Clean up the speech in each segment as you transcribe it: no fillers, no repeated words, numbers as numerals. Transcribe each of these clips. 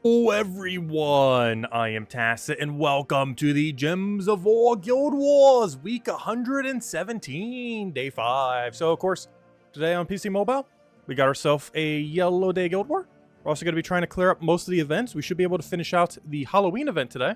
Hello everyone, I am Tacit and welcome to the Gems of War Guild Wars week 117, day 5. So of course, today on PC Mobile, we got ourselves a Yellow Day Guild War. We're also going to be trying to clear up most of the events. We should be able to finish out the Halloween event today,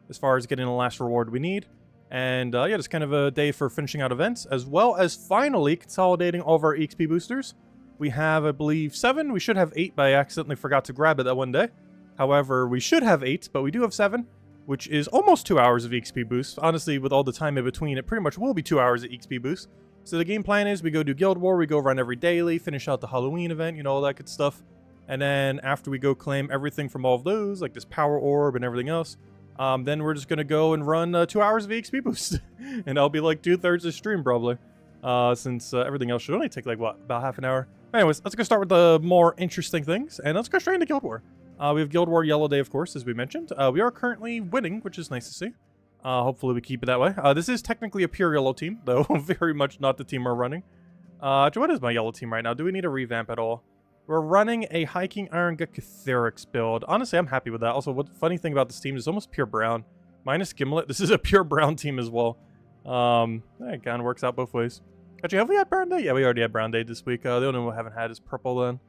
as far as getting the last reward we need. And yeah, just kind of a day for finishing out events, as well as finally consolidating all of our EXP boosters. We have, I believe, 7. We should have 8, but I accidentally forgot to grab it that one day. However, we should have 8, but we do have 7, which is almost 2 hours of EXP boost. Honestly, with all the time in between, it pretty much will be 2 hours of EXP boost. So the game plan is we go do Guild War, we go run every daily, finish out the Halloween event, you know, all that good stuff. And then after we go claim everything from all of those, like this Power Orb and everything else, then we're just going to go and run 2 hours of EXP boost. And I'll be like 2/3 of stream probably, since everything else should only take like, what, about half an hour. Anyways, let's go start with the more interesting things, and let's go straight into Guild War. We have Guild War Yellow Day, of course, as we mentioned. We are currently winning, which is nice to see. Hopefully we keep it that way. This is technically a pure yellow team, though very much not the team we're running. What is my yellow team right now? Do we need a revamp at all? We're running a Hiking Iron Gut Catharix build. Honestly, I'm happy with that. Also, what funny thing about this team is it's almost pure brown. Minus Gimlet, this is a pure brown team as well. That kind of works out both ways. Actually, have we had Brown Day? Yeah, we already had Brown Day this week. The only one we haven't had is Purple then.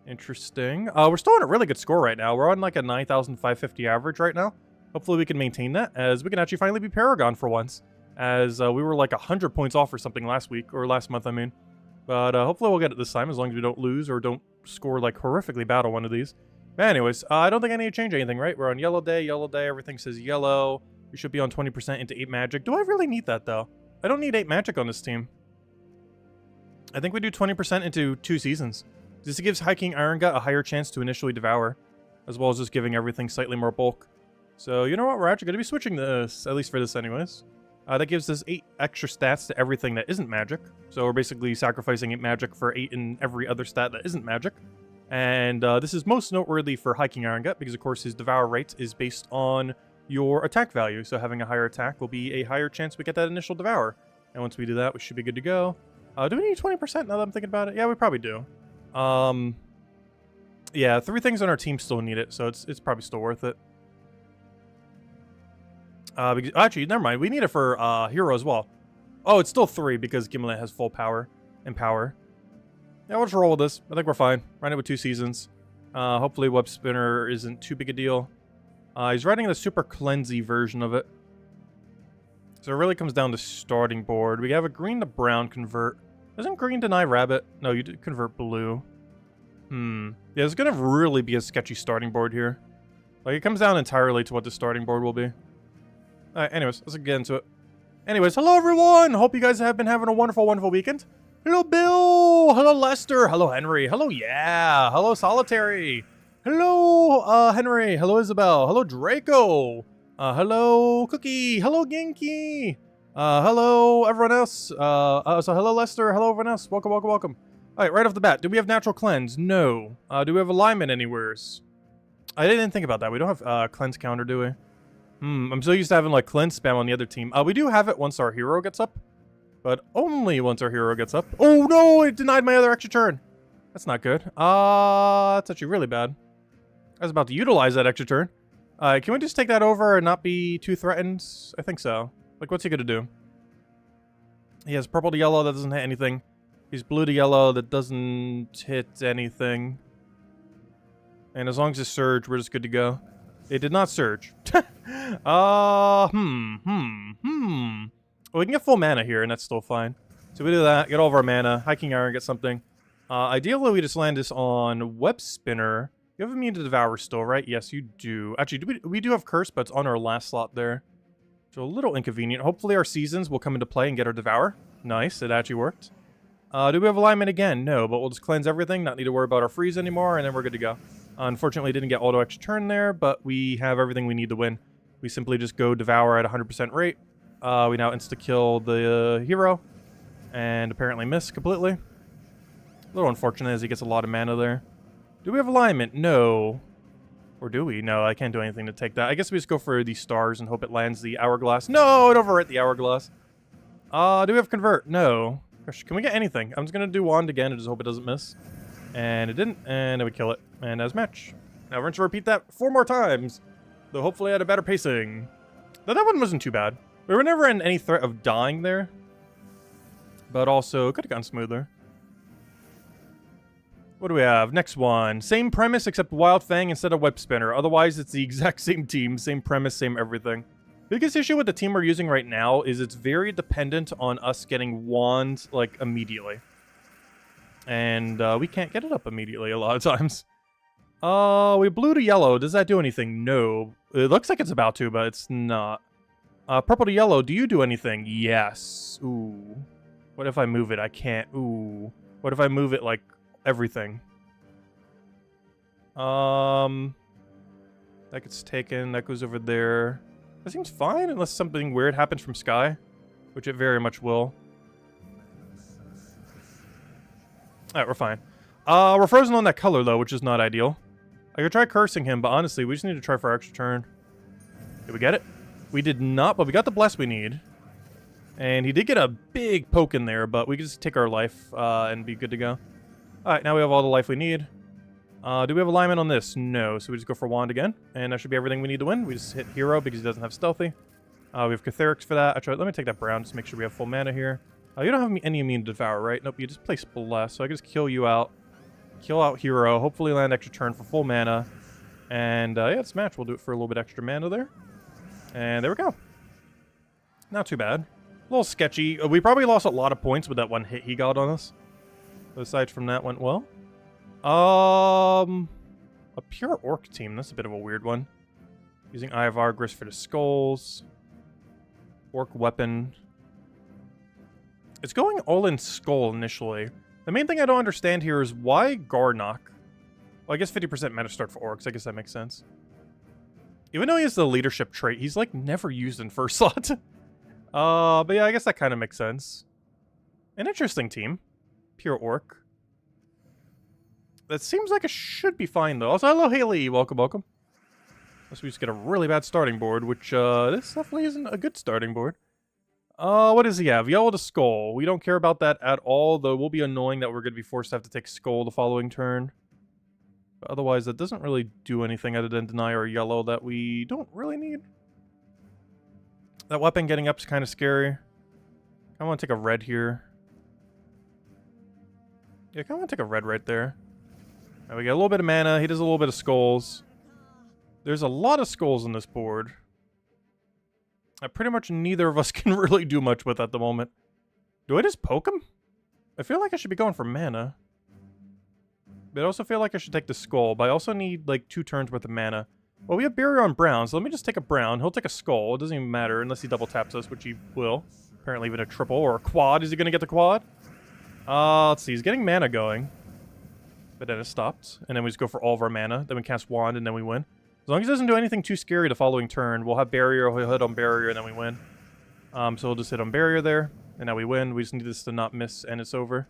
Interesting. We're still on a really good score right now. We're on like a 9,550 average right now. Hopefully we can maintain that, as we can actually finally be Paragon for once. As we were like 100 points off or something last week, or last month, I mean. But hopefully we'll get it this time, as long as we don't lose or don't score like horrifically bad on one of these. But anyways, I don't think I need to change anything, right? We're on Yellow Day, everything says yellow. We should be on 20% into 8 magic. Do I really need that, though? I don't need 8 magic on this team. I think we do 20% into 2 seasons. This gives Hiking Iron Gut a higher chance to initially devour, as well as just giving everything slightly more bulk. So, you know what? We're actually going to be switching this, at least for this anyways. That gives us 8 extra stats to everything that isn't magic. So we're basically sacrificing 8 magic for 8 in every other stat that isn't magic. And this is most noteworthy for Hiking Iron Gut, because of course his devour rate is based on your attack value. So having a higher attack will be a higher chance we get that initial devour. And once we do that, we should be good to go. Do we need 20% now that I'm thinking about it? Yeah, we probably do. Yeah, 3 things on our team still need it, so it's probably still worth it. Because, actually, never mind. We need it for Hero as well. Oh, it's still 3 because Gimlet has full power and power. Yeah, we'll just roll with this. I think we're fine. Run it with 2 seasons. Hopefully Web Spinner isn't too big a deal. He's running the super cleansy version of it. So it really comes down to starting board. We have a green to brown convert. Doesn't green deny rabbit? No, you did convert blue. Yeah, it's gonna really be a sketchy starting board here. Like, it comes down entirely to what the starting board will be. Alright, anyways, let's get into it. Anyways, hello everyone! Hope you guys have been having a wonderful, wonderful weekend. Hello Bill! Hello Lester! Hello Henry! Hello Yeah! Hello Solitary! Hello Henry! Hello Isabel! Hello Draco! Hello Cookie! Hello Genki! Hello everyone else. So hello Lester, hello everyone else. Welcome, welcome, welcome. Alright, right off the bat, do we have natural cleanse? No. Do we have alignment anywheres? I didn't think about that. We don't have cleanse counter, do we? I'm so used to having like cleanse spam on the other team. We do have it once our hero gets up, but only once our hero gets up. Oh no, it denied my other extra turn. That's not good. That's actually really bad. I was about to utilize that extra turn. Can we just take that over and not be too threatened? I think so. Like, what's he gonna do? He has purple to yellow, that doesn't hit anything. He's blue to yellow, that doesn't hit anything. And as long as it's surge, we're just good to go. It did not surge. Well, we can get full mana here, and that's still fine. So we do that, get all of our mana, Hiking Iron, get something. Ideally, we just land this on Web Spinner. You have immune to Devour still, right? Yes, you do. Actually, we do have Curse, but it's on our last slot there. So a little inconvenient. Hopefully our seasons will come into play and get our Devour. Nice, it actually worked. Do we have alignment again? No, but we'll just cleanse everything, not need to worry about our freeze anymore, and then we're good to go. Unfortunately, didn't get auto extra turn there, but we have everything we need to win. We simply just go Devour at 100% rate. We now insta-kill the hero, and apparently miss completely. A little unfortunate as he gets a lot of mana there. Do we have alignment? No. Or do we? No, I can't do anything to take that. I guess we just go for the stars and hope it lands the hourglass. No, it overwrote the hourglass. Do we have convert? No. Gosh, can we get anything? I'm just going to do wand again and just hope it doesn't miss. And it didn't, and it would kill it. And as match. Now we're going to repeat that 4 more times, though hopefully at a better pacing. Though that one wasn't too bad. We were never in any threat of dying there, but also could have gone smoother. What do we have? Next one. Same premise except Wild Fang instead of Web Spinner. Otherwise, it's the exact same team, same premise, same everything. Biggest issue with the team we're using right now is it's very dependent on us getting wand, like, immediately. And we can't get it up immediately a lot of times. We blue to yellow. Does that do anything? No. It looks like it's about to, but it's not. Purple to yellow. Do you do anything? Yes. Ooh. What if I move it? I can't. Ooh. What if I move it, like, everything? That gets taken. That goes over there. That seems fine, unless something weird happens from Sky, which it very much will. Alright, we're fine. We're frozen on that color, though, which is not ideal. I could try cursing him, but honestly, we just need to try for our extra turn. Did we get it? We did not, but we got the bless we need. And he did get a big poke in there, but we can just take our life and be good to go. Alright, now we have all the life we need. Do we have alignment on this? No, so we just go for wand again. And that should be everything we need to win. We just hit hero because he doesn't have stealthy. We have Catherics for that. Let me take that brown just to make sure we have full mana here. You don't have any immune to devour, right? Nope, you just place bless, so I can just kill you out. Kill out hero, hopefully land extra turn for full mana. And yeah, this match, we'll do it for a little bit extra mana there. And there we go. Not too bad. A little sketchy. We probably lost a lot of points with that one hit he got on us. But aside from that, went well. A pure orc team. That's a bit of a weird one. Using Eye of Argris for the skulls. Orc weapon. It's going all in skull initially. The main thing I don't understand here is why Garnock? Well, I guess 50% meta start for orcs. I guess that makes sense. Even though he has the leadership trait, he's like never used in first slot. But yeah, I guess that kind of makes sense. An interesting team. Pure orc. That seems like it should be fine though. Also, hello Haley, welcome, welcome. Unless we just get a really bad starting board, which this definitely isn't a good starting board. What does he have? Yellow to Skull. We don't care about that at all, though it will be annoying that we're going to be forced to have to take Skull the following turn. But otherwise, that doesn't really do anything other than deny our yellow that we don't really need. That weapon getting up is kind of scary. I want to take a red here. Yeah, I kind of want to take a red right there. Now we get a little bit of mana. He does a little bit of skulls. There's a lot of skulls on this board. Pretty much neither of us can really do much with at the moment. Do I just poke him? I feel like I should be going for mana. But I also feel like I should take the skull, but I also need like 2 turns worth of mana. Well, we have barrier on brown, so let me just take a brown. He'll take a skull. It doesn't even matter unless he double taps us, which he will. Apparently even a triple or a quad. Is he going to get the quad? Let's see. He's getting mana going. But then it stopped. And then we just go for all of our mana. Then we cast wand, and then we win. As long as he doesn't do anything too scary the following turn, we'll have barrier, he'll hit on barrier, and then we win. So we'll just hit on barrier there, and now we win. We just need this to not miss, and it's over.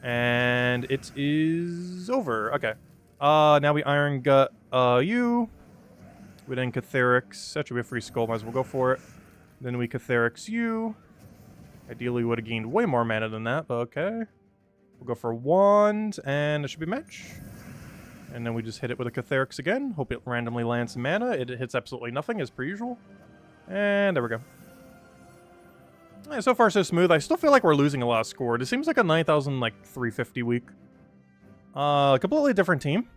And it is over. Okay. Now we Iron Gut you. We then Catherics. Actually, we have free skull, might as well go for it. Then we Catherics you. Ideally, we would have gained way more mana than that, but okay. We'll go for wand, and it should be match. And then we just hit it with a Catherics again. Hope it randomly lands some mana. It hits absolutely nothing, as per usual. And there we go. Yeah, so far, so smooth. I still feel like we're losing a lot of score. It seems like a 9,350 week. Completely different team.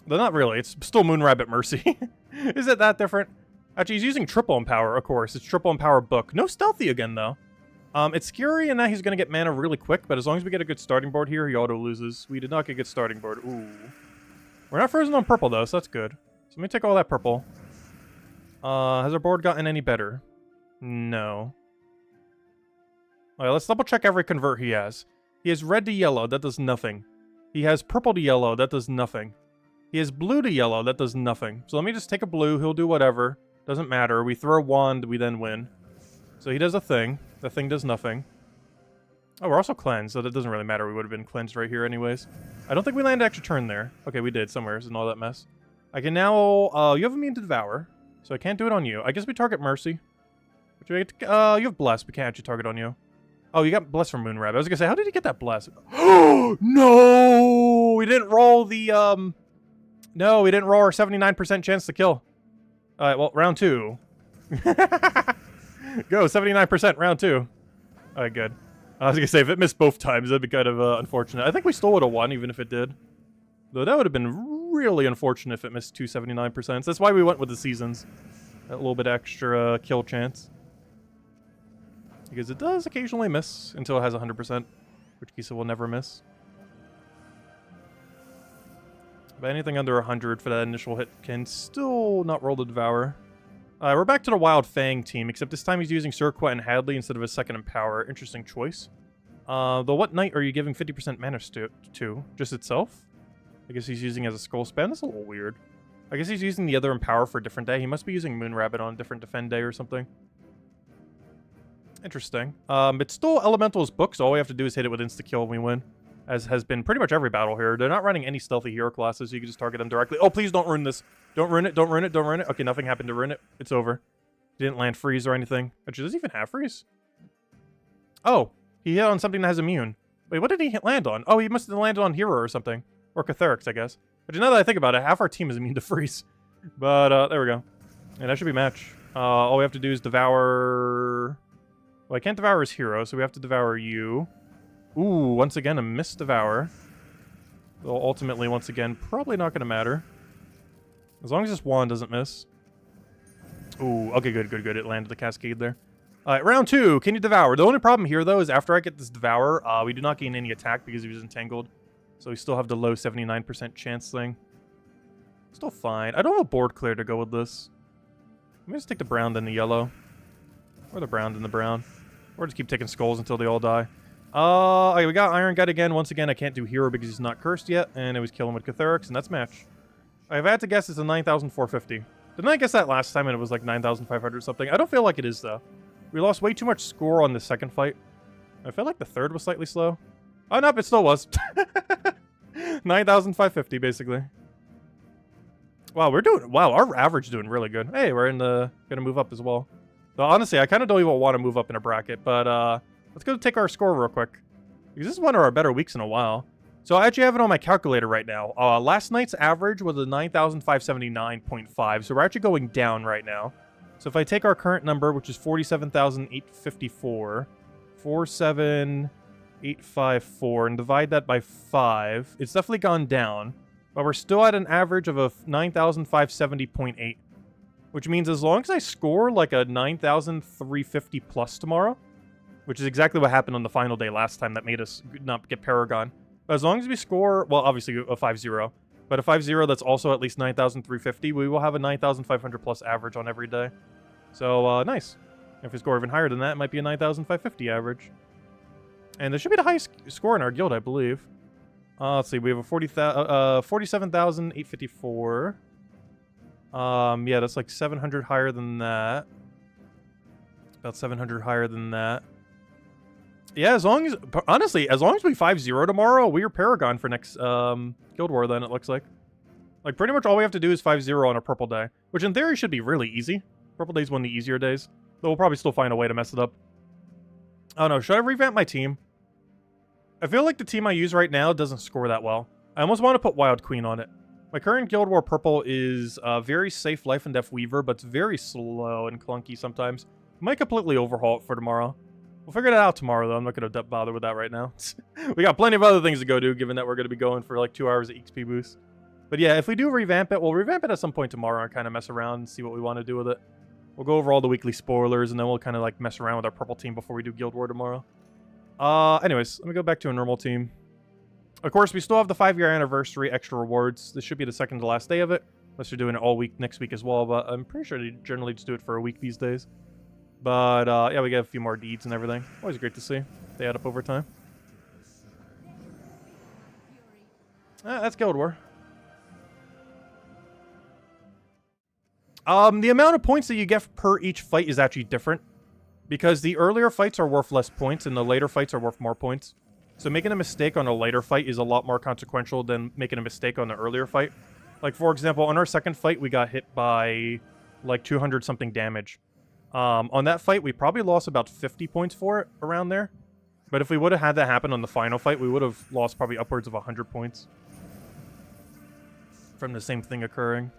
But not really. It's still Moonrabbit Mercy. Is it that different? Actually, he's using triple empower, of course. It's triple empower book. No stealthy again, though. It's scary in that he's going to get mana really quick, but as long as we get a good starting board here, he auto loses. We did not get a good starting board. Ooh. We're not frozen on purple, though, so that's good. So let me take all that purple. Has our board gotten any better? No. Alright, let's double check every convert he has. He has red to yellow, that does nothing. He has purple to yellow, that does nothing. He has blue to yellow, that does nothing. So let me just take a blue, he'll do whatever. Doesn't matter. We throw a wand, we then win. So he does a thing. The thing does nothing. Oh, we're also cleansed, so that doesn't really matter. We would have been cleansed right here anyways. I don't think we landed extra turn there. Okay, we did somewhere in all that mess. I can now... you have immune to devour, so I can't do it on you. I guess we target Mercy. You have Bless. We can't actually target on you. Oh, you got Bless from Moonrabbit. I was gonna say, how did he get that Bless? Oh, no! We didn't roll the No, we didn't roll our 79% chance to kill. Alright, well, round 2. Go, 79%, round 2. Alright, good. I was gonna say, if it missed both times, that'd be kind of unfortunate. I think we still would have won, even if it did. Though that would have been really unfortunate if it missed 279%. That's why we went with the seasons. That little bit extra kill chance. Because it does occasionally miss until it has 100%, which case it will never miss. But anything under 100 for that initial hit can still not roll the Devour. We're back to the Wild Fang team, except this time he's using Surquet and Hadley instead of a second Empower. Interesting choice. Though what knight are you giving 50% mana to? Just itself? I guess he's using as a Skull Span. That's a little weird. I guess he's using the other Empower for a different day. He must be using Moon Rabbit on a different defend day or something. Interesting. It's still Elemental's book, so all we have to do is hit it with insta-kill and we win. As has been pretty much every battle here. They're not running any stealthy hero classes, so you can just target them directly. Oh, please don't ruin this. Don't ruin it, don't ruin it, don't ruin it. Okay, nothing happened to ruin it. It's over. He didn't land freeze or anything. Actually, does he even have freeze? Oh, he hit on something that has immune. Wait, what did he land on? Oh, he must have landed on hero or something. Or Catharix, I guess. But now that I think about it, half our team is immune to freeze. But, there we go. And that should be match. All we have to do is devour... Well, I can't devour his hero, so we have to devour you. Ooh, once again, a missed Devour. Though ultimately, once again, probably not going to matter. As long as this wand doesn't miss. Ooh, okay, good, good, good. It landed the Cascade there. Alright, round 2. Can you Devour? The only problem here, though, is after I get this Devour, we do not gain any attack because he was entangled. So we still have the low 79% chance thing. Still fine. I don't have a board clear to go with this. Let me just take the brown, then the yellow. Or the brown, then the brown. Or just keep taking skulls until they all die. Okay, we got Iron Gut again. Once again, I can't do hero because he's not cursed yet, and it was killing with Catharix, and that's match. I've had to guess it's a 9,450. Didn't I guess that last time and it was like 9,500 something? I don't feel like it is, though. We lost way too much score on the second fight. I felt like the third was slightly slow. Oh, nope, it still was. 9,550, basically. Wow, our average is doing really good. Hey, we're gonna move up as well. Though, honestly, I kind of don't even want to move up in a bracket, but, let's go take our score real quick. Because this is one of our better weeks in a while. So I actually have it on my calculator right now. Last night's average was a 9,579.5. So we're actually going down right now. So if I take our current number, which is 47,854, 47,854, and divide that by 5, it's definitely gone down. But we're still at an average of a 9,570.8. Which means as long as I score like a 9,350 plus tomorrow, which is exactly what happened on the final day last time that made us not get Paragon. But as long as we score, well, obviously a 5-0, but a 5-0 that's also at least 9,350, we will have a 9,500 plus average on every day. So, nice. If we score even higher than that, it might be a 9,550 average. And this should be the highest score in our guild, I believe. Let's see, we have a 47,854. Yeah, that's like 700 higher than that. About 700 higher than that. Yeah, honestly, as long as we 5-0 tomorrow, we are Paragon for next Guild War then, it looks like. Like, pretty much all we have to do is 5-0 on a purple day, which in theory should be really easy. Purple day's one of the easier days, though we'll probably still find a way to mess it up. I don't know, should I revamp my team? I feel like the team I use right now doesn't score that well. I almost want to put Wild Queen on it. My current Guild War purple is very safe Life and Death Weaver, but it's very slow and clunky sometimes. Might completely overhaul it for tomorrow. We'll figure that out tomorrow, though. I'm not going to bother with that right now. We got plenty of other things to go do, given that we're going to be going for like 2 hours of EXP boost. But yeah, if we do revamp it, we'll revamp it at some point tomorrow and kind of mess around and see what we want to do with it. We'll go over all the weekly spoilers, and then we'll kind of like mess around with our purple team before we do Guild War tomorrow. Anyways, let me go back to a normal team. Of course, we still have the 5-year anniversary extra rewards. This should be the second to last day of it, unless you're doing it all week next week as well, but I'm pretty sure they generally just do it for a week these days. But, yeah, we get a few more deeds and everything. Always great to see. They add up over time. That's Guild War. The amount of points that you get per each fight is actually different. Because the earlier fights are worth less points, and the later fights are worth more points. So making a mistake on a later fight is a lot more consequential than making a mistake on the earlier fight. Like, for example, on our second fight, we got hit by, like, 200-something damage. On that fight, we probably lost about 50 points for it, around there. But if we would have had that happen on the final fight, we would have lost probably upwards of 100 points. from the same thing occurring.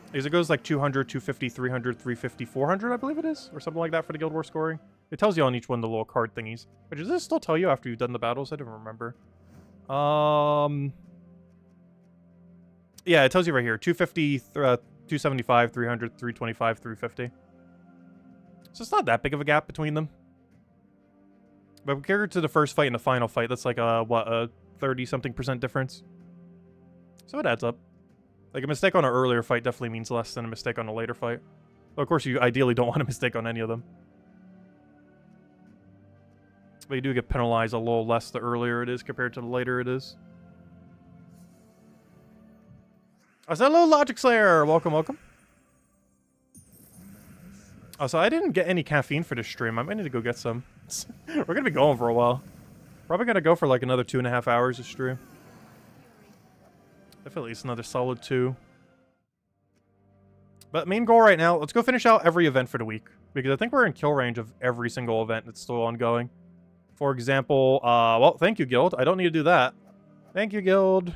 Because it goes like 200, 250, 300, 350, 400, I believe it is, or something like that for the Guild War scoring. It tells you on each one the little card thingies. But does this still tell you after you've done the battles? I don't remember. Yeah, it tells you right here. 250, 275, 300, 325, 350. So it's not that big of a gap between them. But compared to the first fight and the final fight, that's like a 30-something% difference. So it adds up. Like a mistake on an earlier fight definitely means less than a mistake on a later fight. But of course, you ideally don't want a mistake on any of them. But you do get penalized a little less the earlier it is compared to the later it is. Oh, so hello, Logic Slayer! Welcome, welcome. Oh, so I didn't get any caffeine for this stream. I might need to go get some. We're gonna be going for a while. Probably gonna go for like another 2.5 hours of stream. If at least another solid 2. But main goal right now, let's go finish out every event for the week. Because I think we're in kill range of every single event that's still ongoing. For example, well, thank you, Guild. I don't need to do that. Thank you, Guild.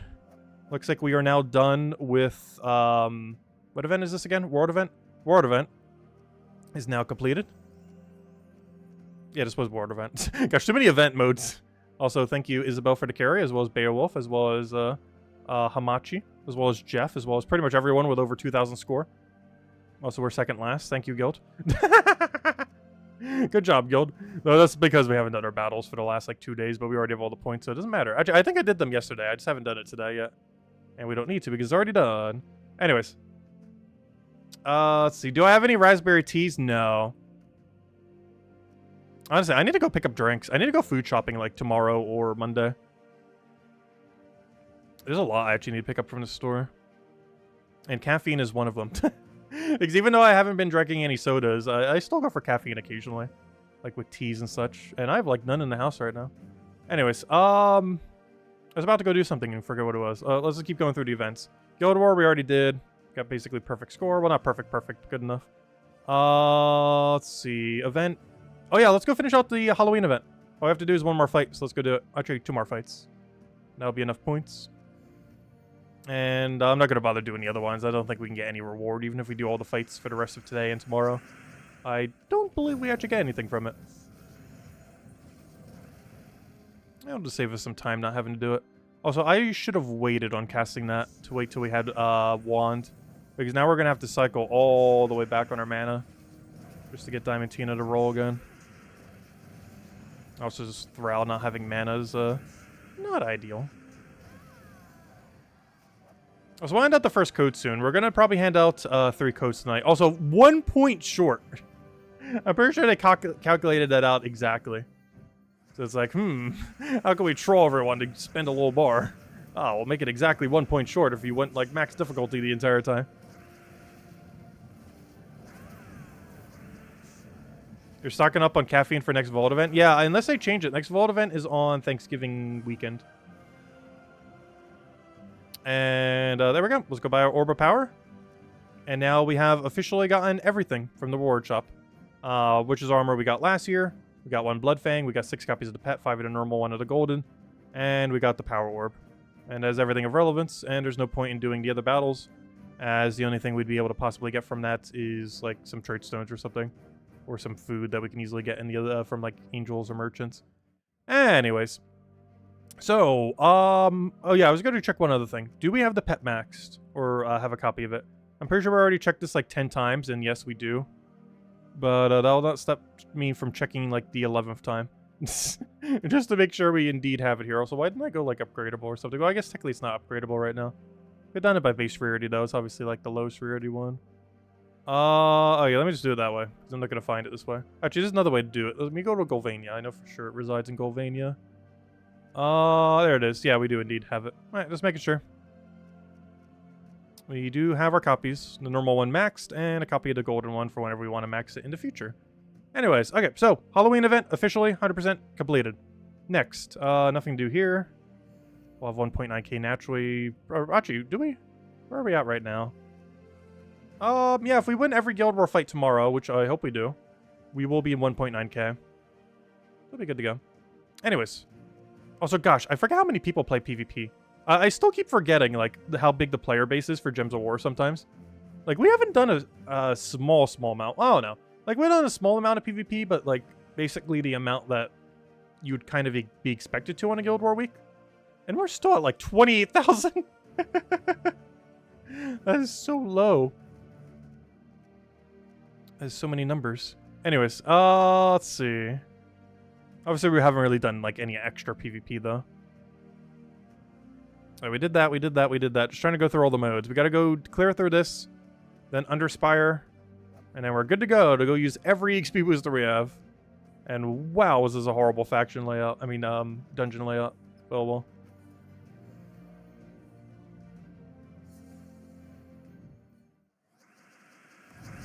Looks like we are now done with, what event is this again? World event? World event is now completed. Yeah, this was World event. Gosh, too many event modes. Also, thank you, Isabel, for the carry, as well as Beowulf, as well as, Hamachi, as well as Jeff, as well as pretty much everyone with over 2,000 score. Also, we're second last. Thank you, Guild. Good job, Guild. No, that's because we haven't done our battles for the last, like, 2 days, but we already have all the points, so it doesn't matter. Actually, I think I did them yesterday. I just haven't done it today yet. And we don't need to because it's already done. Anyways. Let's see. Do I have any raspberry teas? No. Honestly, I need to go pick up drinks. I need to go food shopping, like, tomorrow or Monday. There's a lot I actually need to pick up from the store. And caffeine is one of them. Because even though I haven't been drinking any sodas, I still go for caffeine occasionally. Like with teas and such. And I have like none in the house right now. Anyways, I was about to go do something and forget what it was. Let's just keep going through the events. Guild War we already did. Got basically perfect score. Well, not perfect, but good enough. Let's see. Event. Oh yeah, let's go finish out the Halloween event. All we have to do is one more fight, so let's go do it. Actually, 2 more fights. That'll be enough points. And I'm not going to bother doing the other ones. I don't think we can get any reward, even if we do all the fights for the rest of today and tomorrow. I don't believe we actually get anything from it. I'll just save us some time not having to do it. Also, I should have waited on casting that to wait till we had Wand. Because now we're going to have to cycle all the way back on our mana. Just to get Diamantina to roll again. Also, just Thrall not having mana is not ideal. So we'll hand out the first code soon. We're going to probably hand out 3 codes tonight. Also, 1 point short. I'm pretty sure they calculated that out exactly. So it's like, how can we troll everyone to spend a little bar? Oh, we'll make it exactly 1 point short if you went like max difficulty the entire time. You're stocking up on caffeine for next Vault event? Yeah, unless they change it. Next Vault event is on Thanksgiving weekend. And there we go. Let's go buy our Orb of Power. And now we have officially gotten everything from the Reward Shop. Witch's Armor we got last year. We got 1 Bloodfang. We got 6 copies of the Pet, 5 of the normal, 1 of the golden. And we got the Power Orb. And that's everything of relevance. And there's no point in doing the other battles, as the only thing we'd be able to possibly get from that is like some trade stones or something. Or some food that we can easily get in the other, from like angels or merchants. Anyways. So, oh yeah, I was going to check one other thing. Do we have the pet maxed? Or have a copy of it? I'm pretty sure we already checked this like 10 times, and yes, we do. But that'll not stop me from checking like the 11th time. Just to make sure we indeed have it here. Also, why didn't I go like upgradable or something? Well, I guess technically it's not upgradable right now. We've done it by base rarity though. It's obviously like the lowest rarity one. Oh yeah, let me just do it that way, because I'm not going to find it this way. Actually, there's another way to do it. Let me go to Golvania. I know for sure it resides in Golvania. There it is. Yeah, we do indeed have it. Alright, just making sure. We do have our copies. The normal one maxed, and a copy of the golden one for whenever we want to max it in the future. Anyways, okay, so, Halloween event, officially, 100% completed. Next, nothing to do here. We'll have 1.9k naturally. Actually, do we? Where are we at right now? Yeah, if we win every Guild War fight tomorrow, which I hope we do, we will be in 1.9k. We'll be good to go. Anyways. Also, gosh, I forgot how many people play PvP. I still keep forgetting, like, how big the player base is for Gems of War sometimes. Like, we haven't done a small amount. I don't know. Like, we've done a small amount of PvP, but, like, basically the amount that you would kind of be expected to on a Guild War week. And we're still at, like, 28,000. That is so low. There's so many numbers. Anyways, let's see. Obviously, we haven't really done, like, any extra PvP, though. Right, we did that, we did that, we did that. Just trying to go through all the modes. We gotta go clear through this, then under Spire, and then we're good to go use every EXP booster we have. And wow, was this a horrible faction layout. I mean, dungeon layout. Oh, well.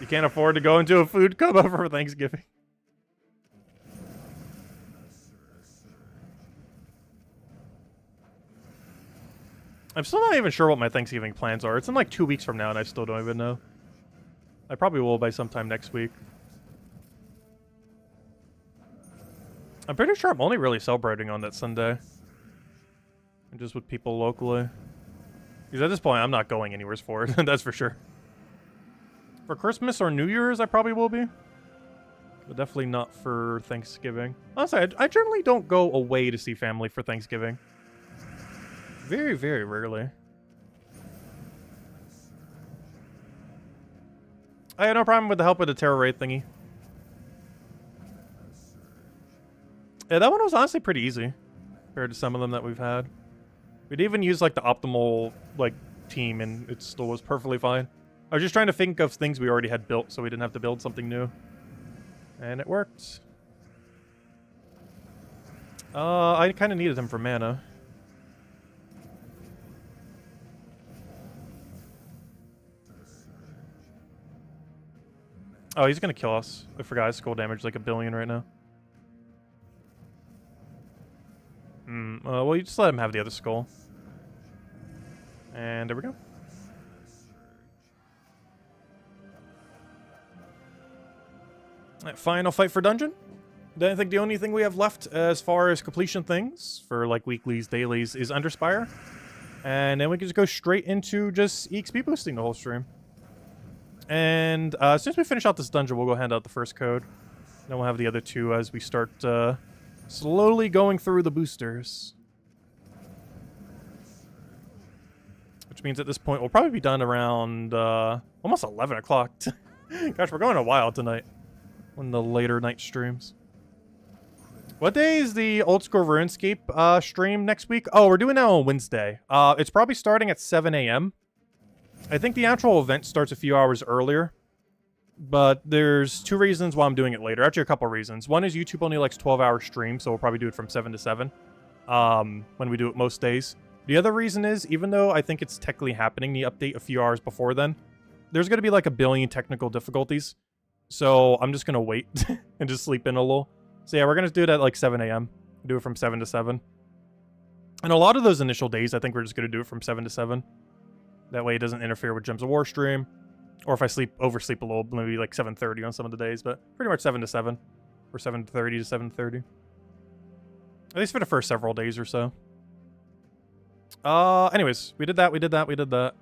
You can't afford to go into a food coma for Thanksgiving. I'm still not even sure what my Thanksgiving plans are. It's in like 2 weeks from now, and I still don't even know. I probably will by sometime next week. I'm pretty sure I'm only really celebrating on that Sunday. And just with people locally. Because at this point, I'm not going anywhere for it. That's for sure. For Christmas or New Year's, I probably will be. But definitely not for Thanksgiving. Honestly, I generally don't go away to see family for Thanksgiving. Very, very rarely. I had no problem with the help with the Terror Raid thingy. Yeah, that one was honestly pretty easy compared to some of them that we've had. We'd even use like the optimal like team, and it still was perfectly fine. I was just trying to think of things we already had built, so we didn't have to build something new, and it worked. I kind of needed him for mana. Oh, he's gonna kill us. I forgot his skull damage like 1 billion right now. Well, you just let him have the other skull. And there we go. Right, final fight for dungeon. Then I think the only thing we have left as far as completion things for like weeklies, dailies is under Spire. And then we can just go straight into just EXP boosting the whole stream. And as soon as we finish out this dungeon, we'll go hand out the first code. Then we'll have the other two as we start slowly going through the boosters. Which means at this point, we'll probably be done around almost 11 o'clock. Gosh, we're going a while tonight. One of the later night streams. What day is the Old School RuneScape stream next week? Oh, we're doing that on Wednesday. It's probably starting at 7 a.m. I think the actual event starts a few hours earlier. But there's 2 reasons why I'm doing it later. Actually, a couple reasons. One is YouTube only likes 12-hour streams, so we'll probably do it from 7 to 7 when we do it most days. The other reason is, even though I think it's technically happening, the update a few hours before then, there's going to be like 1 billion technical difficulties. So I'm just going to wait and just sleep in a little. So yeah, we're going to do it at like 7 a.m. Do it from 7 to 7. And a lot of those initial days, I think we're just going to do it from 7 to 7. That way it doesn't interfere with Gems of War stream. Or if I oversleep a little, maybe like 7:30 on some of the days, but pretty much 7 to 7. Or 7:30 to 7:30. At least for the first several days or so. Anyways, we did that, we did that, we did that.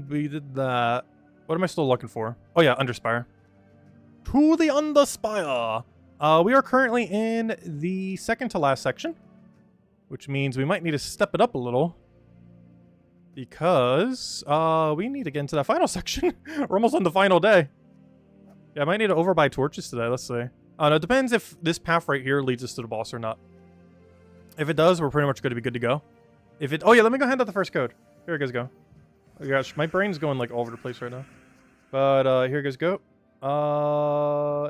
We did that. What am I still looking for? Oh yeah, under Spire. To the under Spire! We are currently in the second to last section. Which means we might need to step it up a little. Because, we need to get into that final section. We're almost on the final day. Yeah, I might need to overbuy torches today, let's see. No, it depends if this path right here leads us to the boss or not. If it does, we're pretty much going to be good to go. If it... Oh yeah, let me go hand out the first code. Here you guys go. Oh gosh, my brain's going like all over the place right now. But, here you guys go.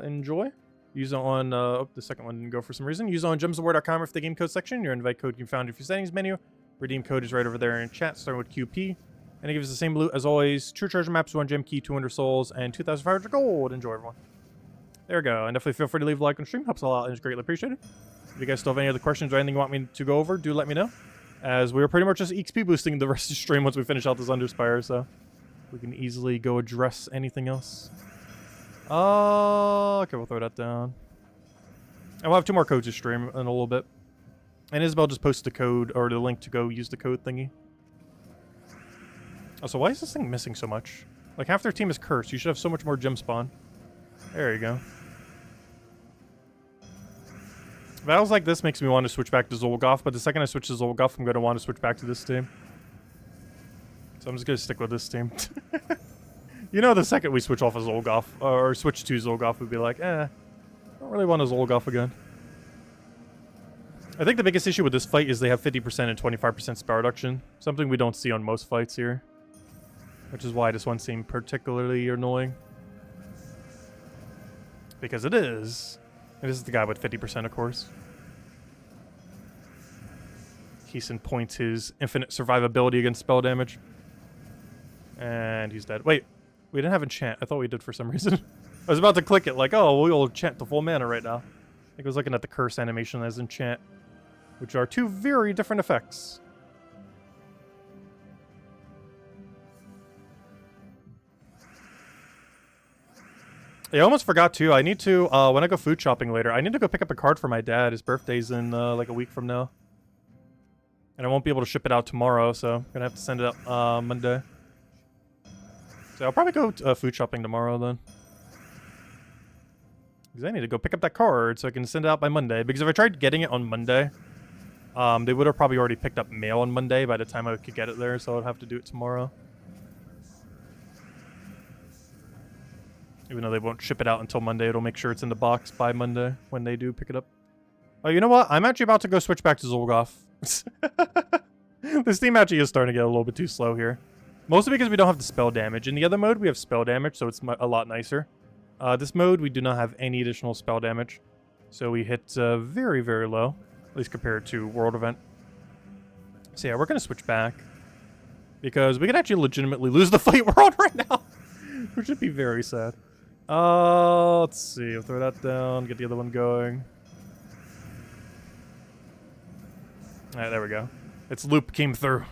Enjoy. Use it on, the second one didn't go for some reason. Use it on gemsofwar.com for the game code section. Your invite code can be found in your settings menu. Redeem code is right over there in chat, starting with QP. And it gives us the same loot as always. True treasure maps, 1 gem key, 200 souls, and 2,500 gold. Enjoy, everyone. There we go. And definitely feel free to leave a like on stream. Helps a lot and is greatly appreciated. If you guys still have any other questions or anything you want me to go over, do let me know. As we're pretty much just EXP boosting the rest of the stream once we finish out this Underspire, so we can easily go address anything else. Okay, we'll throw that down. And we'll have 2 more codes to stream in a little bit. And Isabel just posted the code, or the link to go use the code thingy. Also, why is this thing missing so much? Like, half their team is cursed. You should have so much more gem spawn. There you go. Battles like this makes me want to switch back to Zolgoth, but the second I switch to Zolgoth, I'm going to want to switch back to this team. So I'm just going to stick with this team. You know, the second we switch off of Zolgoth, or switch to Zolgoth, we'd be like, I don't really want a Zolgoth again. I think the biggest issue with this fight is they have 50% and 25% spell reduction. Something we don't see on most fights here. Which is why this one seemed particularly annoying. Because it is. And this is the guy with 50%, of course. Keeson points his infinite survivability against spell damage. And he's dead. Wait, we didn't have enchant. I thought we did for some reason. I was about to click it like, oh, we'll enchant to full mana right now. I think I was looking at the curse animation as enchant. Which are two very different effects. I almost forgot too. I need to, when I go food shopping later, I need to go pick up a card for my dad. His birthday's in like a week from now. And I won't be able to ship it out tomorrow, so I'm gonna have to send it out Monday. So I'll probably go food shopping tomorrow then. Because I need to go pick up that card so I can send it out by Monday. Because if I tried getting it on Monday, they would have probably already picked up mail on Monday by the time I could get it there, so I'd have to do it tomorrow. Even though they won't ship it out until Monday, it'll make sure it's in the box by Monday when they do pick it up. Oh, you know what? I'm actually about to go switch back to Zolgoth. This team actually is starting to get a little bit too slow here. Mostly because we don't have the spell damage. In the other mode, we have spell damage, so it's a lot nicer. This mode, we do not have any additional spell damage. So we hit very, very low. At least compared to World Event. So yeah, we're going to switch back. Because we could actually legitimately lose the fight we're on right now. Which would be very sad. Let's see. I'll throw that down. Get the other one going. Alright, there we go. Its loop came through.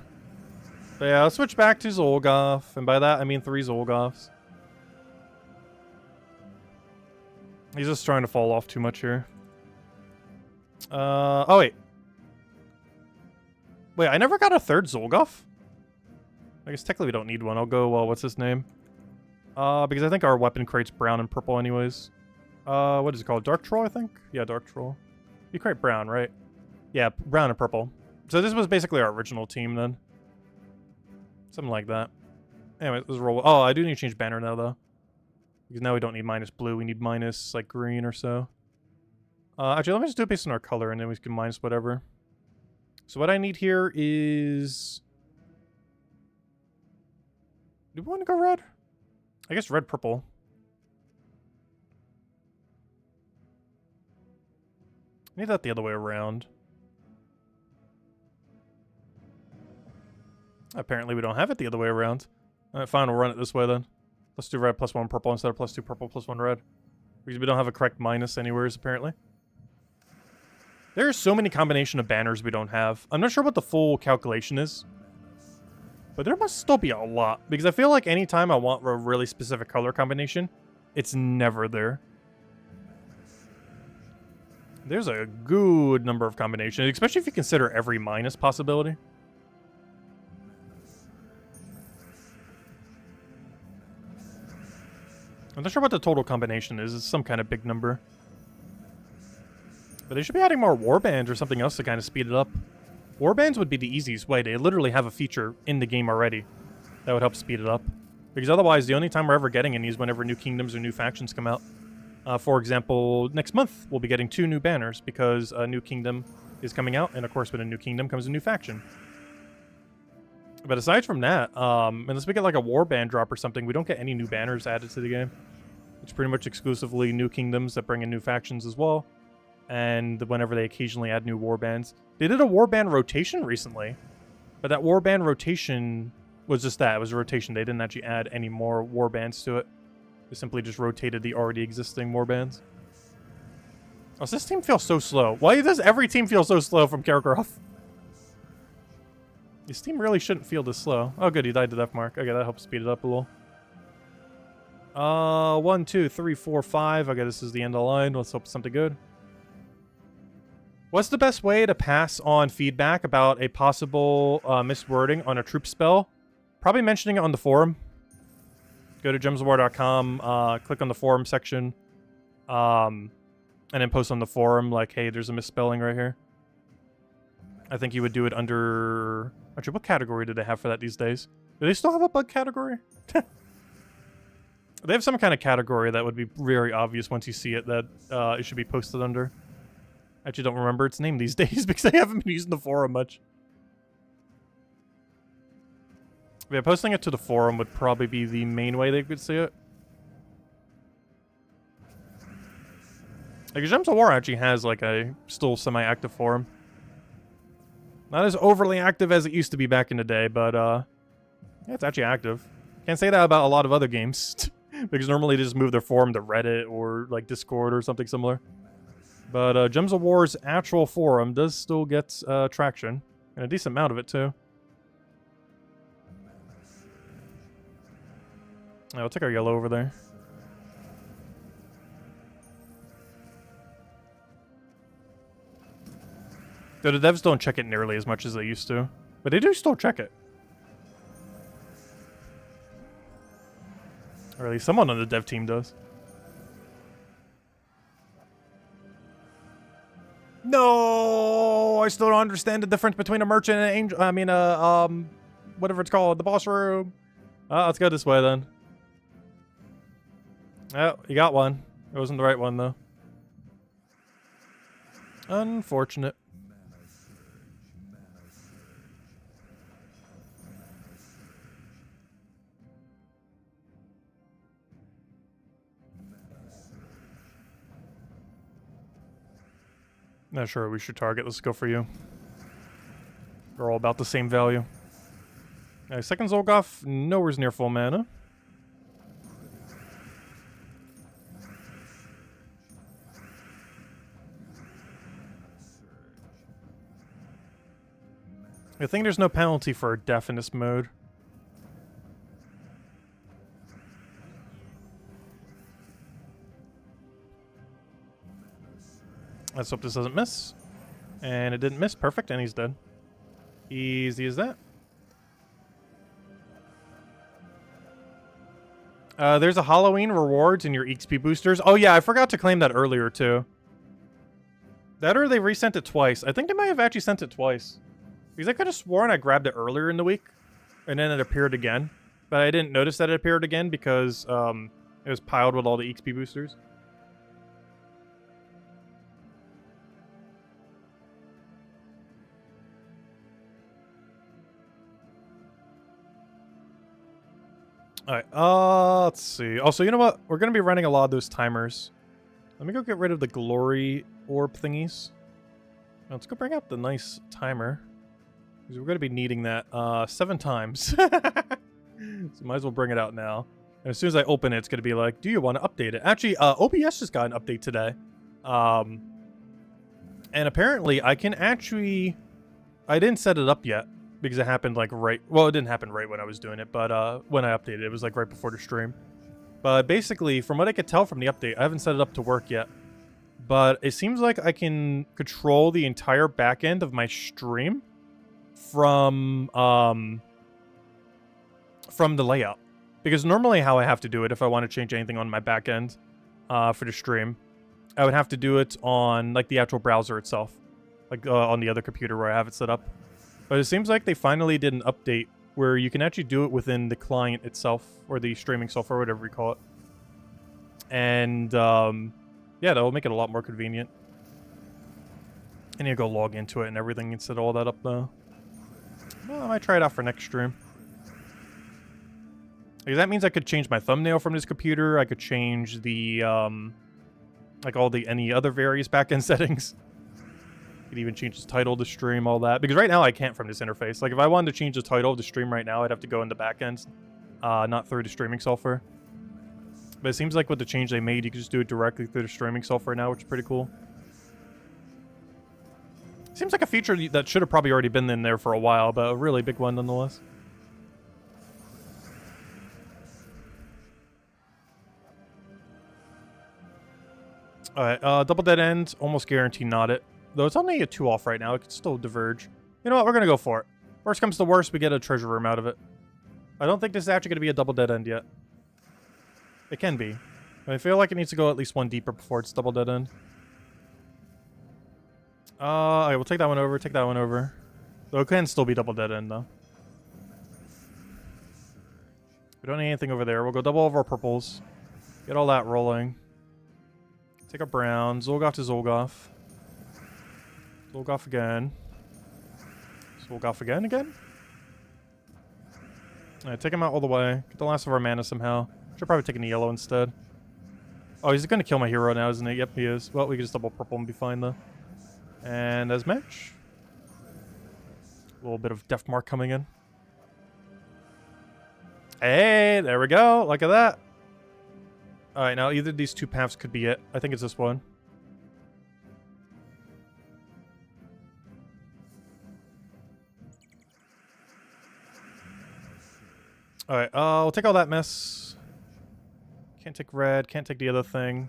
But yeah, I'll switch back to Zolgoth. And by that, I mean 3 Zolgoths. He's just trying to fall off too much here. Oh wait. Wait, I never got a 3rd Zolgoth? I guess technically we don't need one. I'll go, what's his name? Because I think our weapon crate's brown and purple anyways. What is it called? Dark Troll, I think? Yeah, Dark Troll. You crate brown, right? Yeah, brown and purple. So this was basically our original team then. Something like that. Anyway, let's roll. Oh, I do need to change banner now, though. Because now we don't need minus blue. We need minus, like, green or so. Actually, let me just do it based on our color, and then we can minus whatever. So what I need here is... Do we want to go red? I guess red, purple. I need that the other way around. Apparently we don't have it the other way around. Alright, fine, we'll run it this way then. Let's do red plus 1 purple instead of plus 2 purple plus 1 red. Because we don't have a correct minus anywhere, apparently. There are so many combination of banners we don't have. I'm not sure what the full calculation is. But there must still be a lot. Because I feel like anytime I want a really specific color combination, it's never there. There's a good number of combinations, especially if you consider every minus possibility. I'm not sure what the total combination is. It's some kind of big number. But they should be adding more warbands or something else to kind of speed it up. Warbands would be the easiest way. They literally have a feature in the game already that would help speed it up. Because otherwise, the only time we're ever getting any is whenever new kingdoms or new factions come out. For example, next month, we'll be getting 2 new banners because a new kingdom is coming out. And of course, with a new kingdom comes a new faction. But aside from that, unless we get like a warband drop or something, we don't get any new banners added to the game. It's pretty much exclusively new kingdoms that bring in new factions as well. And whenever they occasionally add new warbands. They did a warband rotation recently. But that warband rotation was just that. It was a rotation. They didn't actually add any more warbands to it. They simply just rotated the already existing warbands. Oh, so this team feels so slow. Why does every team feel so slow from Kakarot? This team really shouldn't feel this slow. Oh, good. He died to death mark. Okay, that helps speed it up a little. 1, 2, 3, 4, 5. Okay, this is the end of the line. Let's hope it's something good. What's the best way to pass on feedback about a possible miswording on a troop spell? Probably mentioning it on the forum. Go to gemsofwar.com, click on the forum section, and then post on the forum like, hey, there's a misspelling right here. I think you would do it under... Actually, what category do they have for that these days? Do they still have a bug category? They have some kind of category that would be very obvious once you see it that it should be posted under. I actually don't remember its name these days because I haven't been using the forum much. Yeah, posting it to the forum would probably be the main way they could see it. Like, Gems of War actually has, like, a still semi-active forum. Not as overly active as it used to be back in the day, but, yeah, it's actually active. Can't say that about a lot of other games. Because normally they just move their forum to Reddit or, like, Discord or something similar. But, Gems of War's actual forum does still get, traction. And a decent amount of it, too. Oh, we'll take our yellow over there. Though the devs don't check it nearly as much as they used to. But they do still check it. Or at least someone on the dev team does. No! I still don't understand the difference between a merchant and an angel. I mean, whatever it's called. The boss room. Let's go this way then. Oh, you got one. It wasn't the right one, though. Unfortunate. Not sure we should target. Let's go for you. We're all about the same value. Second Zolgoth, nowhere's near full mana. I think there's no penalty for death in this mode. Let's hope this doesn't miss. And it didn't miss. Perfect, and he's dead. Easy as that. There's a Halloween rewards in your EXP boosters. Oh yeah, I forgot to claim that earlier too. That or they resent it twice. I think they might have actually sent it twice. Because I could have sworn I grabbed it earlier in the week. And then it appeared again. But I didn't notice that it appeared again because it was piled with all the EXP boosters. Alright, let's see. Also, you know what? We're going to be running a lot of those timers. Let me go get rid of the glory orb thingies. Let's go bring out the nice timer. Because we're going to be needing that 7 times. So might as well bring it out now. And as soon as I open it, it's going to be like, do you want to update it? Actually, OBS just got an update today. And apparently, I can actually... I didn't set it up yet. Because it happened like right... Well, it didn't happen right when I was doing it, but when I updated it was like right before the stream. But basically, from what I could tell from the update, I haven't set it up to work yet. But it seems like I can control the entire back end of my stream from the layout. Because normally how I have to do it, if I want to change anything on my back end for the stream, I would have to do it on like the actual browser itself. Like on the other computer where I have it set up. But it seems like they finally did an update where you can actually do it within the client itself, or the streaming software, whatever you call it. And, yeah, that will make it a lot more convenient. I need to go log into it and everything and set all that up, though. Well, I might try it out for next stream. Because that means I could change my thumbnail from this computer, I could change the, like all the, any other various backend settings. Could even change the title of the stream, all that. Because right now I can't from this interface. Like if I wanted to change the title of the stream right now, I'd have to go in the back end, not through the streaming software. But it seems like with the change they made, you can just do it directly through the streaming software now, which is pretty cool. Seems like a feature that should have probably already been in there for a while, but a really big one nonetheless. Alright, double dead end, almost guarantee not it. Though it's only a 2 off right now. It could still diverge. You know what? We're going to go for it. Worst comes to worst, we get a treasure room out of it. I don't think this is actually going to be a double dead end yet. It can be. I feel like it needs to go at least one deeper before it's double dead end. Okay, we'll take that one over, take that one over. Though it can still be double dead end, though. We don't need anything over there. We'll go double over our purples. Get all that rolling. Take a brown. Zolgoth to Zolgoth. Zolgoth again. Zolgoth again? Alright, take him out all the way. Get the last of our mana somehow. Should probably take a yellow instead. Oh, he's gonna kill my hero now, isn't he? Yep, he is. Well, we can just double purple and be fine, though. And as match. A little bit of Death Mark coming in. Hey, there we go. Look at that. Alright, now either of these two paths could be it. I think it's this one. Alright, we'll take all that mess. Can't take red, can't take the other thing.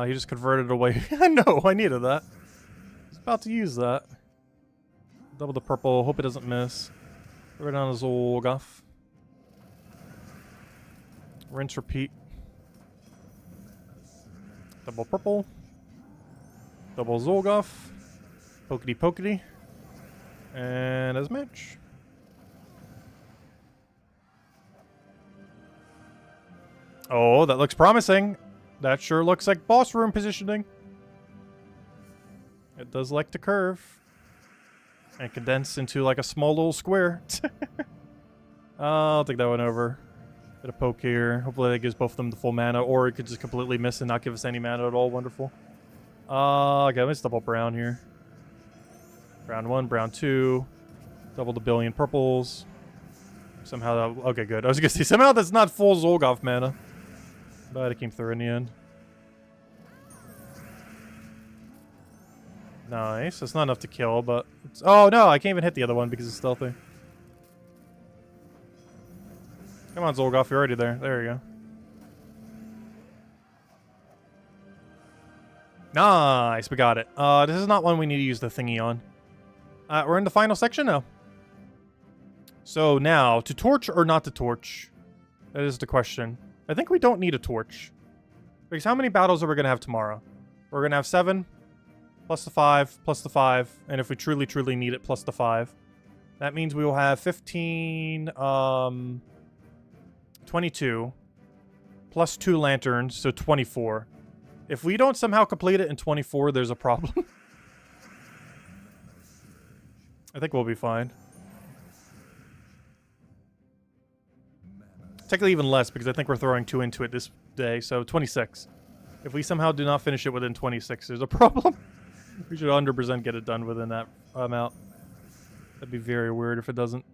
He just converted away. I know, I needed that. I was about to use that. Double the purple, hope it doesn't miss. Right on his Zolgoth. Rinse, repeat. Double purple. Double Zolgoth. Pokety pokety. And as match. Oh, that looks promising. That sure looks like boss room positioning. It does like to curve. And condense into like a small little square. I'll take that one over. Bit of poke here. Hopefully that gives both of them the full mana, or it could just completely miss and not give us any mana at all. Wonderful. Okay, let's double brown here. Brown 1, brown 2. Double the billion purples. Somehow that... Okay, good. I was gonna say, somehow that's not full Zolgoth mana. But it came through in the end. Nice. That's not enough to kill, but... Oh, no! I can't even hit the other one because it's stealthy. Come on, Zolgoth. You're already there. There you go. Nice. We got it. This is not one we need to use the thingy on. We're in the final section now. So now, to torch or not to torch? That is the question. I think we don't need a torch. Because how many battles are we going to have tomorrow? We're going to have 7, plus the 5, plus the 5, and if we truly, truly need it, plus the 5. That means we will have 15, 22, plus 2 lanterns, so 24. If we don't somehow complete it in 24, there's a problem. I think we'll be fine. Technically even less, because I think we're throwing 2 into it this day, so 26. If we somehow do not finish it within 26, there's a problem. We should 100% get it done within that amount. That'd be very weird if it doesn't.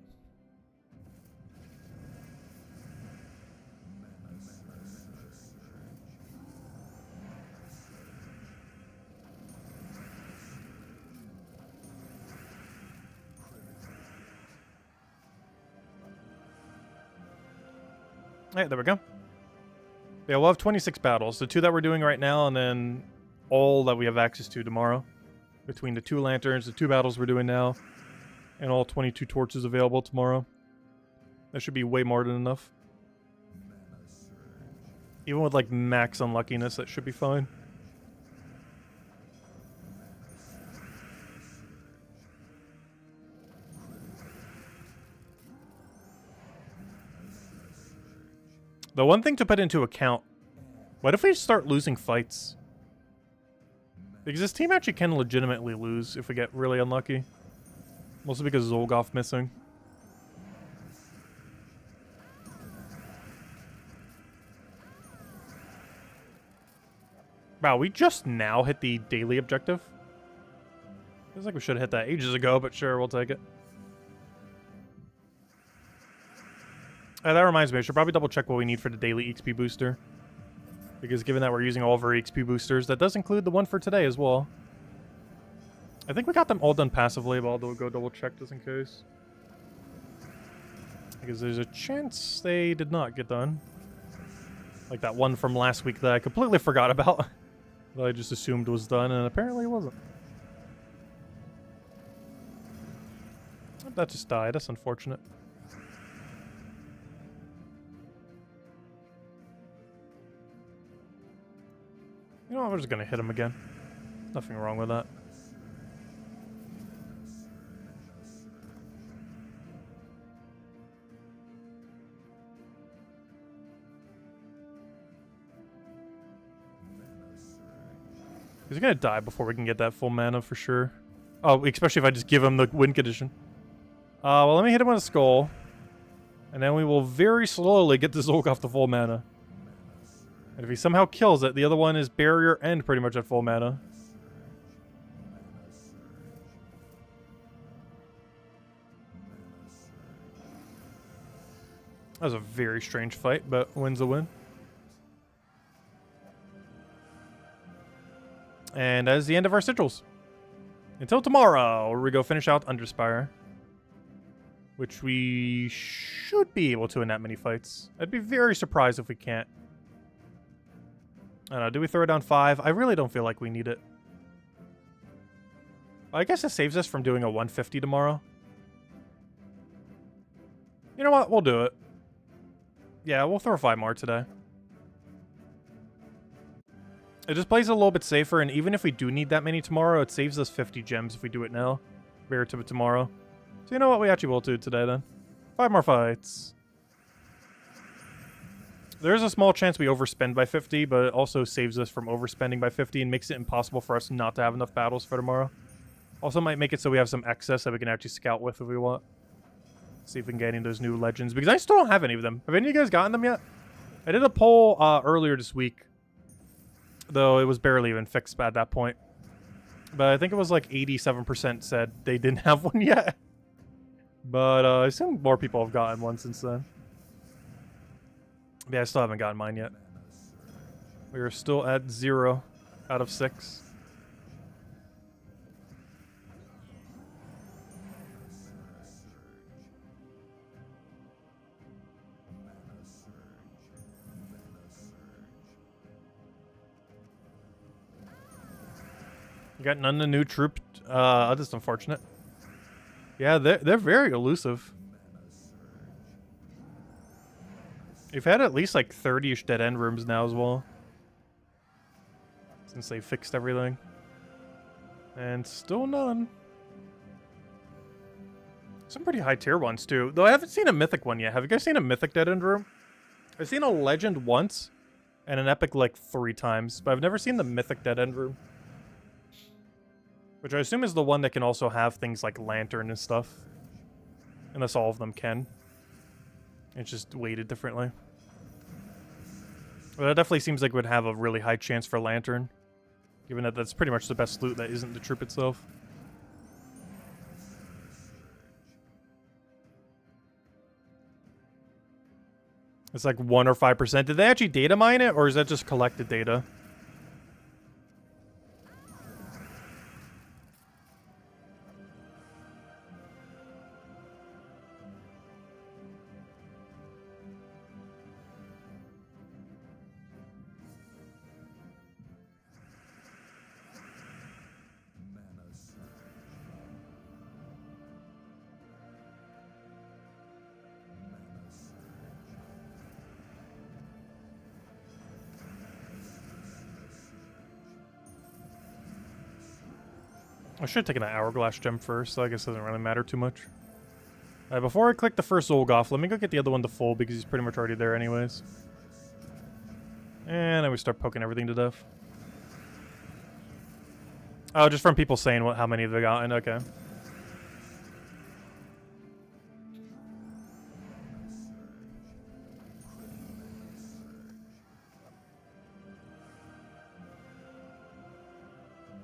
Alright, there we go. Yeah, we'll have 26 battles. The 2 that we're doing right now, and then all that we have access to tomorrow. Between the 2 lanterns, the 2 battles we're doing now, and all 22 torches available tomorrow. That should be way more than enough. Even with, like, max unluckiness, that should be fine. The one thing to put into account, what if we start losing fights? Because this team actually can legitimately lose if we get really unlucky. Mostly because Zolgoth missing. Wow, we just now hit the daily objective? Feels like we should have hit that ages ago, but sure, we'll take it. That reminds me, I should probably double check what we need for the daily EXP booster. Because given that we're using all of our EXP boosters, that does include the one for today as well. I think we got them all done passively, but I'll go double check just in case. Because there's a chance they did not get done. Like that one from last week that I completely forgot about. that I just assumed was done, and apparently it wasn't. That just died. That's unfortunate. You know what? We're just gonna hit him again. Nothing wrong with that. He's gonna die before we can get that full mana for sure. Oh, especially if I just give him the win condition. Well, let me hit him with a skull. And then we will very slowly get the Zolgoth to full mana. And if he somehow kills it, the other one is barrier and pretty much at full mana. That was a very strange fight, but win's a win. And that is the end of our sigils. Until tomorrow, where we go finish out under Spire. Which we should be able to in that many fights. I'd be very surprised if we can't. I don't know, do we throw down 5? I really don't feel like we need it. I guess it saves us from doing a 150 tomorrow. You know what? We'll do it. Yeah, we'll throw 5 more today. It just plays a little bit safer, and even if we do need that many tomorrow, it saves us 50 gems if we do it now. Compared to tomorrow. So you know what? We actually will do it today then. 5 more fights. There's a small chance we overspend by 50, but it also saves us from overspending by 50 and makes it impossible for us not to have enough battles for tomorrow. Also might make it so we have some excess that we can actually scout with if we want. See if we can get any of those new legends, because I still don't have any of them. Have any of you guys gotten them yet? I did a poll earlier this week, though it was barely even fixed at that point. But I think it was like 87% said they didn't have one yet. But I assume more people have gotten one since then. Yeah, I still haven't gotten mine yet. We are still at 0 out of 6. You got none of the new troop. That's unfortunate. Yeah, they're very elusive. We've had at least like 30-ish dead end rooms now as well. Since they fixed everything. And still none. Some pretty high tier ones too. Though I haven't seen a mythic one yet. Have you guys seen a mythic dead end room? I've seen a legend once. And an epic like 3 times. But I've never seen the mythic dead end room. Which I assume is the one that can also have things like lantern and stuff. Unless all of them can. It's just weighted differently. But that definitely seems like it would have a really high chance for lantern. Given that that's pretty much the best loot that isn't the troop itself. It's like 1 or 5%. Did they actually data mine it, or is that just collected data? I should have taken an hourglass gem first, so I guess it doesn't really matter too much. Alright, before I click the first Zolgoth, let me go get the other one to full because he's pretty much already there anyways. And then we start poking everything to death. Oh, just from people saying how many they've gotten, okay.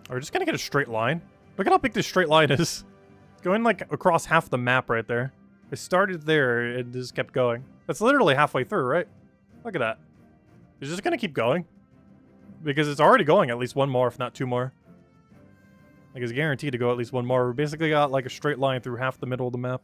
Are we just gonna get a straight line? Look at how big this straight line is. It's going like across half the map right there. It started there and just kept going. That's literally halfway through, right? Look at that. It's just gonna keep going. Because it's already going at least 1 more, if not 2 more. Like, it's guaranteed to go at least 1 more. We basically got like a straight line through half the middle of the map.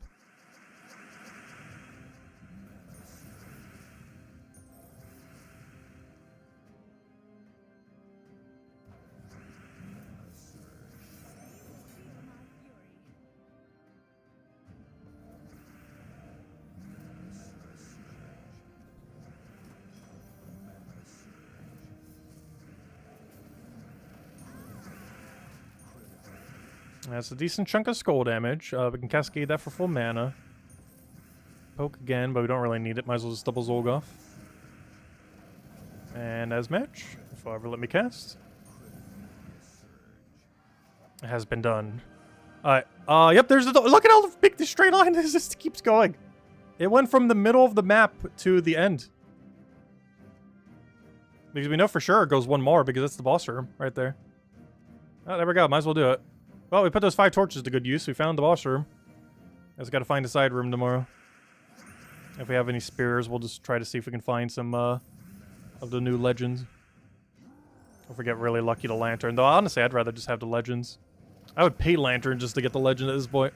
That's a decent chunk of skull damage. We can cascade that for full mana. Poke again, but we don't really need it. Might as well just double Zolgoth. And as match, if I'll ever let me cast. It has been done. Alright. Yep, there's the... Look at how big the straight line is. This just keeps going. It went from the middle of the map to the end. Because we know for sure it goes one more because that's the boss room right there. Oh, there we go. Might as well do it. Well, we put those 5 torches to good use. We found the boss room. Just gotta find a side room tomorrow. If we have any spears, we'll just try to see if we can find some of the new legends. If we get really lucky to lantern. Though honestly, I'd rather just have the legends. I would pay lantern just to get the legend at this point.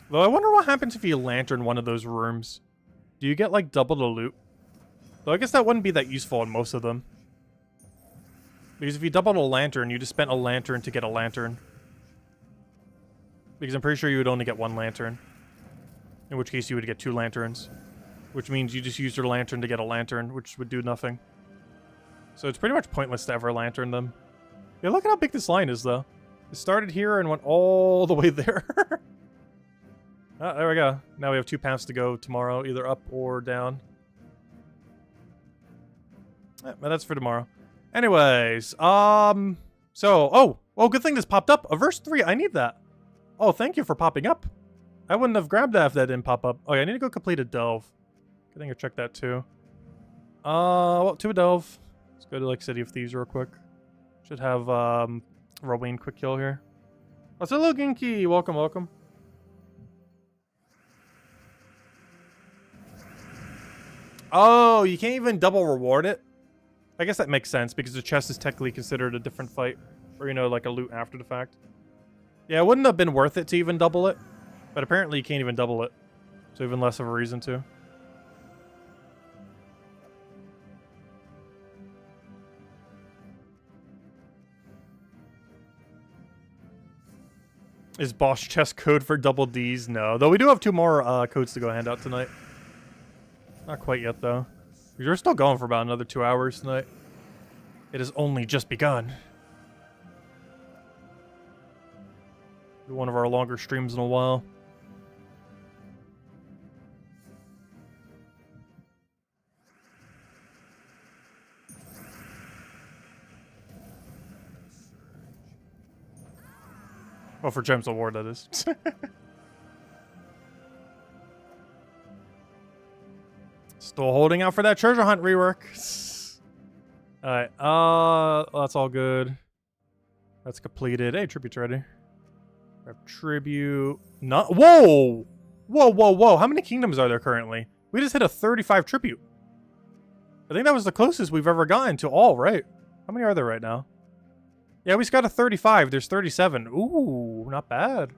Though I wonder what happens if you lantern one of those rooms. Do you get like double the loot? Though I guess that wouldn't be that useful in most of them. Because if you double a lantern, you just spent a lantern to get a lantern. Because I'm pretty sure you would only get 1 lantern. In which case you would get 2 lanterns. Which means you just used your lantern to get a lantern, which would do nothing. So it's pretty much pointless to ever lantern them. Yeah, look at how big this line is, though. It started here and went all the way there. Oh, there we go. Now we have 2 paths to go tomorrow, either up or down. But that's for tomorrow. Anyways, oh, good thing this popped up. A verse 3, I need that. Oh, thank you for popping up. I wouldn't have grabbed that if that didn't pop up. Oh, yeah, I need to go complete a delve. I think I checked that too. Well, to a delve. Let's go to, like, City of Thieves real quick. Should have, Rowan quick kill here. Oh, hello, Ginky. Welcome, welcome. Oh, you can't even double reward it? I guess that makes sense, because the chest is technically considered a different fight. Or, you know, like a loot after the fact. Yeah, it wouldn't have been worth it to even double it. But apparently you can't even double it. So even less of a reason to. Is boss chest code for double Ds? No. Though we do have 2 more codes to go hand out tonight. Not quite yet, though. We're still going for about another 2 hours tonight. It has only just begun. One of our longer streams in a while. Oh, for Gems of War, that is. Still holding out for that treasure hunt rework. Alright, that's all good. That's completed. Hey, tribute's ready. Grab tribute. Not. Whoa! Whoa, whoa, whoa. How many kingdoms are there currently? We just hit a 35 tribute. I think that was the closest we've ever gotten to all, right? How many are there right now? Yeah, we just got a 35. There's 37. Ooh, not bad.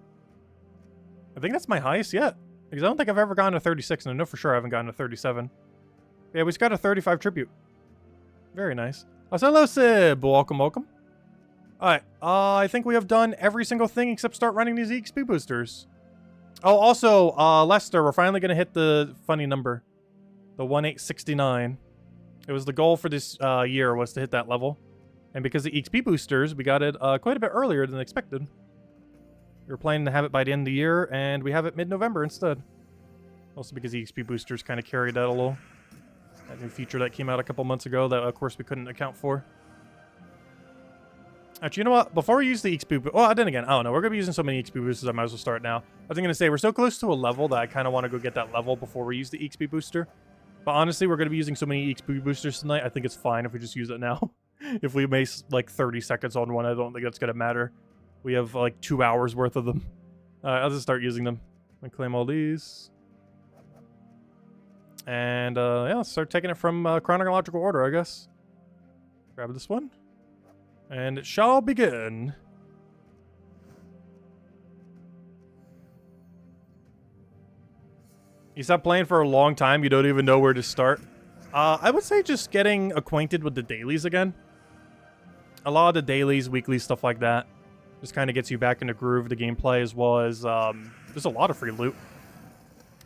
I think that's my highest yet. Because I don't think I've ever gotten a 36, and I know for sure I haven't gotten a 37. Yeah, we just got a 35 tribute. Very nice. Oh, so hello, Sib. Welcome, welcome. Alright, I think we have done every single thing except start running these EXP boosters. Oh, also, Lester, we're finally going to hit the funny number. The 1869. It was the goal for this year was to hit that level. And because of EXP boosters, we got it quite a bit earlier than expected. We were planning to have it by the end of the year, and we have it mid-November instead. Also because EXP boosters kind of carried that a little. That new feature that came out a couple months ago that, of course, we couldn't account for. Actually, you know what? Before we use the EXP... Well, then again, I don't know. We're going to be using so many EXP boosters, I might as well start now. I was going to say, we're so close to a level that I kind of want to go get that level before we use the EXP booster. But honestly, we're going to be using so many EXP boosters tonight, I think it's fine if we just use it now. If we waste, like, 30 seconds on one, I don't think that's going to matter. We have, like, 2 hours worth of them. I'll just start using them. I claim all these. And, yeah, let's start taking it from chronological order, I guess. Grab this one. And it shall begin. You stopped playing for a long time, you don't even know where to start. I would say just getting acquainted with the dailies again. A lot of the dailies, weekly, stuff like that. Just kind of gets you back in the groove of the gameplay, as well as, there's a lot of free loot.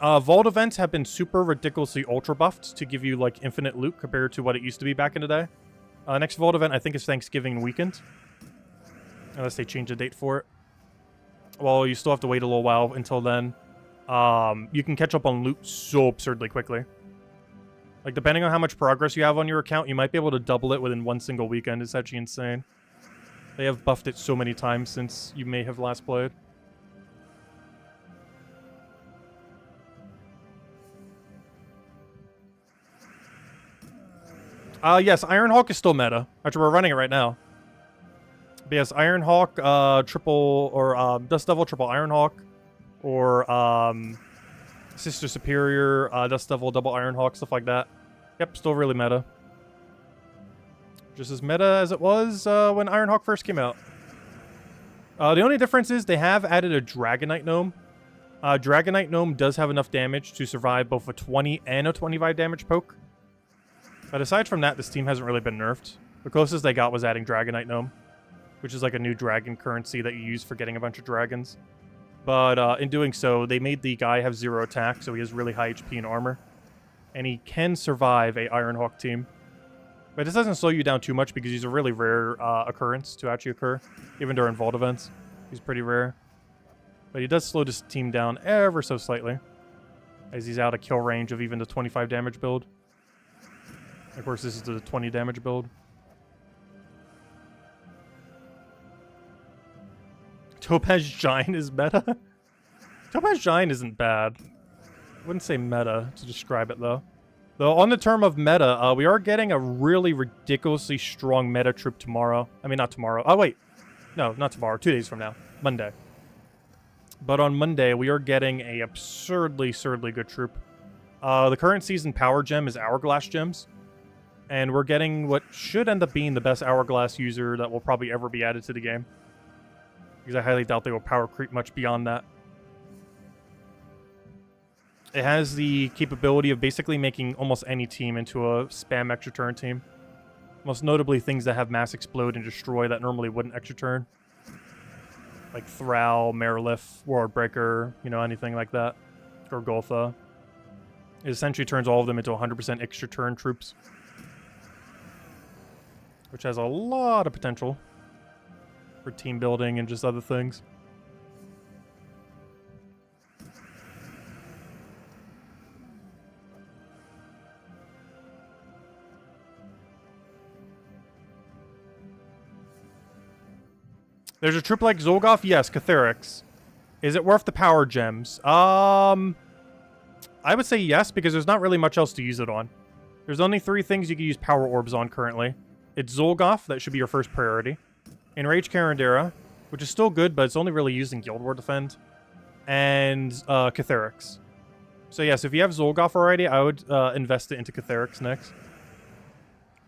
Vault events have been super ridiculously ultra buffed to give you, like, infinite loot compared to what it used to be back in the day. Next Vault event, I think, is Thanksgiving weekend. Unless they change the date for it. Well, you still have to wait a little while until then. You can catch up on loot so absurdly quickly. Like, depending on how much progress you have on your account, you might be able to double it within one single weekend. It's actually insane. They have buffed it so many times since you may have last played. Yes, Ironhawk is still meta. Actually, we're running it right now. But yes, Ironhawk, triple, or Dust Devil, triple Ironhawk, or Sister Superior, Dust Devil, double Ironhawk, stuff like that. Yep, still really meta. Just as meta as it was when Ironhawk first came out. The only difference is they have added a Dragonite Gnome. Dragonite Gnome does have enough damage to survive both a 20 and a 25 damage poke. But aside from that, this team hasn't really been nerfed. The closest they got was adding Dragonite Gnome, which is like a new dragon currency that you use for getting a bunch of dragons. But in doing so, they made the guy have 0 attack, so he has really high HP and armor. And he can survive a Ironhawk team. But this doesn't slow you down too much because he's a really rare occurrence to actually occur. Even during Vault events, he's pretty rare. But he does slow this team down ever so slightly, as he's out of kill range of even the 25 damage build. Of course, this is the 20 damage build. Topaz Giant is meta? Topaz Giant isn't bad. I wouldn't say meta to describe it, though. Though, on the term of meta, we are getting a really ridiculously strong meta troop tomorrow. I mean, not tomorrow. Oh, wait. No, not tomorrow. 2 days from now. Monday. But on Monday, we are getting a absurdly good troop. The current season power gem is Hourglass Gems. And we're getting what should end up being the best Hourglass user that will probably ever be added to the game. Because I highly doubt they will power creep much beyond that. It has the capability of basically making almost any team into a spam extra turn team. Most notably things that have mass explode and destroy that normally wouldn't extra turn. Like Thrall, Marilith, World Breaker, you know, anything like that. Or Goltha. It essentially turns all of them into 100% extra turn troops. Which has a lot of potential for team building and just other things. There's a troop like Zolgoth? Yes, Catharix. Is it worth the power gems? I would say yes, because there's not really much else to use it on. There's only 3 things you can use power orbs on currently. It's Zolgoth, that should be your first priority. Enrage Carandera, which is still good, but it's only really used in Guild War Defend. And Catharix. So yes, if you have Zolgoth already, I would invest it into Catharix next.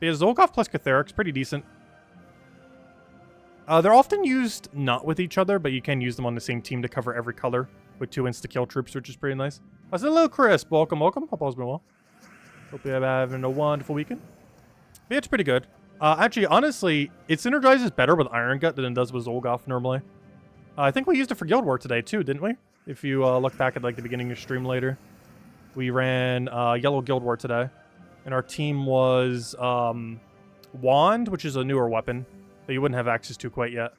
Because Zolgoth plus Catharix, pretty decent. They're often used not with each other, but you can use them on the same team to cover every color with 2 insta-kill troops, which is pretty nice. Hello, Crisp. Welcome. Hope all's been well. Hope you're having a wonderful weekend. But yeah, it's pretty good. Actually, honestly, it synergizes better with Iron Gut than it does with Zolgoth normally. I think we used it for Guild War today, too, didn't we? If you look back at like the beginning of stream later. We ran Yellow Guild War today. And our team was Wand, which is a newer weapon that you wouldn't have access to quite yet.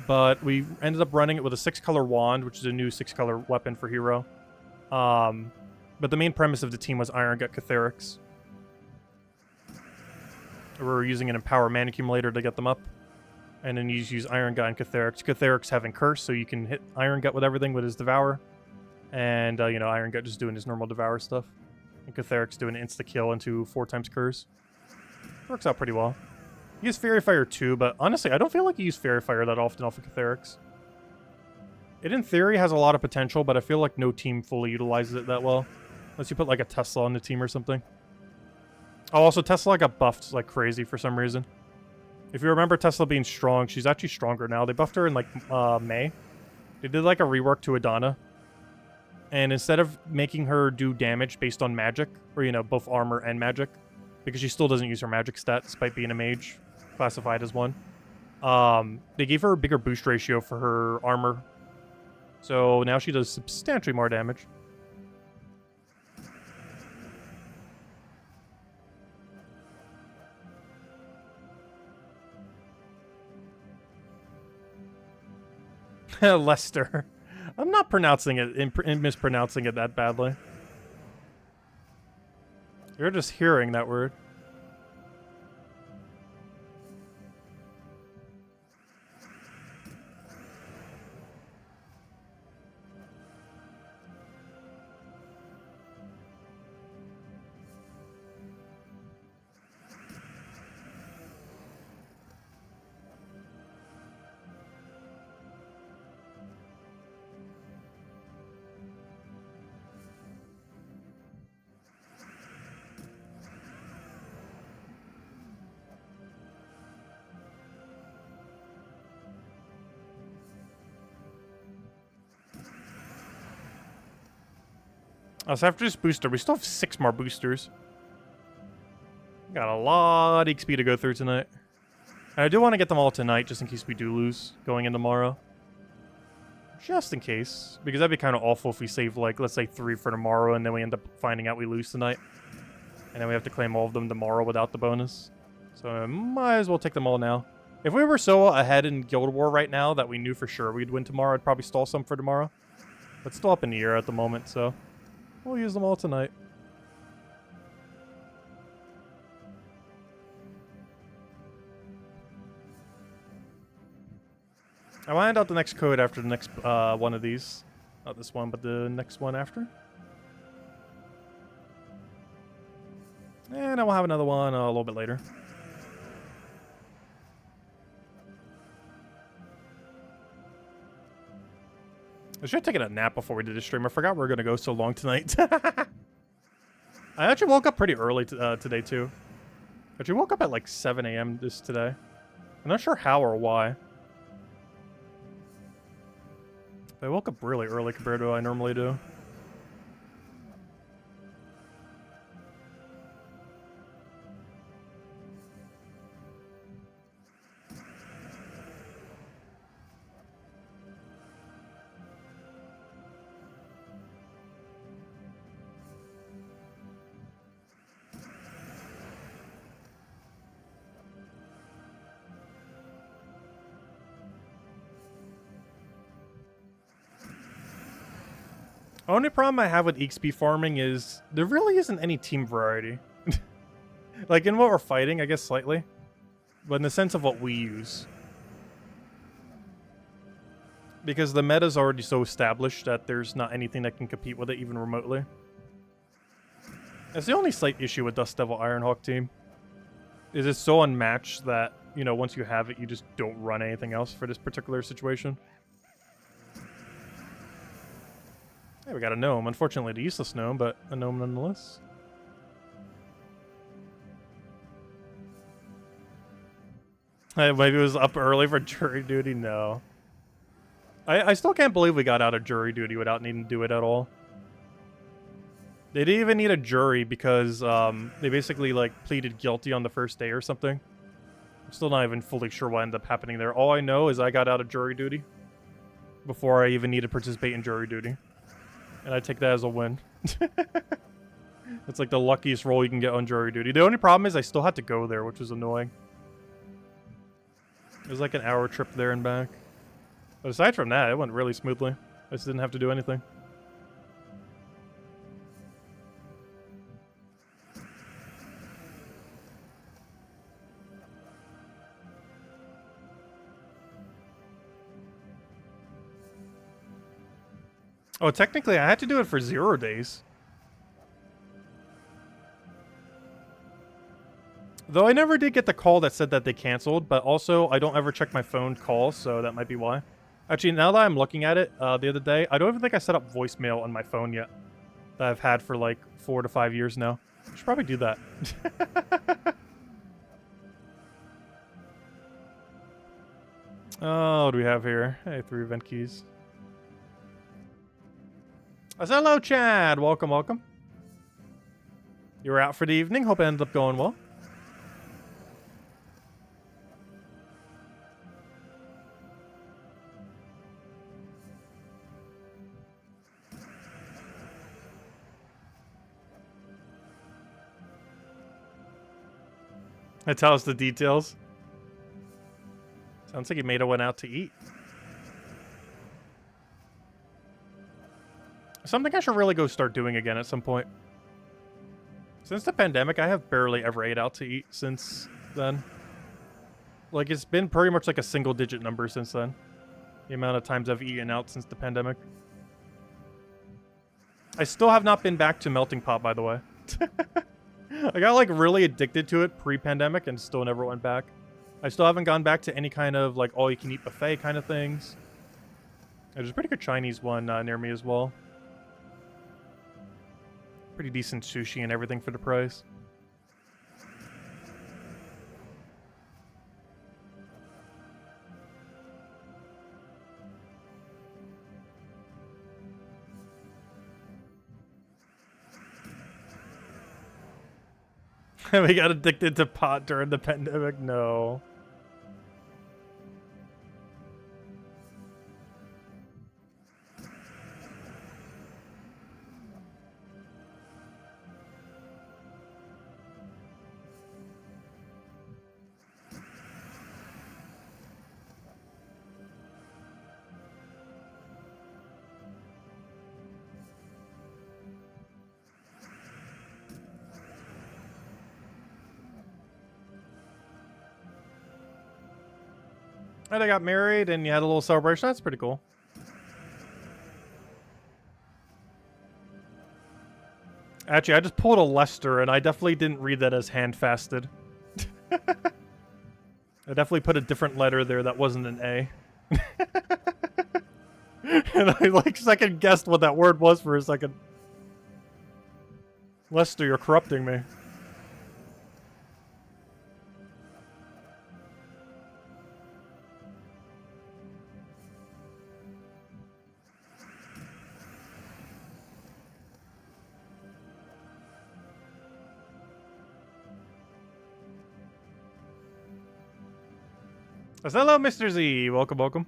But we ended up running it with a 6-color Wand, which is a new 6-color weapon for Hero. But the main premise of the team was Iron Gut Catharix. We were using an Empower Mana Accumulator to get them up. And then you use Iron Gut and Catharix. Catharix having Curse, so you can hit Iron Gut with everything with his Devour. And, you know, Iron Gut just doing his normal Devour stuff. And Catharix doing an insta-kill into 4 times Curse. Works out pretty well. You use Fairy Fire too, but honestly, I don't feel like you use Fairy Fire that often off of Catharix. It, in theory, has a lot of potential, but I feel like no team fully utilizes it that well. Unless you put, like, a Tesla on the team or something. Oh, also, Tesla got buffed like crazy for some reason. If you remember Tesla being strong, she's actually stronger now. They buffed her in, like, May. They did, like, a rework to Adana. And instead of making her do damage based on magic, or, you know, both armor and magic, because she still doesn't use her magic stat despite being a mage, classified as one, they gave her a bigger boost ratio for her armor. So now she does substantially more damage. Lester. I'm not pronouncing it, mispronouncing it that badly. You're just hearing that word. So after this booster, we still have 6 more boosters. Got a lot of XP to go through tonight. And I do want to get them all tonight, just in case we do lose going in tomorrow. Just in case. Because that'd be kind of awful if we save, like, let's say 3 for tomorrow, and then we end up finding out we lose tonight. And then we have to claim all of them tomorrow without the bonus. So I might as well take them all now. If we were so ahead in Guild War right now that we knew for sure we'd win tomorrow, I'd probably stall some for tomorrow. But still up in the air at the moment, so we'll use them all tonight. I will hand out the next code after the next one of these. Not this one, but the next one after. And I will have another one a little bit later. I should have taken a nap before we did the stream. I forgot we were going to go so long tonight. I actually woke up pretty early today, too. I actually woke up at like 7 a.m. today. I'm not sure how or why. But I woke up really early compared to what I normally do. The only problem I have with EXP farming is there really isn't any team variety. Like in what we're fighting, I guess slightly. But in the sense of what we use. Because the meta's already so established that there's not anything that can compete with it even remotely. That's the only slight issue with Dust Devil Ironhawk team. Is it's so unmatched that, you know, once you have it, you just don't run anything else for this particular situation. Hey, we got a gnome. Unfortunately, the useless gnome, but a gnome nonetheless. Maybe it was up early for jury duty? No. I still can't believe we got out of jury duty without needing to do it at all. They didn't even need a jury because they basically like pleaded guilty on the first day or something. I'm still not even fully sure what ended up happening there. All I know is I got out of jury duty before I even needed to participate in jury duty. And I take that as a win. It's like the luckiest role you can get on jury duty. The only problem is I still had to go there, which was annoying. It was like an hour trip there and back. But aside from that, it went really smoothly. I just didn't have to do anything. Oh, technically, I had to do it for 0 days. Though I never did get the call that said that they canceled, but also I don't ever check my phone calls, so that might be why. Actually, now that I'm looking at it the other day, I don't even think I set up voicemail on my phone yet. That I've had for like 4 to 5 years now. I should probably do that. Oh, what do we have here? Hey, 3 event keys. Hello, Chad. Welcome, welcome. You were out for the evening. Hope it ended up going well. Tell us the details. Sounds like he made a went out to eat. Something I should really go start doing again at some point. Since the pandemic, I have barely ever ate out to eat since then. Like, it's been pretty much like a single-digit number since then. The amount of times I've eaten out since the pandemic. I still have not been back to melting pot, by the way. I got, like, really addicted to it pre-pandemic and still never went back. I still haven't gone back to any kind of, like, all-you-can-eat buffet kind of things. There's a pretty good Chinese one near me as well. Pretty decent sushi and everything for the price. We got addicted to pot during the pandemic? No. And I got married and you had a little celebration. That's pretty cool. Actually, I just pulled a Lester and I definitely didn't read that as hand-fasted. I definitely put a different letter there that wasn't an A. And I like second guessed what that word was for a second. Lester, you're corrupting me. Hello, Mr. Z. Welcome, welcome.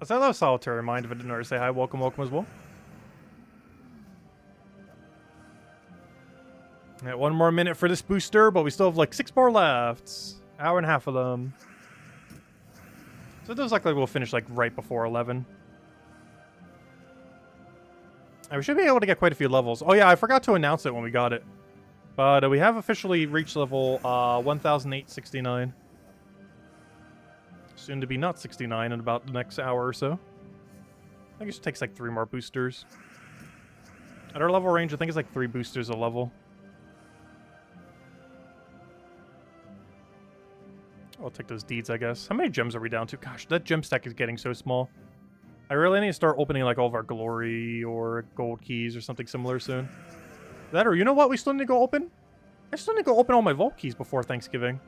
Hello, Solitary Mind. If I didn't already say hi, welcome, welcome as well. Yeah, one more minute for this booster, but we still have like 6 more left. Hour and a half of them. So it looks like we'll finish like right before 11. And we should be able to get quite a few levels. Oh yeah, I forgot to announce it when we got it. But we have officially reached level 1,869. Soon to be not 69 in about the next hour or so. I think it just takes like 3 more boosters. At our level range, I think it's like 3 boosters a level. I'll take those deeds, I guess. How many gems are we down to? Gosh, that gem stack is getting so small. I really need to start opening like all of our glory or gold keys or something similar soon. That or you know what we still need to go open? I still need to go open all my vault keys before Thanksgiving.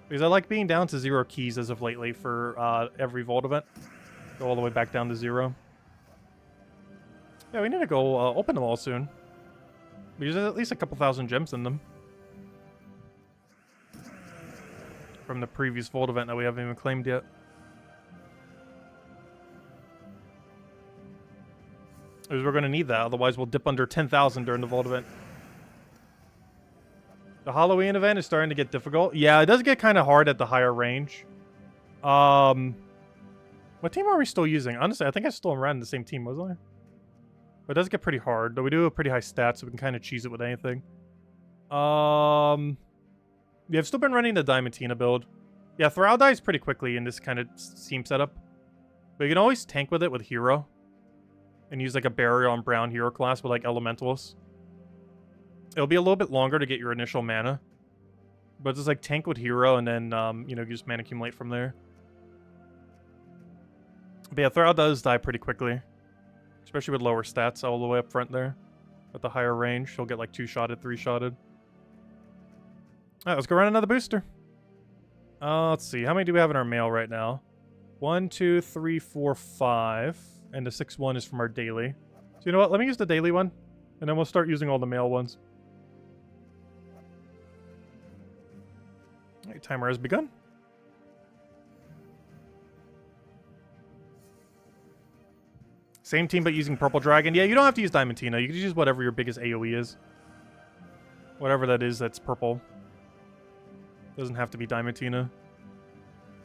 Because I like being down to 0 keys as of lately for every vault event. Go all the way back down to 0. Yeah, we need to go open them all soon. Because there's at least a couple thousand gems in them. From the previous vault event that we haven't even claimed yet. Because we're going to need that, otherwise we'll dip under 10,000 during the vault event. The Halloween event is starting to get difficult. Yeah, it does get kind of hard at the higher range. What team are we still using? Honestly, I think I still ran the same team, wasn't I? But it does get pretty hard, though we do have pretty high stats, so we can kind of cheese it with anything. Yeah, I've still been running the Diamantina build. Yeah, Thrall dies pretty quickly in this kind of team setup. But you can always tank with it with Hero. And use like a barrier on brown hero class with like Elementals. It'll be a little bit longer to get your initial mana. But it's like tank with hero, and then, you know, you just mana accumulate from there. But yeah, Thrall does die pretty quickly. Especially with lower stats all the way up front there. At the higher range, he'll get like 2-shotted, 3-shotted. Alright, let's go run another booster. Let's see. How many do we have in our mail right now? 1, 2, 3, 4, 5. And the 6th one is from our daily. So you know what? Let me use the daily one. And then we'll start using all the mail ones. Alright, timer has begun. Same team but using Purple Dragon. Yeah, you don't have to use Diamantina. You can use whatever your biggest AoE is. Whatever that is that's purple. Doesn't have to be Diamantina.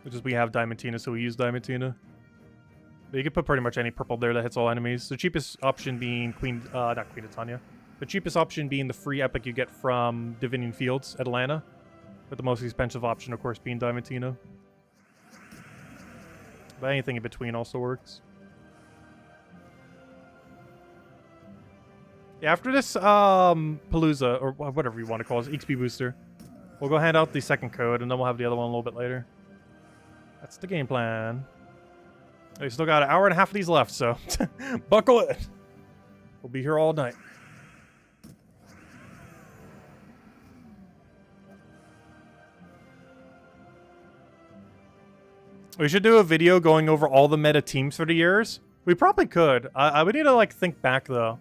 It's just we have Diamantina, so we use Diamantina. But you can put pretty much any purple there that hits all enemies. The cheapest option being not Queen of Tanya. The cheapest option being the free epic you get from Divinian Fields at Atlanta. But the most expensive option, of course, being Diamantina. But anything in between also works. Yeah, after this Palooza, or whatever you want to call it, EXP booster, we'll go hand out the second code, and then we'll have the other one a little bit later. That's the game plan. We still got an hour and a half of these left, so buckle in. We'll be here all night. We should do a video going over all the meta teams for the years. We probably could. I would need to, like, think back, though.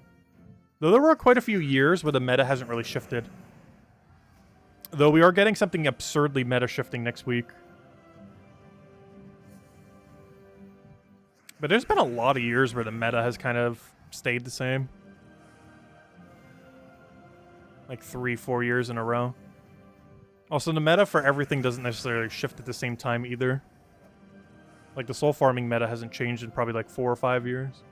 Though there were quite a few years where the meta hasn't really shifted. Though we are getting something absurdly meta shifting next week. But there's been a lot of years where the meta has kind of stayed the same. Like 3-4 years in a row. Also, the meta for everything doesn't necessarily shift at the same time either. Like the soul farming meta hasn't changed in probably like 4 or 5 years.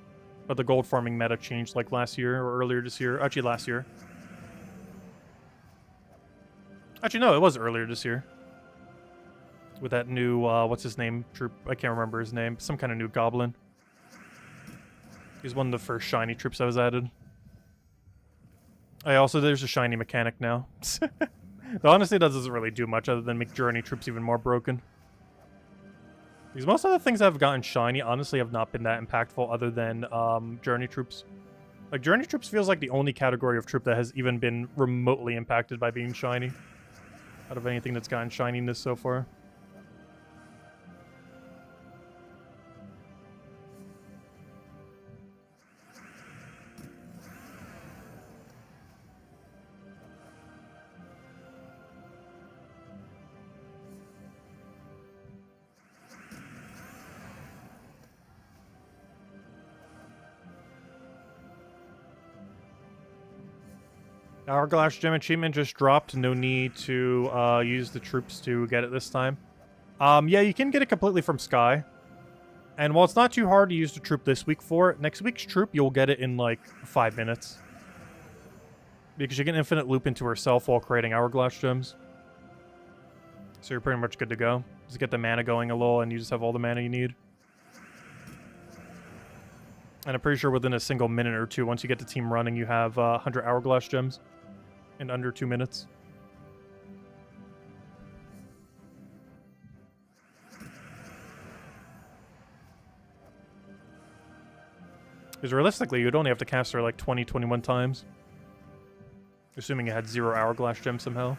But the gold farming meta changed like last year or earlier this year. Actually, last year. Actually, no, it was earlier this year. With that new, what's his name? Troop. I can't remember his name. Some kind of new goblin. He's one of the first shiny troops that was added. There's a shiny mechanic now. Though honestly, that doesn't really do much other than make journey troops even more broken. Because most of the things that have gotten shiny, honestly, have not been that impactful other than journey troops. Like, journey troops feels like the only category of troop that has even been remotely impacted by being shiny. Out of anything that's gotten shininess so far. Hourglass Gem achievement just dropped. No need to use the troops to get it this time. Yeah, you can get it completely from Sky. And while it's not too hard to use the troop this week for it, next week's troop, you'll get it in like 5 minutes. Because you can infinite loop into herself while creating Hourglass Gems. So you're pretty much good to go. Just get the mana going a little and you just have all the mana you need. And I'm pretty sure within a single minute or two, once you get the team running, you have 100 Hourglass Gems in under 2 minutes. Because realistically, you'd only have to cast her like 20, 21 times. Assuming it had 0 Hourglass Gems somehow.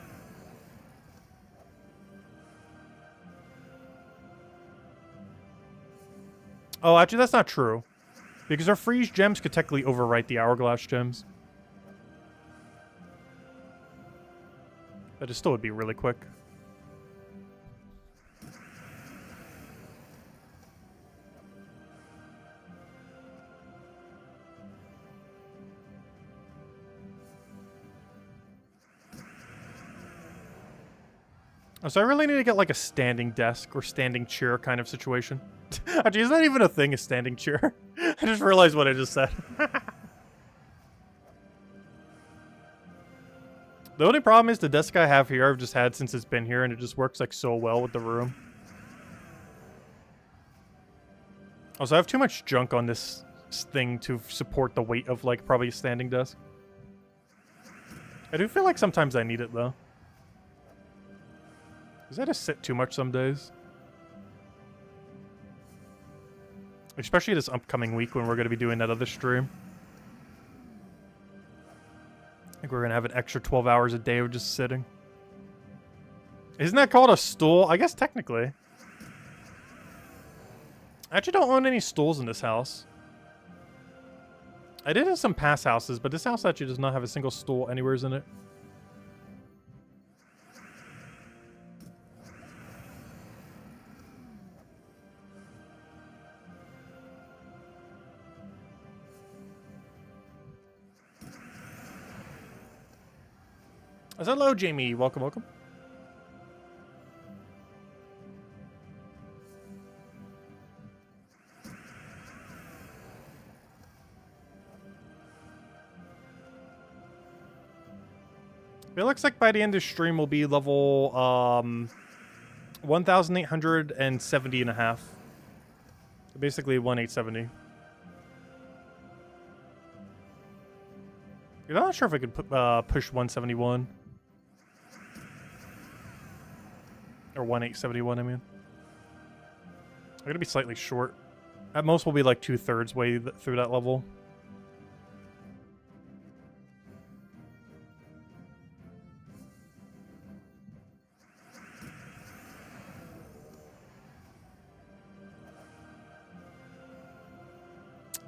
Oh, actually, that's not true. Because our freeze gems could technically overwrite the Hourglass Gems. But it still would be really quick. So I really need to get like a standing desk or standing chair kind of situation. Actually, is that even a thing, a standing chair? I just realized what I just said. The only problem is the desk I have here I've just had since it's been here, and it just works like so well with the room. Also, I have too much junk on this thing to support the weight of like probably a standing desk. I do feel like sometimes I need it though. Is that a sit too much some days? Especially this upcoming week when we're going to be doing that other stream. I think we're going to have an extra 12 hours a day of just sitting. Isn't that called a stool? I guess technically. I actually don't own any stools in this house. I did in some past houses, but this house actually does not have a single stool anywhere in it. Hello, Jamie. Welcome, welcome. It looks like by the end of the stream we'll be level 1,870 and a half. So basically 1,870. I'm not sure if I could push 171. Or 1,871, I mean. I'm gonna be slightly short. At most we'll be like 2/3 way through that level.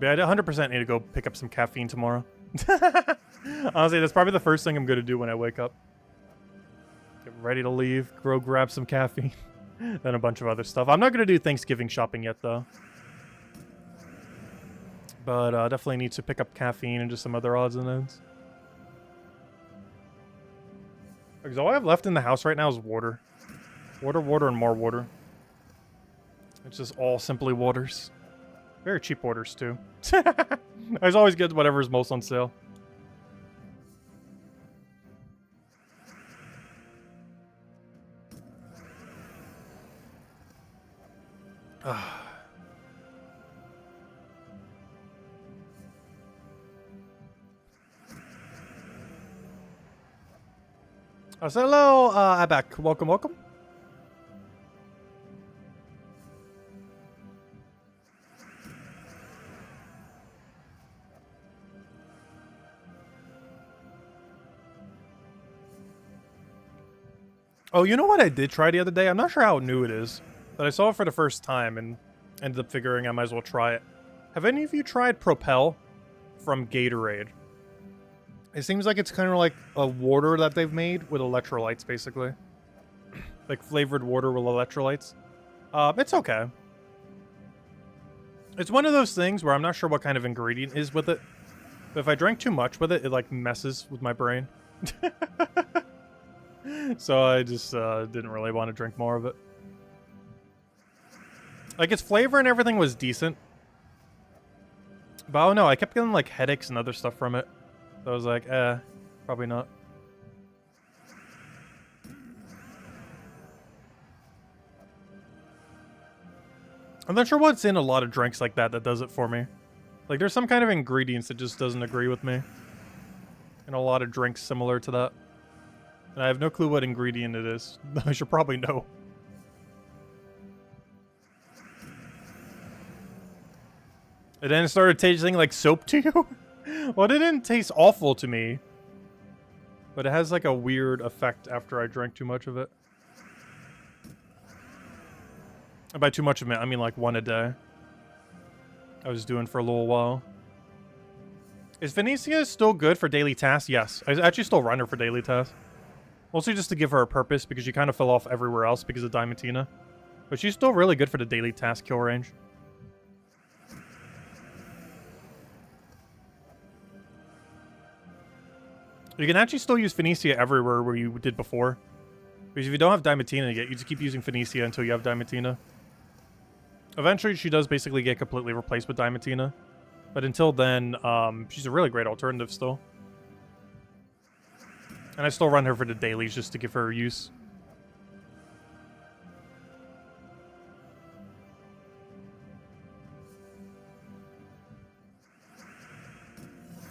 But I 100% need to go pick up some caffeine tomorrow. Honestly, that's probably the first thing I'm going to do when I wake up. Get ready to leave, go grab some caffeine, then a bunch of other stuff. I'm not going to do Thanksgiving shopping yet, though. But definitely need to pick up caffeine and just some other odds and ends. Because all I have left in the house right now is water. Water, water, and more water. It's just all simply waters. Very cheap orders, too. I always get whatever's most on sale. So hello, Abak. Welcome, welcome. Oh, you know what I did try the other day? I'm not sure how new it is, but I saw it for the first time and ended up figuring I might as well try it. Have any of you tried Propel from Gatorade? It seems like it's kind of like a water that they've made with electrolytes, basically. Like flavored water with electrolytes. It's okay. It's one of those things where I'm not sure what kind of ingredient is with it. But if I drank too much with it, it like messes with my brain. So I just didn't really want to drink more of it. Like, its flavor and everything was decent. But I don't know, I kept getting like headaches and other stuff from it. So I was like, probably not. I'm not sure what's in a lot of drinks like that does it for me. Like, there's some kind of ingredients that just doesn't agree with me. And a lot of drinks similar to that. And I have no clue what ingredient it is. I should probably know. And then it started tasting like soap to you? Well, it didn't taste awful to me. But it has like a weird effect after I drank too much of it. And by too much of it, I mean like one a day. I was doing for a little while. Is Venetia still good for daily tasks? Yes. I actually still run her for daily tasks. Mostly just to give her a purpose, because she kind of fell off everywhere else because of Diamantina. But she's still really good for the daily task kill range. You can actually still use Venetia everywhere where you did before. Because if you don't have Diamantina yet, you just keep using Venetia until you have Diamantina. Eventually, she does basically get completely replaced with Diamantina. But until then, she's a really great alternative still. And I still run her for the dailies just to give her use.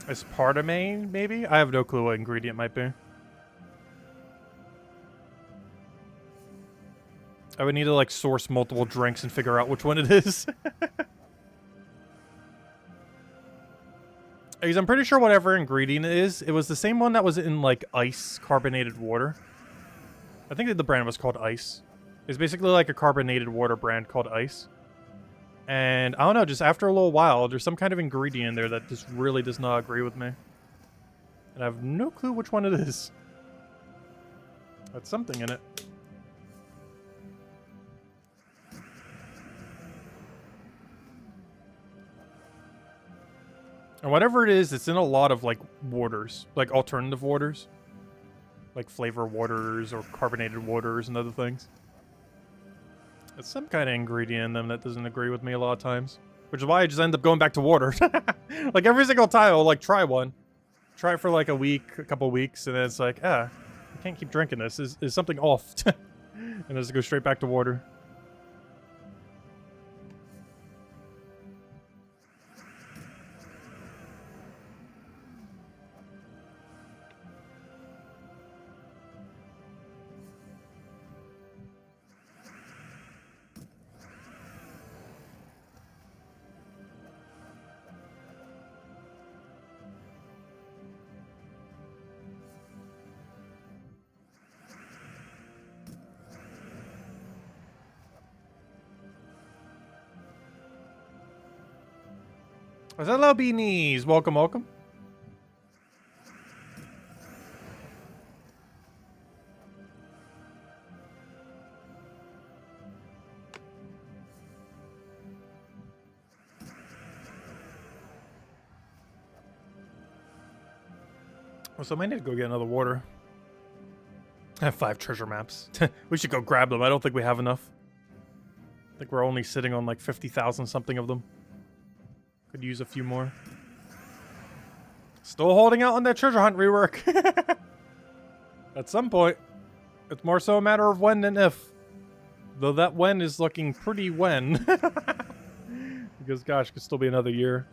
Aspartame, maybe? I have no clue what ingredient it might be. I would need to, like, source multiple drinks and figure out which one it is. Because I'm pretty sure whatever ingredient it is, it was the same one that was in, like, ice carbonated water. I think that the brand was called Ice. It's basically like a carbonated water brand called Ice. And, I don't know, just after a little while, there's some kind of ingredient in there that just really does not agree with me. And I have no clue which one it is. That's something in it. And whatever it is, it's in a lot of, like, waters. Like, alternative waters. Like, flavor waters or carbonated waters and other things. There's some kind of ingredient in them that doesn't agree with me a lot of times. Which is why I just end up going back to water. Like, every single time I'll, like, try one. Try it for, like, a week, a couple weeks, and then it's like, I can't keep drinking this. Is something off? And just go straight back to water. Hello, beanies. Welcome, welcome. So I might need to go get another water. I have 5 treasure maps. We should go grab them. I don't think we have enough. I think we're only sitting on like 50,000 something of them. Could use a few more. Still holding out on that treasure hunt rework. At some point. It's more so a matter of when than if. Though that when is looking pretty when. Because gosh, it could still be another year.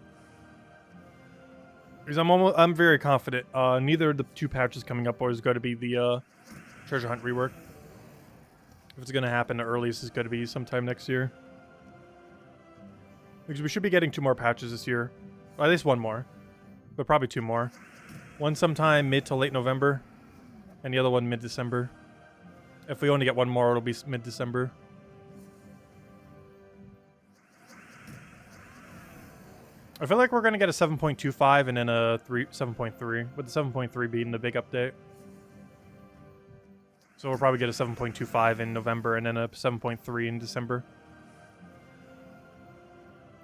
Because I'm very confident neither of the 2 patches coming up is going to be the treasure hunt rework. If it's going to happen, the earliest is going to be sometime next year. Because we should be getting 2 more patches this year. Or at least 1 more. But probably 2 more. One sometime mid to late November. And the other one mid-December. If we only get 1 more, it'll be mid-December. I feel like we're going to get a 7.25 and then a 7.3. With the 7.3 being the big update. So we'll probably get a 7.25 in November and then a 7.3 in December.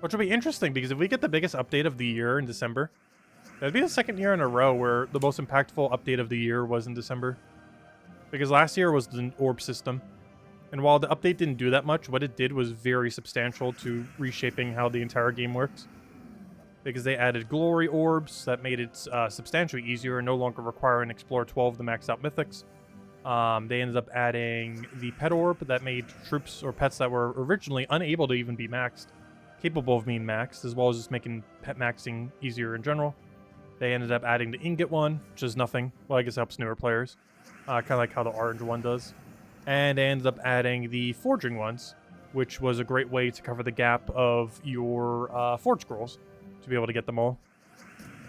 Which will be interesting, because if we get the biggest update of the year in December, that'd be the 2nd year in a row where the most impactful update of the year was in December. Because last year was the orb system. And while the update didn't do that much, what it did was very substantial to reshaping how the entire game works. Because they added glory orbs that made it substantially easier and no longer requiring Explorer 12 to max out mythics. They ended up adding the pet orb that made troops or pets that were originally unable to even be maxed capable of being maxed, as well as just making pet maxing easier in general. They ended up adding the ingot one, which is nothing. Well, I guess it helps newer players. Kind of like how the orange one does. And they ended up adding the forging ones, which was a great way to cover the gap of your forge scrolls, to be able to get them all.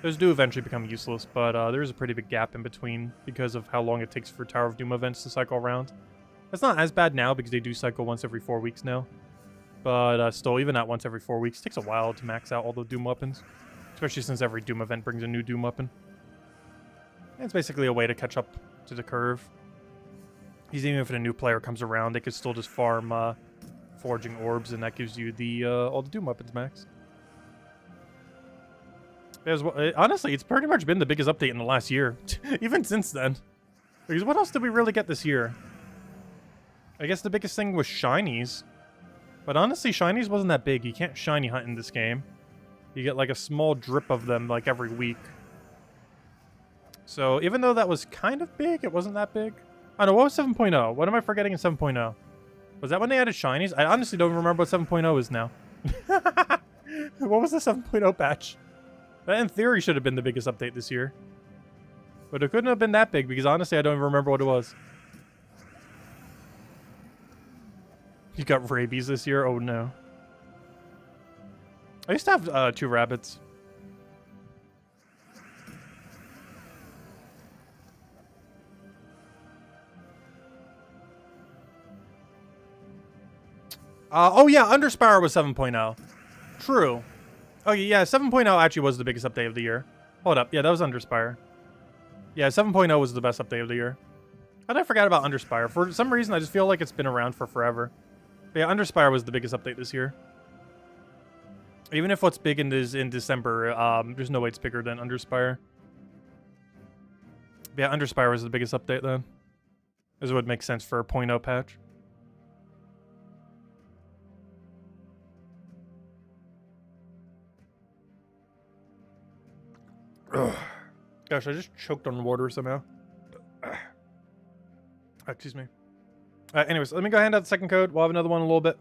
Those do eventually become useless, but there's a pretty big gap in between because of how long it takes for Tower of Doom events to cycle around. It's not as bad now because they do cycle once every 4 weeks now. But still, even at once every 4 weeks, it takes a while to max out all the Doom weapons. Especially since every Doom event brings a new Doom weapon. And it's basically a way to catch up to the curve. Because even if a new player comes around, they could still just farm forging orbs, and that gives you the all the Doom weapons max. Honestly, it's pretty much been the biggest update in the last year. Even since then. Because what else did we really get this year? I guess the biggest thing was shinies. But honestly, shinies wasn't that big. You can't shiny hunt in this game. You get like a small drip of them like every week. So even though that was kind of big, it wasn't that big. I don't know, what was 7.0? What am I forgetting in 7.0? Was that when they added shinies? I honestly don't remember what 7.0 is now. What was the 7.0 patch? That in theory should have been the biggest update this year. But it couldn't have been that big because honestly I don't even remember what it was. You got rabies this year? Oh no. I used to have 2 rabbits. Oh yeah, Under Spire was 7.0. True. Oh yeah, 7.0 actually was the biggest update of the year. Hold up, yeah, that was Under Spire. Yeah, 7.0 was the best update of the year. How did I forget about Under Spire? For some reason, I just feel like it's been around for forever. But yeah, Under Spire was the biggest update this year. Even if what's big in December, there's no way it's bigger than Under Spire. But yeah, Under Spire was the biggest update then. This would make sense for a 0.0 patch. Ugh. Gosh, I just choked on water somehow. Excuse me. Anyways, let me go hand out the second code. We'll have another one in a little bit.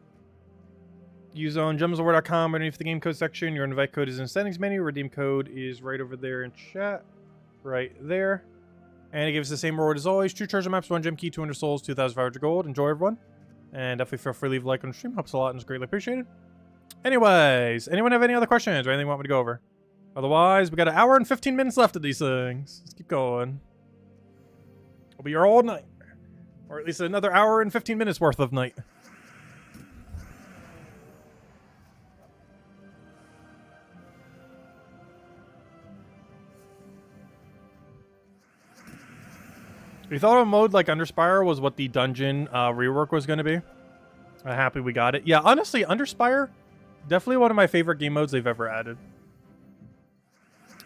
Use on gemsofwar.com underneath the game code section. Your invite code is in the settings menu. Redeem code is right over there in chat. Right there. And it gives the same reward as always. 2 treasure maps, 1 gem key, 200 souls, 2,500 gold. Enjoy, everyone. And definitely feel free to leave a like on the stream. Helps a lot and is greatly appreciated. Anyways, anyone have any other questions or anything you want me to go over? Otherwise, we got an hour and 15 minutes left of these things. Let's keep going. We'll be here all night. Or at least another hour and 15 minutes worth of night. We thought a mode like Under Spire was what the dungeon rework was going to be. I'm happy we got it. Yeah, honestly, Under Spire, definitely one of my favorite game modes they've ever added.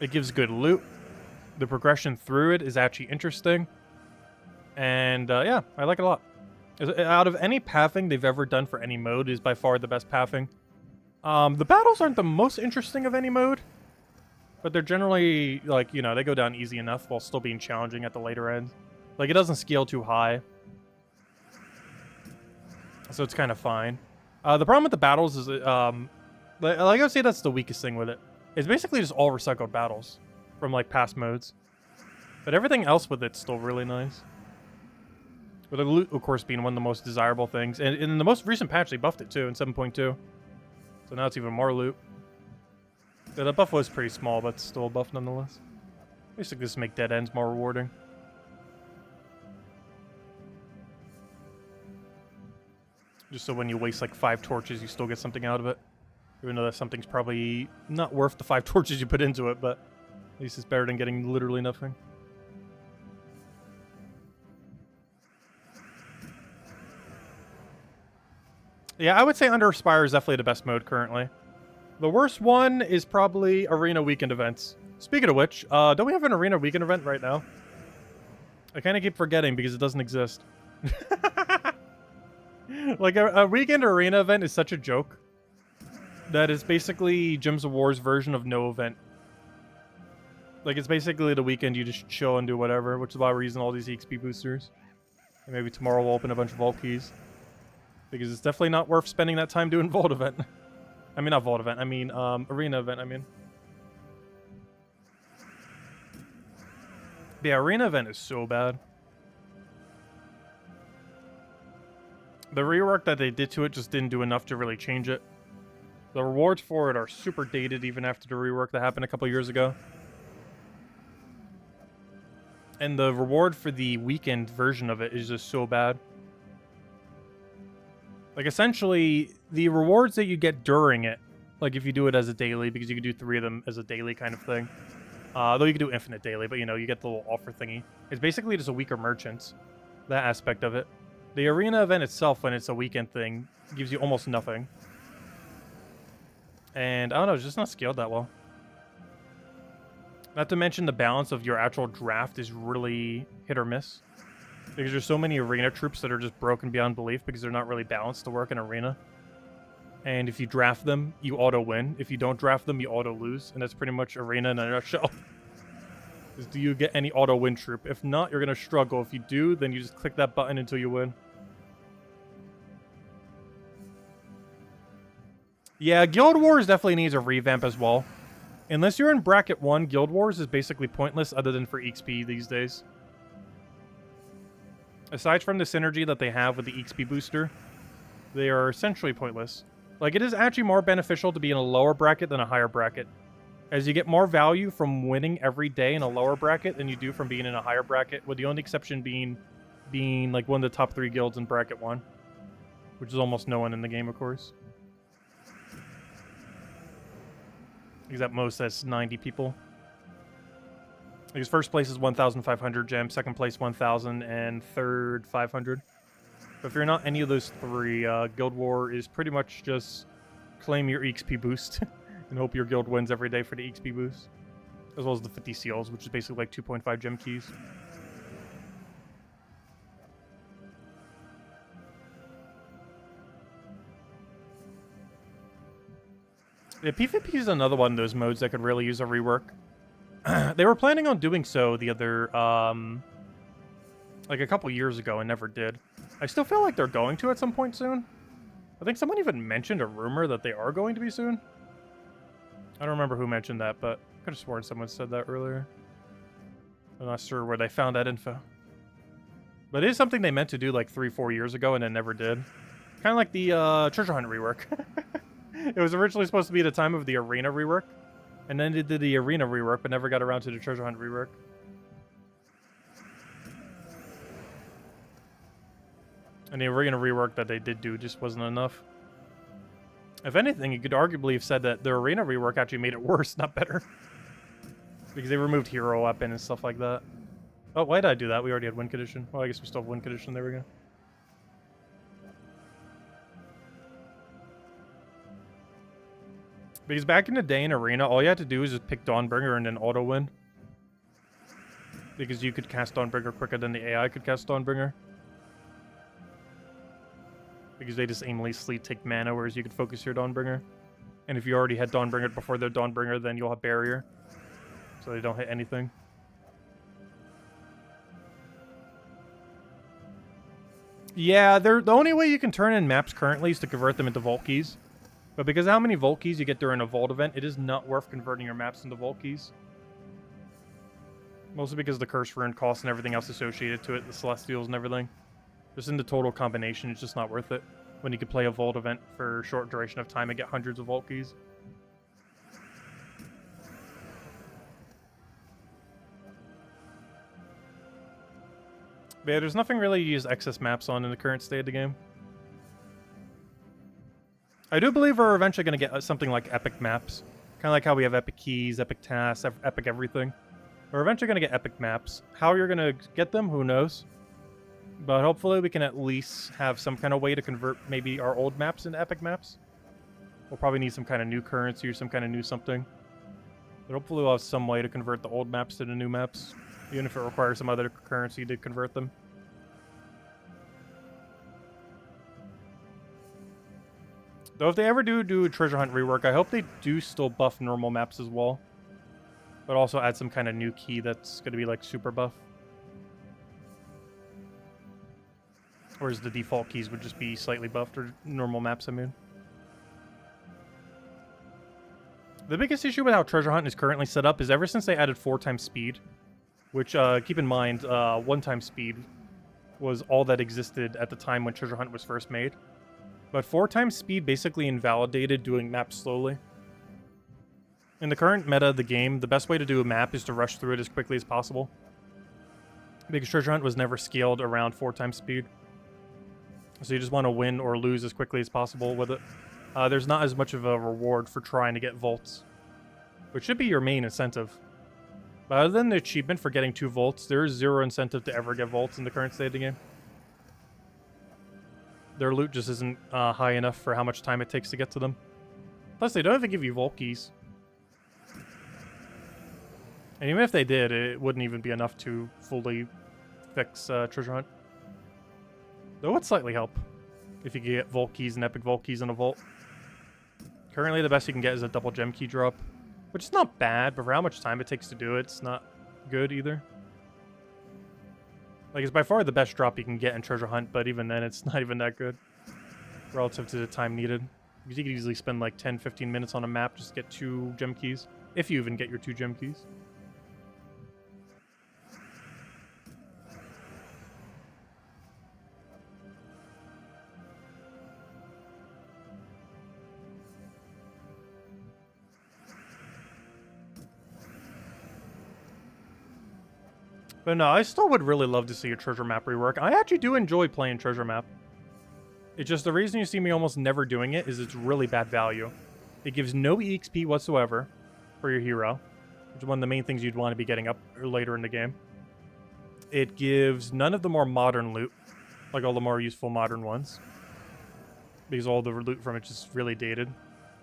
It gives good loot. The progression through it is actually interesting. And yeah, I like it a lot. Out of any pathing they've ever done for any mode, is by far the best pathing. The battles aren't the most interesting of any mode. But they're generally, like, you know, they go down easy enough while still being challenging at the later end. Like, it doesn't scale too high. So it's kind of fine. The problem with the battles is, like I would say that's the weakest thing with it. It's basically just all recycled battles from, like, past modes. But everything else with it's still really nice. With the loot, of course, being one of the most desirable things. And in the most recent patch, they buffed it, too, in 7.2. So now it's even more loot. Yeah, the buff was pretty small, but still a buff nonetheless. Basically, just make dead ends more rewarding. Just so when you waste, like, 5 torches, you still get something out of it. Even though that something's probably not worth the 5 torches you put into it, but at least it's better than getting literally nothing. Yeah, I would say Under Spire is definitely the best mode currently. The worst one is probably Arena Weekend events. Speaking of which, don't we have an Arena Weekend event right now? I kind of keep forgetting because it doesn't exist. Like, a Weekend Arena event is such a joke. That is basically Gems of War's version of no event. Like, it's basically the weekend you just chill and do whatever, which is why we're using all these EXP boosters. And maybe tomorrow we'll open a bunch of vault keys. Because it's definitely not worth spending that time doing vault event. I mean, not vault event, I mean, arena event, I mean. The arena event is so bad. The rework that they did to it just didn't do enough to really change it. The rewards for it are super dated even after the rework that happened a couple years ago. And the reward for the weekend version of it is just so bad. Like, essentially, the rewards that you get during it, like if you do it as a daily, because you can do 3 of them as a daily kind of thing. Though you can do infinite daily, but you know, you get the little offer thingy. It's basically just a weaker merchant. That aspect of it. The arena event itself, when it's a weekend thing, gives you almost nothing. And, I don't know, it's just not scaled that well. Not to mention the balance of your actual draft is really hit or miss. Because there's so many arena troops that are just broken beyond belief because they're not really balanced to work in arena. And if you draft them, you auto-win. If you don't draft them, you auto-lose. And that's pretty much arena in a nutshell. Is do you get any auto-win troop? If not, you're going to struggle. If you do, then you just click that button until you win. Yeah, Guild Wars definitely needs a revamp as well. Unless you're in Bracket 1, Guild Wars is basically pointless other than for EXP these days. Aside from the synergy that they have with the EXP booster, They are essentially pointless. Like, it is actually more beneficial to be in a lower bracket than a higher bracket, as you get more value from winning every day in a lower bracket than you do from being in a higher bracket, with the only exception being like one of the top 3 guilds in bracket 1, which is almost no one in the game, of course. Because at most that's 90 people. Because first place is 1,500 gems, second place 1,000, and third 500. But if you're not any of those 3, Guild War is pretty much just claim your EXP boost and hope your guild wins every day for the EXP boost. As well as the 50 seals, which is basically like 2.5 gem keys. Yeah, PvP is another one of those modes that could really use a rework. They were planning on doing so the other, like a couple years ago and never did. I still feel like they're going to at some point soon. I think someone even mentioned a rumor that they are going to be soon. I don't remember who mentioned that, but I could have sworn someone said that earlier. I'm not sure where they found that info. But it is something they meant to do like 3-4 years ago and then never did. Kind of like the treasure hunt rework. It was originally supposed to be the time of the arena rework. And then they did the arena rework, but never got around to the treasure hunt rework. And the arena rework that they did do just wasn't enough. If anything, you could arguably have said that the arena rework actually made it worse, not better. Because they removed hero weapon and stuff like that. Oh, why did I do that? We already had win condition. Well, I guess we still have win condition. There we go. Because back in the day in Arena, all you had to do was just pick Dawnbringer and then auto-win. Because you could cast Dawnbringer quicker than the AI could cast Dawnbringer. Because they just aimlessly take mana, whereas you could focus your Dawnbringer. And if you already had Dawnbringer before their Dawnbringer, then you'll have Barrier. So they don't hit anything. Yeah, the only way you can turn in maps currently is to convert them into Vault Keys. But because of how many Vault Keys you get during a Vault event, it is not worth converting your maps into Vault Keys. Mostly because of the Curse Rune cost and everything else associated to it, the Celestials and everything. Just in the total combination, it's just not worth it. When you could play a Vault event for a short duration of time and get hundreds of Vault Keys. But yeah, there's nothing really to use excess maps on in the current state of the game. I do believe we're eventually going to get something like epic maps. Kind of like how we have epic keys, epic tasks, epic everything. We're eventually going to get epic maps. How you're going to get them, who knows? But hopefully we can at least have some kind of way to convert maybe our old maps into epic maps. We'll probably need some kind of new currency or some kind of new something. But hopefully we'll have some way to convert the old maps to the new maps. Even if it requires some other currency to convert them. Though if they ever do a treasure hunt rework, I hope they do still buff normal maps as well. But also add some kind of new key that's going to be like super buff. Whereas the default keys would just be slightly buffed, or normal maps, I mean. The biggest issue with how treasure hunt is currently set up is ever since they added 4x speed, which, keep in mind, 1x speed was all that existed at the time when treasure hunt was first made. But 4x speed basically invalidated doing maps slowly. In the current meta of the game, the best way to do a map is to rush through it as quickly as possible. Because treasure hunt was never scaled around 4x speed. So you just want to win or lose as quickly as possible with it. There's not as much of a reward for trying to get vaults, which should be your main incentive. But other than the achievement for getting 2 vaults, there is 0 incentive to ever get vaults in the current state of the game. Their loot just isn't high enough for how much time it takes to get to them. Plus, they don't even give you vault keys. And even if they did, it wouldn't even be enough to fully fix treasure hunt. Though it would slightly help if you could get vault keys and epic vault keys in a vault. Currently, the best you can get is a double gem key drop, which is not bad, but for how much time it takes to do it, it's not good either. Like, it's by far the best drop you can get in treasure hunt, but even then, it's not even that good relative to the time needed. Because you could easily spend like 10-15 minutes on a map just to get 2 gem keys, if you even get your 2 gem keys. But no, I still would really love to see a treasure map rework. I actually do enjoy playing treasure map. It's just the reason you see me almost never doing it is it's really bad value. It gives no EXP whatsoever for your hero, which is one of the main things you'd want to be getting up later in the game. It gives none of the more modern loot, like all the more useful modern ones, because all the loot from it's just really dated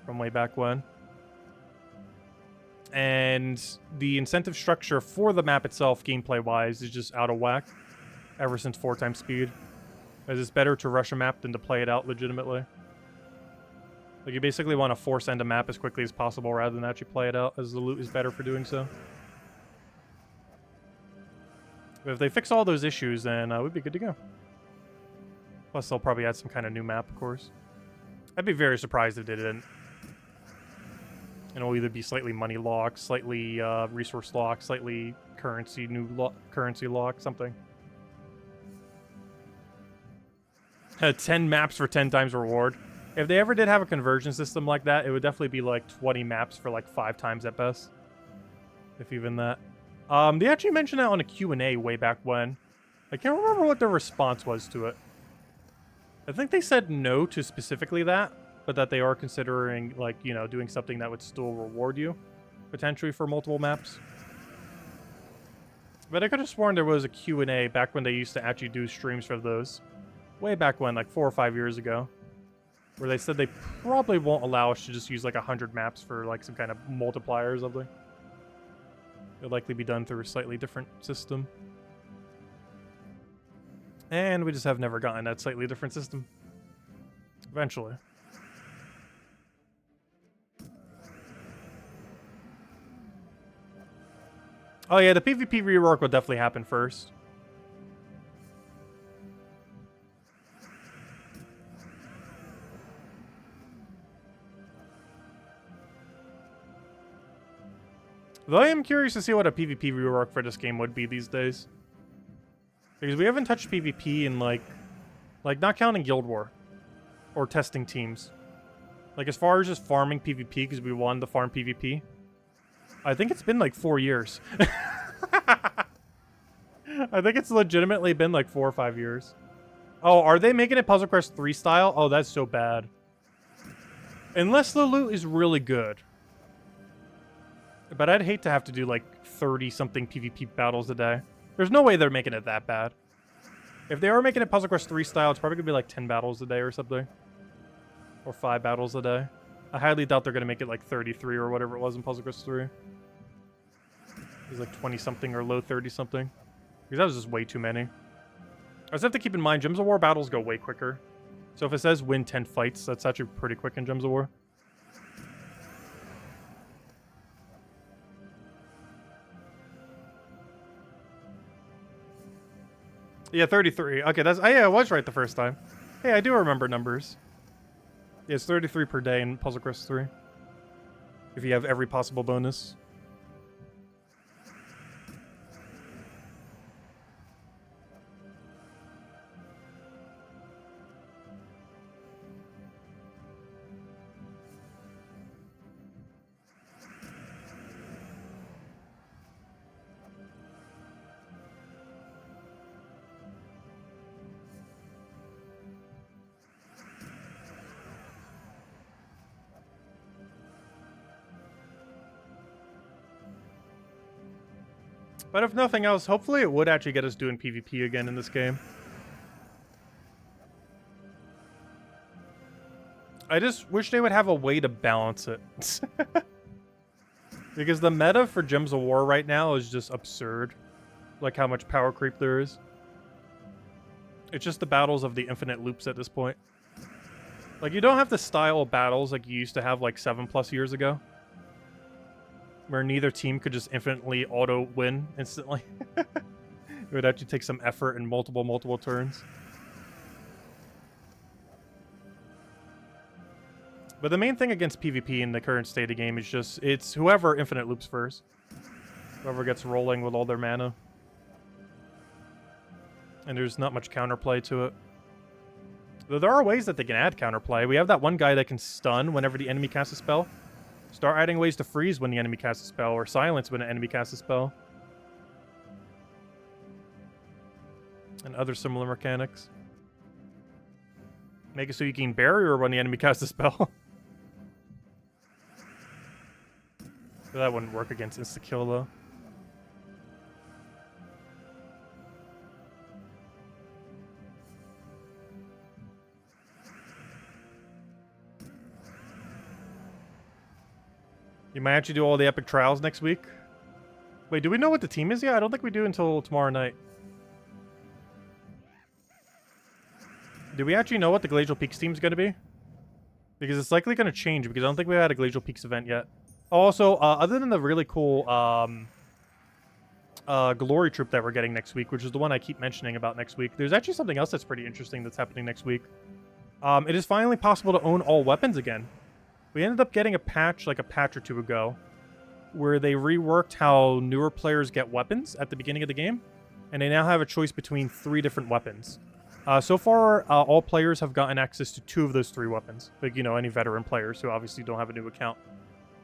from way back when. And the incentive structure for the map itself, gameplay-wise, is just out of whack ever since 4x speed. As it's better to rush a map than to play it out legitimately. Like, you basically want to force end a map as quickly as possible rather than actually play it out, as the loot is better for doing so. But if they fix all those issues, then we'd be good to go. Plus, they'll probably add some kind of new map, of course. I'd be very surprised if they didn't. And it'll either be slightly money lock, slightly resource lock, slightly currency, currency lock, something. 10 maps for 10 times reward. If they ever did have a conversion system like that, it would definitely be like 20 maps for like 5 times at best. If even that. They actually mentioned that on a Q&A way back when. I can't remember what their response was to it. I think they said no to specifically that, but that they are considering, like, you know, doing something that would still reward you, potentially for multiple maps. But I could have sworn there was a Q&A back when they used to actually do streams for those. Way back when, like 4 or 5 years ago. Where they said they probably won't allow us to just use like 100 maps for like some kind of multiplier or something. It'll likely be done through a slightly different system. And we just have never gotten that slightly different system. Eventually. Oh yeah, the PvP rework will definitely happen first. Though I am curious to see what a PvP rework for this game would be these days. Because we haven't touched PvP in like not counting Guild War. Or testing teams. Like as far as just farming PvP because we wanted to farm PvP. I think it's been like 4 years. I think it's legitimately been like 4 or 5 years. Oh, are they making it Puzzle Quest 3 style? Oh, that's so bad. Unless the loot is really good. But I'd hate to have to do like 30-something PvP battles a day. There's no way they're making it that bad. If they are making it Puzzle Quest 3 style, it's probably going to be like 10 battles a day or something. Or 5 battles a day. I highly doubt they're going to make it like 33 or whatever it was in Puzzle Quest 3. It was like 20-something or low 30-something. Because that was just way too many. I just have to keep in mind, Gems of War battles go way quicker. So if it says win 10 fights, that's actually pretty quick in Gems of War. Yeah, 33. Okay, that's... yeah, I was right the first time. Hey, I do remember numbers. Yeah, it's 33 per day in Puzzle Quest 3. If you have every possible bonus. But if nothing else, hopefully it would actually get us doing PvP again in this game. I just wish they would have a way to balance it. Because the meta for Gems of War right now is just absurd. Like how much power creep there is. It's just the battles of the infinite loops at this point. Like, you don't have the style of battles like you used to have like 7+ years ago. Where neither team could just infinitely auto-win instantly. It would actually take some effort and multiple turns. But the main thing against PvP in the current state of the game is just, it's whoever infinite loops first. Whoever gets rolling with all their mana. And there's not much counterplay to it. Though there are ways that they can add counterplay. We have that one guy that can stun whenever the enemy casts a spell. Start adding ways to freeze when the enemy casts a spell, or silence when an enemy casts a spell. And other similar mechanics. Make it so you can barrier when the enemy casts a spell. That wouldn't work against insta-kill, though. You might actually do all the epic trials next week. Wait, do we know what the team is yet? I don't think we do until tomorrow night. Do we actually know what the Glacial Peaks team is going to be? Because it's likely going to change, because I don't think we had a Glacial Peaks event yet. Also, other than the really cool Glory Troop that we're getting next week, which is the one I keep mentioning about next week, there's actually something else that's pretty interesting that's happening next week. It is finally possible to own all weapons again. We ended up getting a patch, like a patch or two ago, where they reworked how newer players get weapons at the beginning of the game, and they now have a choice between 3 different weapons. So far, all players have gotten access to 2 of those 3 weapons. Like, you know, any veteran players who obviously don't have a new account.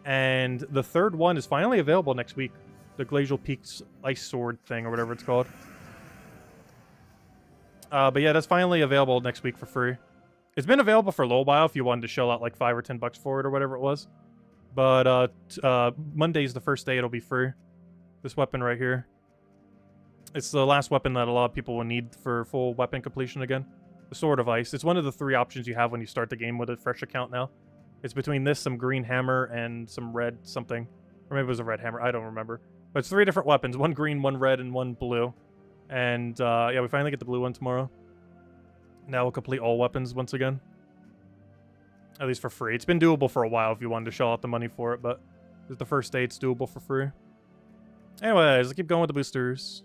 And the third one is finally available next week. The Glacial Peaks Ice Sword thing, or whatever it's called. But yeah, that's finally available next week for free. It's been available for a little while if you wanted to shell out like $5 or $10 for it or whatever it was. But Monday's the first day it'll be free. This weapon right here. It's the last weapon that a lot of people will need for full weapon completion again. The Sword of Ice. It's one of the 3 options you have when you start the game with a fresh account now. It's between this, some green hammer, and some red something. Or maybe it was a red hammer. I don't remember. But it's 3 different weapons. 1 green, 1 red, and 1 blue. And yeah, we finally get the blue one tomorrow. Now we'll complete all weapons once again. At least for free. It's been doable for a while if you wanted to shell out the money for it, but it's the first day it's doable for free. Anyways, let's keep going with the boosters.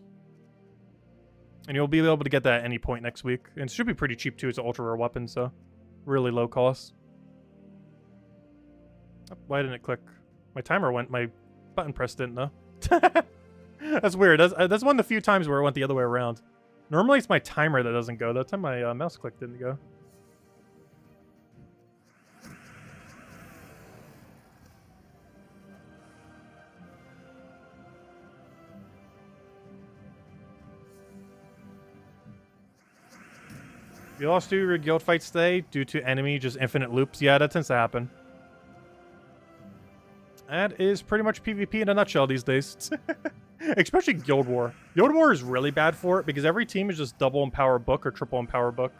And you'll be able to get that at any point next week. And it should be pretty cheap too. It's an ultra rare weapon, so really low cost. Why didn't it click? My timer went, my button press didn't though. That's weird. That's one of the few times where it went the other way around. Normally it's my timer that doesn't go. That time my mouse click didn't go. You lost 2 of your guild fights today due to enemy just infinite loops. Yeah, that tends to happen. That is pretty much PvP in a nutshell these days. Especially Guild War. Guild War is really bad for it because every team is just double empower book or triple empower book.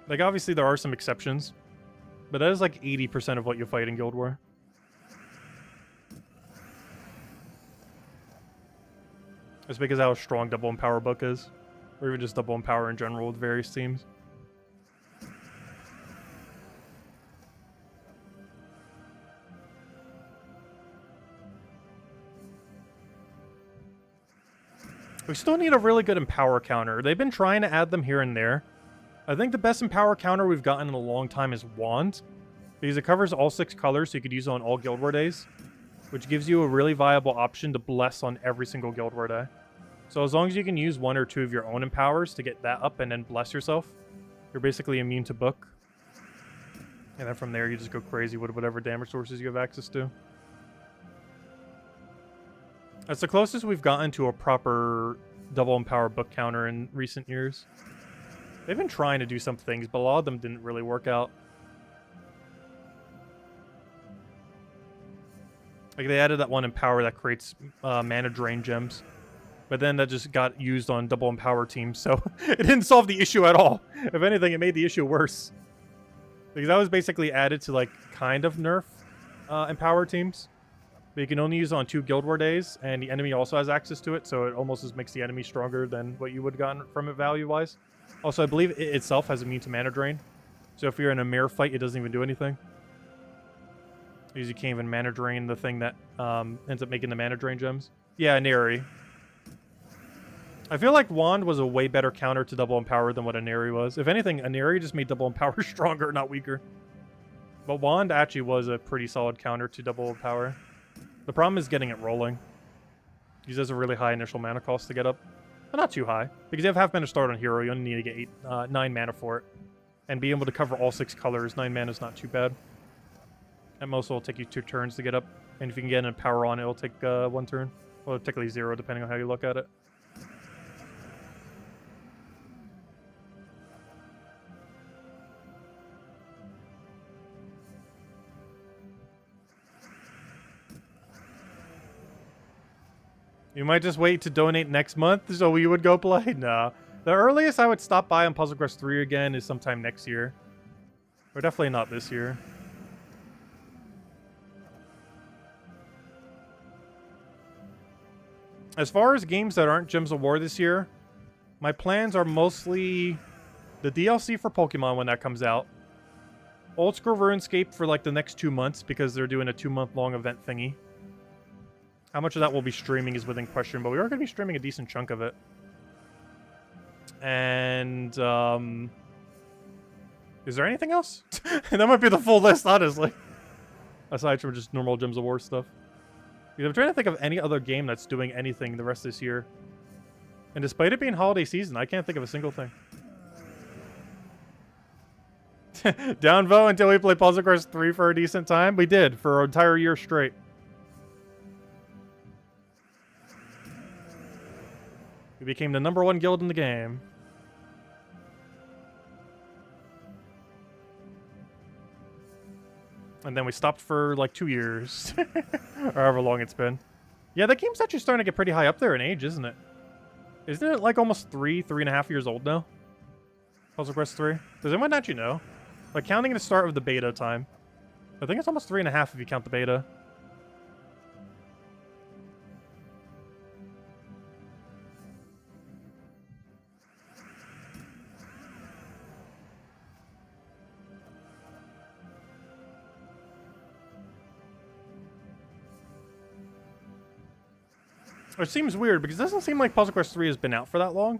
Like, obviously there are some exceptions, but that is like 80% of what you fight in Guild War. It's because of how strong double empower book is. Or even just double empower in general with various teams. We still need a really good empower counter. They've been trying to add them here and there. I think the best empower counter we've gotten in a long time is Wand, because it covers all 6 colors, so you could use it on all Guild War days, which gives you a really viable option to bless on every single Guild War day. So as long as you can use 1 or 2 of your own empowers to get that up and then bless yourself, you're basically immune to book. And then from there, you just go crazy with whatever damage sources you have access to. That's the closest we've gotten to a proper double empower book counter in recent years. They've been trying to do some things, but a lot of them didn't really work out. Like, they added that one empower that creates mana drain gems. But then that just got used on double empower teams, so it didn't solve the issue at all. If anything, it made the issue worse. Because that was basically added to, like, kind of nerf empower teams. But you can only use it on 2 Guild War days, and the enemy also has access to it, so it almost just makes the enemy stronger than what you would have gotten from it value-wise. Also, I believe it itself has immune to mana drain. So if you're in a mirror fight, it doesn't even do anything. Because you can't even mana drain the thing that ends up making the mana drain gems. Yeah, Neri. I feel like Wand was a way better counter to double empower than what a Neri was. If anything, a Neri just made double empower stronger, not weaker. But Wand actually was a pretty solid counter to double empower. The problem is getting it rolling. Because there's a really high initial mana cost to get up. But not too high. Because you have half mana start on hero, you only need to get 9 mana for it. And being able to cover all 6 colors, 9 mana is not too bad. At most, it'll take you 2 turns to get up. And if you can get an empower on it, it'll take 1 turn. Well, technically 0, depending on how you look at it. You might just wait to donate next month so we would go play? Nah. The earliest I would stop by on Puzzle Quest 3 again is sometime next year. Or definitely not this year. As far as games that aren't Gems of War this year, my plans are mostly the DLC for Pokemon when that comes out. Old School RuneScape for like the next 2 months because they're doing a 2-month-long event thingy. How much of that will be streaming is within question, but we are going to be streaming a decent chunk of it. And, is there anything else? That might be the full list, honestly. Aside from just normal Gems of War stuff. Because I'm trying to think of any other game that's doing anything the rest of this year. And despite it being holiday season, I can't think of a single thing. Downvote until we play Puzzle Quest 3 for a decent time? We did, for an entire year straight. We became the #1 guild in the game. And then we stopped for like 2 years. Or however long it's been. Yeah, that game's actually starting to get pretty high up there in age, isn't it? Isn't it like almost 3.5 years old now? Puzzle Quest 3? Does anyone actually know? Like counting the start of the beta time. I think it's almost 3.5 if you count the beta. Which seems weird, because it doesn't seem like Puzzle Quest 3 has been out for that long.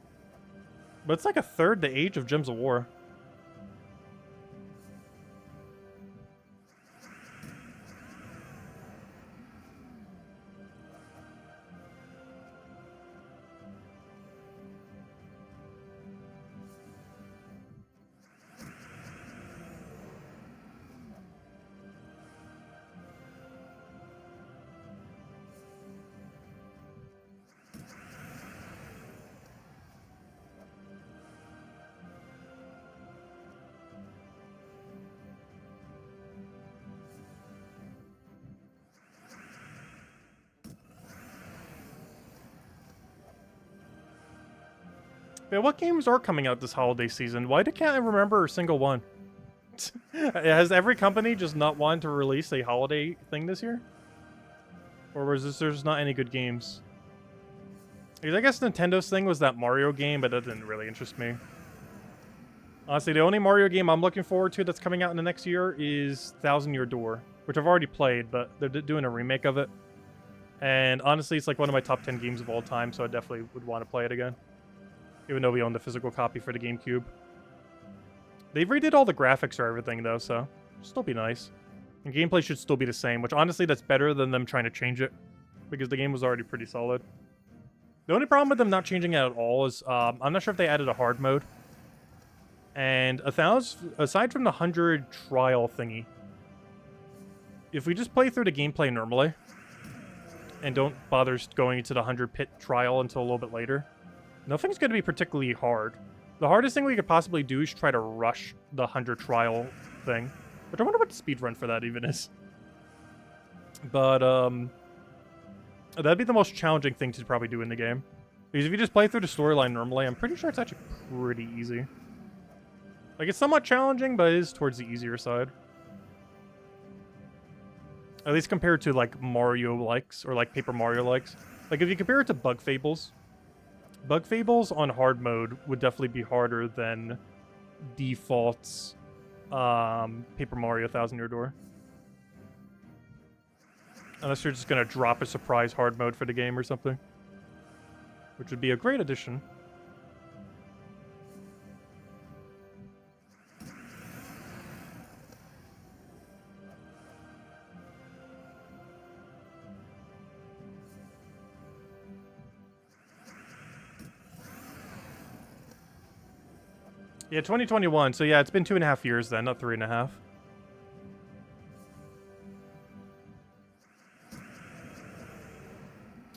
But it's like a third the age of Gems of War. Yeah, what games are coming out this holiday season? Why can't I remember a single one? Has every company just not wanted to release a holiday thing this year? Or was this there's not any good games? Because I guess Nintendo's thing was that Mario game, but that didn't really interest me. Honestly, the only Mario game I'm looking forward to that's coming out in the next year is Thousand Year Door, which I've already played, but they're doing a remake of it. And honestly, it's like one of my top 10 games of all time, so I definitely would want to play it again. Even though we own the physical copy for the GameCube. They've redid all the graphics for everything, though, so it'll still be nice. And gameplay should still be the same, which honestly, that's better than them trying to change it. Because the game was already pretty solid. The only problem with them not changing it at all is, I'm not sure if they added a hard mode. And aside from the 100 trial thingy, if we just play through the gameplay normally, and don't bother going to the 100 pit trial until a little bit later, nothing's going to be particularly hard. The hardest thing we could possibly do is try to rush the 100 trial thing. But I wonder what the speedrun for that even is. But, that'd be the most challenging thing to probably do in the game. Because if you just play through the storyline normally, I'm pretty sure it's actually pretty easy. Like, it's somewhat challenging, but it is towards the easier side. At least compared to, like, Mario-likes, or, like, Paper Mario-likes. Like, if you compare it to Bug Fables on hard mode would definitely be harder than default's Paper Mario Thousand Year Door. Unless you're just going to drop a surprise hard mode for the game or something. Which would be a great addition. Yeah, 2021. So yeah, it's been 2.5 years then, not 3.5.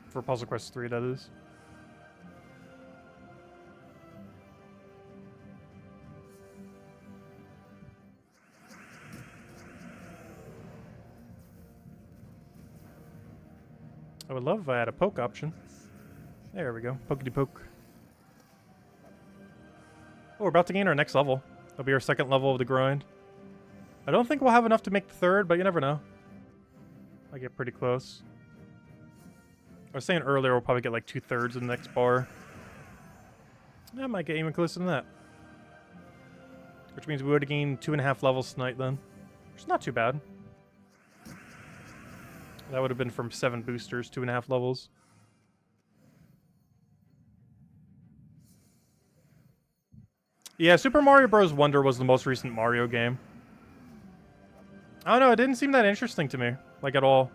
For Puzzle Quest 3, that is. I would love if I had a poke option. There we go. Pokety poke. Oh, we're about to gain our next level. It'll be our second level of the grind. I don't think we'll have enough to make the third, but you never know. I get pretty close. I was saying earlier we'll probably get like 2/3 in the next bar. I might get even closer than that. Which means we would have gained 2.5 levels tonight then. Which is not too bad. That would have been from 7 boosters, 2.5 levels. Yeah, Super Mario Bros. Wonder was the most recent Mario game. I don't know, it didn't seem that interesting to me. Like, at all.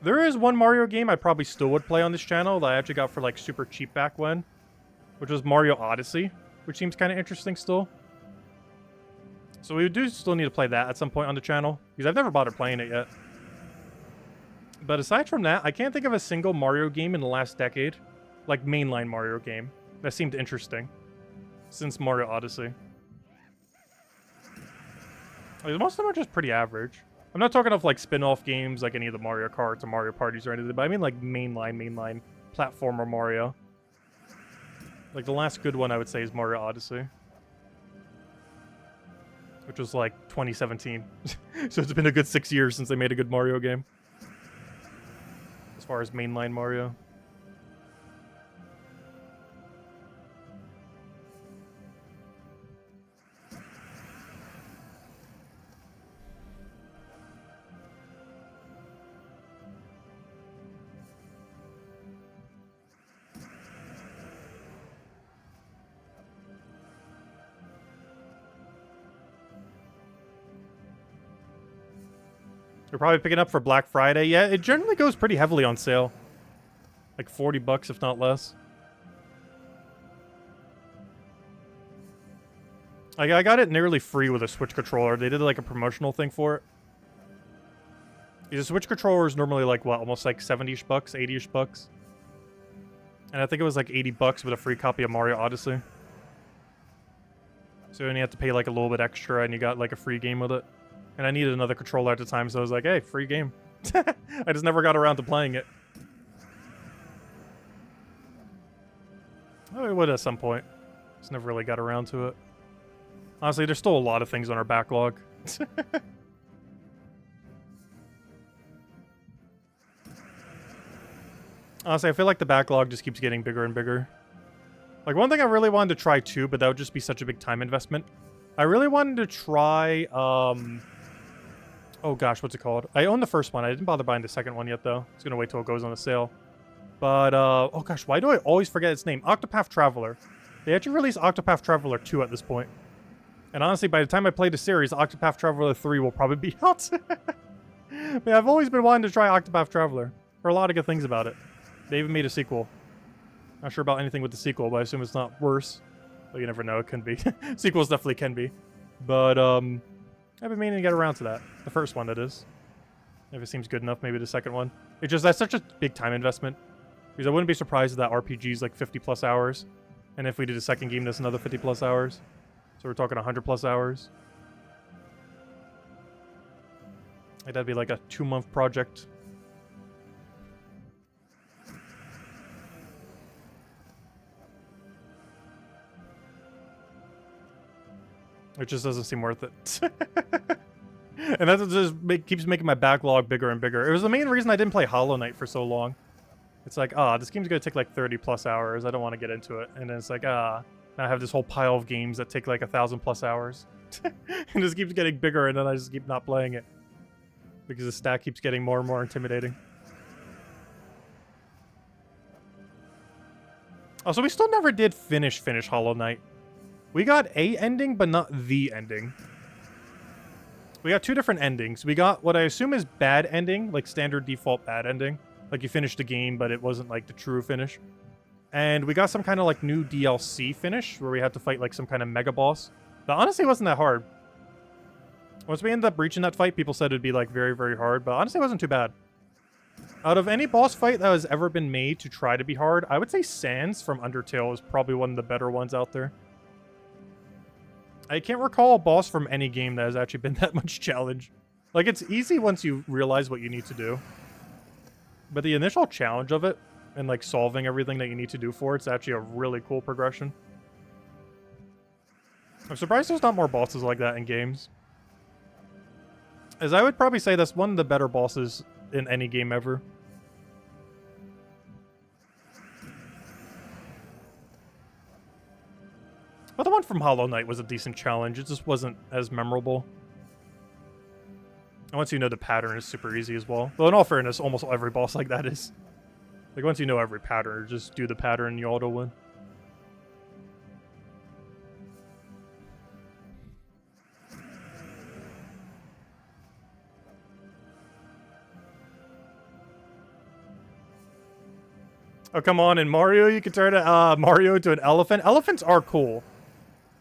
There is one Mario game I probably still would play on this channel that I actually got for, like, super cheap back when. Which was Mario Odyssey. Which seems kind of interesting still. So we do still need to play that at some point on the channel. Because I've never bothered playing it yet. But aside from that, I can't think of a single Mario game in the last decade. Like, mainline Mario game. That seemed interesting. Since Mario Odyssey. Like, most of them are just pretty average. I'm not talking of like spin-off games like any of the Mario Karts or Mario Parties or anything, but I mean like mainline platformer Mario. Like the last good one I would say is Mario Odyssey. Which was like 2017. So it's been a good 6 years since they made a good Mario game. As far as mainline Mario. You're probably picking up for Black Friday. Yeah, it generally goes pretty heavily on sale. Like 40 bucks, if not less. I got it nearly free with a Switch controller. They did like a promotional thing for it. The Switch controller is normally like, what, almost like 70-ish bucks, 80-ish bucks. And I think it was like 80 bucks with a free copy of Mario Odyssey. So you only have to pay like a little bit extra and you got like a free game with it. And I needed another controller at the time, so I was like, hey, free game. I just never got around to playing it. Oh, I would at some point. Just never really got around to it. Honestly, there's still a lot of things on our backlog. Honestly, I feel like the backlog just keeps getting bigger and bigger. Like, one thing I really wanted to try too, but that would just be such a big time investment. I really wanted to try, oh gosh, what's it called? I own the first one. I didn't bother buying the second one yet, though. I was gonna wait till it goes on a sale. But, oh gosh, why do I always forget its name? Octopath Traveler. They actually released Octopath Traveler 2 at this point. And honestly, by the time I play the series, Octopath Traveler 3 will probably be out. But I've always been wanting to try Octopath Traveler. Heard a lot of good things about it. They even made a sequel. Not sure about anything with the sequel, but I assume it's not worse. But you never know, it can be. Sequels definitely can be. But, I've been meaning to get around to that. The first one, that is. If it seems good enough, maybe the second one. It's just, that's such a big time investment. Because I wouldn't be surprised if that RPG's like 50+ hours. And if we did a second game, that's another 50+ hours. So we're talking 100+ hours. Like, that'd be like a 2-month project. It just doesn't seem worth it. And that just keeps making my backlog bigger and bigger. It was the main reason I didn't play Hollow Knight for so long. It's like, this game's gonna take like 30+ hours. I don't want to get into it. And then it's like, now I have this whole pile of games that take like 1,000+ hours. And it just keeps getting bigger, and then I just keep not playing it. Because the stack keeps getting more and more intimidating. Also, we still never did finish Hollow Knight. We got a ending, but not the ending. We got 2 different endings. We got what I assume is bad ending, like standard default bad ending. Like you finished the game, but it wasn't like the true finish. And we got some kind of like new DLC finish, where we had to fight like some kind of mega boss. But honestly, it wasn't that hard. Once we ended up reaching that fight, people said it'd be like very, very hard, but honestly it wasn't too bad. Out of any boss fight that has ever been made to try to be hard, I would say Sans from Undertale is probably one of the better ones out there. I can't recall a boss from any game that has actually been that much challenge. Like, it's easy once you realize what you need to do. But the initial challenge of it and like solving everything that you need to do for it. It's actually a really cool progression. I'm surprised there's not more bosses like that in games. As I would probably say that's one of the better bosses in any game ever. But the one from Hollow Knight was a decent challenge. It just wasn't as memorable. And once you know the pattern, it's super easy as well. Though in all fairness, almost every boss like that is. Like once you know every pattern, just do the pattern and you auto win. Oh, come on. In Mario, you can turn Mario into an elephant. Elephants are cool.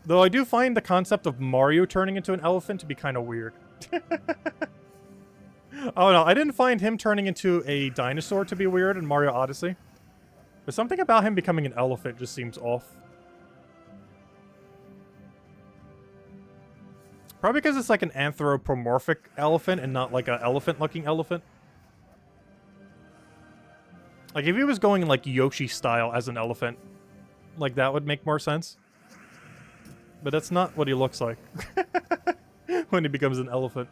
Though I do find the concept of Mario turning into an elephant to be kind of weird. Oh, no. I didn't find him turning into a dinosaur to be weird in Mario Odyssey. But something about him becoming an elephant just seems off. Probably because it's like an anthropomorphic elephant and not like an elephant-looking elephant. Like, if he was going, like, Yoshi style as an elephant, like, that would make more sense. But that's not what he looks like when he becomes an elephant.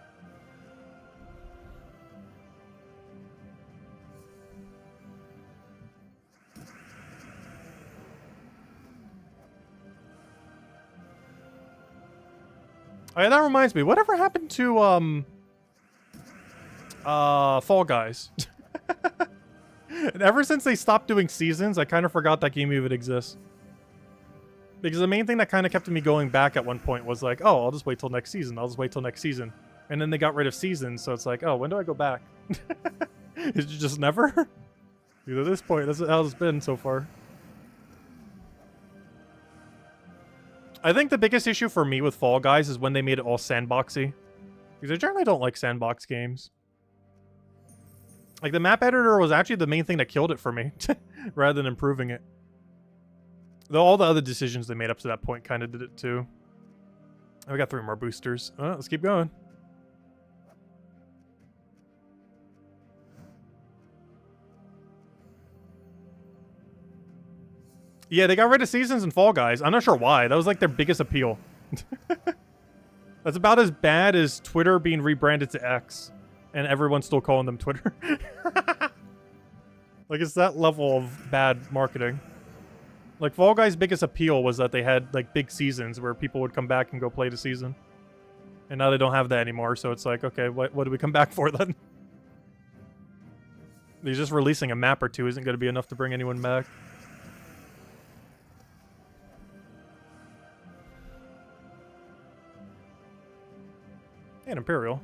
Oh, yeah, that reminds me. Whatever happened to, Fall Guys? And ever since they stopped doing seasons, I kind of forgot that game even exists. Because the main thing that kind of kept me going back at one point was like, oh, I'll just wait till next season. I'll just wait till next season. And then they got rid of seasons, so it's like, oh, when do I go back? Is it just never? Dude, at this point, that's how it's been so far. I think the biggest issue for me with Fall Guys is when they made it all sandboxy. Because I generally don't like sandbox games. Like, the map editor was actually the main thing that killed it for me, rather than improving it. Though all the other decisions they made up to that point kind of did it too. Oh, we got 3 more boosters. Let's keep going. Yeah, they got rid of seasons in Fall Guys. I'm not sure why. That was like their biggest appeal. That's about as bad as Twitter being rebranded to X. And everyone's still calling them Twitter. Like, it's that level of bad marketing. Like, Fall Guys' biggest appeal was that they had, like, big seasons where people would come back and go play the season. And now they don't have that anymore, so it's like, okay, what do we come back for then? They're just releasing a map or two isn't going to be enough to bring anyone back. And Imperial.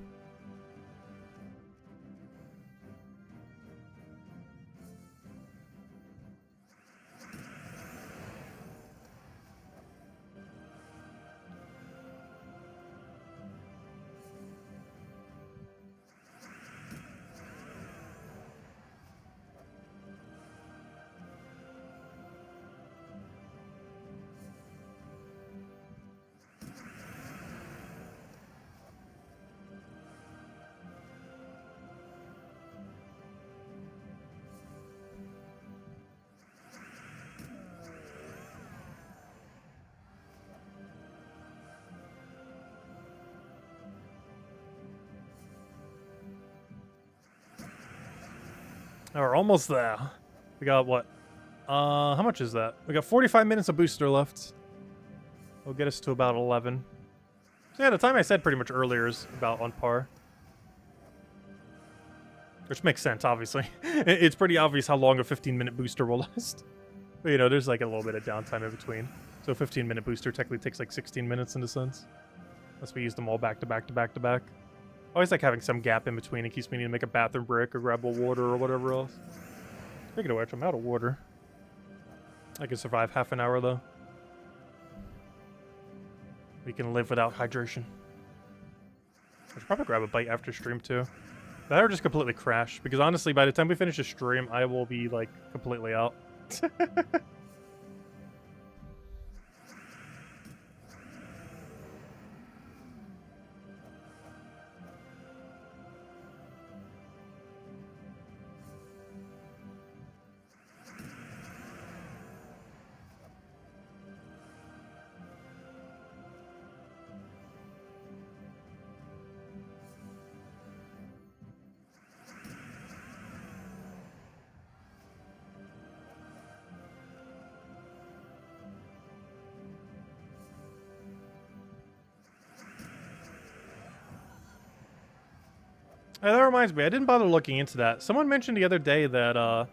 We're almost there. We got what? How much is that? We got 45 minutes of booster left. It'll get us to about 11. So yeah, the time I said pretty much earlier is about on par. Which makes sense, obviously. It's pretty obvious how long a 15-minute booster will last. But, you know, there's like a little bit of downtime in between. So a 15-minute booster technically takes like 16 minutes in a sense. Unless we use them all back to back to back to back. I always like having some gap in between in case we need to make a bathroom break or grab a water or whatever else. Speaking of which, I'm out of water. I can survive half an hour though. We can live without hydration. I should probably grab a bite after stream too. That or just completely crash. Because honestly, by the time we finish the stream, I will be like completely out. That reminds me, I didn't bother looking into that. Someone mentioned the other day that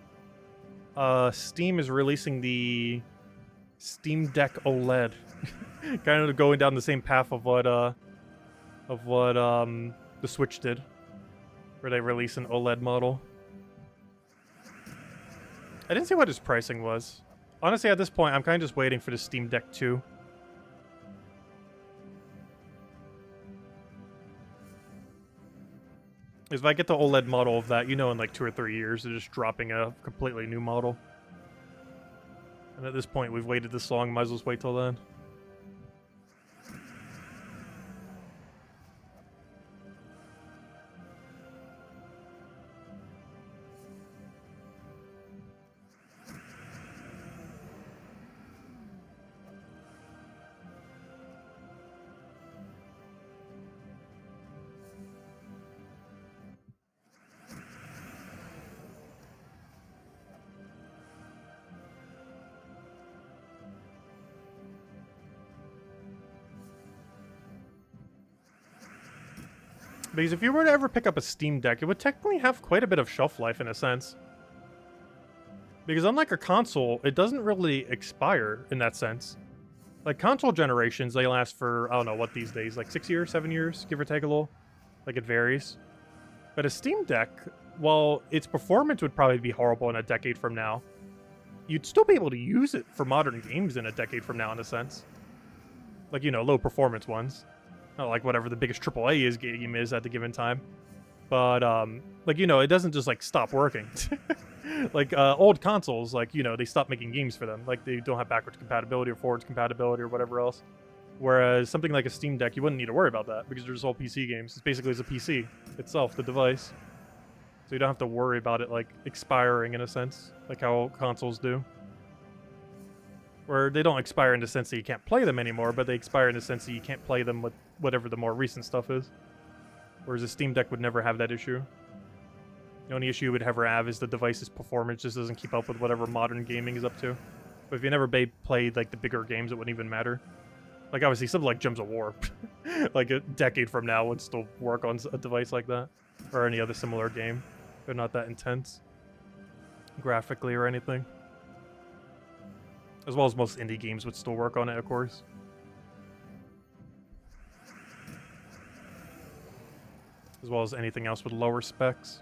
Steam is releasing the Steam Deck OLED, kind of going down the same path of what the Switch did, where they release an OLED model. I didn't see what his pricing was. Honestly, at this point, I'm kind of just waiting for the Steam Deck 2. If I get the OLED model of that, you know, in like 2 or 3 years, they're just dropping a completely new model. And at this point, we've waited this long, might as well wait till then. Because if you were to ever pick up a Steam Deck, it would technically have quite a bit of shelf life in a sense. Because unlike a console, it doesn't really expire in that sense. Like console generations, they last for, I don't know what these days, like 6 years, 7 years, give or take a little. Like it varies. But a Steam Deck, while its performance would probably be horrible in a decade from now, you'd still be able to use it for modern games in a decade from now in a sense. Like, you know, low performance ones. Not like whatever the biggest AAA game is at the given time. But, like, you know, it doesn't just, like, stop working. Like, old consoles, like, you know, they stop making games for them. Like, they don't have backwards compatibility or forwards compatibility or whatever else. Whereas something like a Steam Deck, you wouldn't need to worry about that because they're just all PC games. It's basically a PC itself, the device. So you don't have to worry about it, like, expiring in a sense, like how consoles do. Where they don't expire in the sense that you can't play them anymore, but they expire in the sense that you can't play them with whatever the more recent stuff is. Whereas a Steam Deck would never have that issue. The only issue it would ever have is the device's performance just doesn't keep up with whatever modern gaming is up to. But if you never played like the bigger games, it wouldn't even matter. Like obviously something like Gems of War, like a decade from now would still work on a device like that. Or any other similar game. They're not that intense. Graphically or anything. As well as most indie games would still work on it, of course. As well as anything else with lower specs.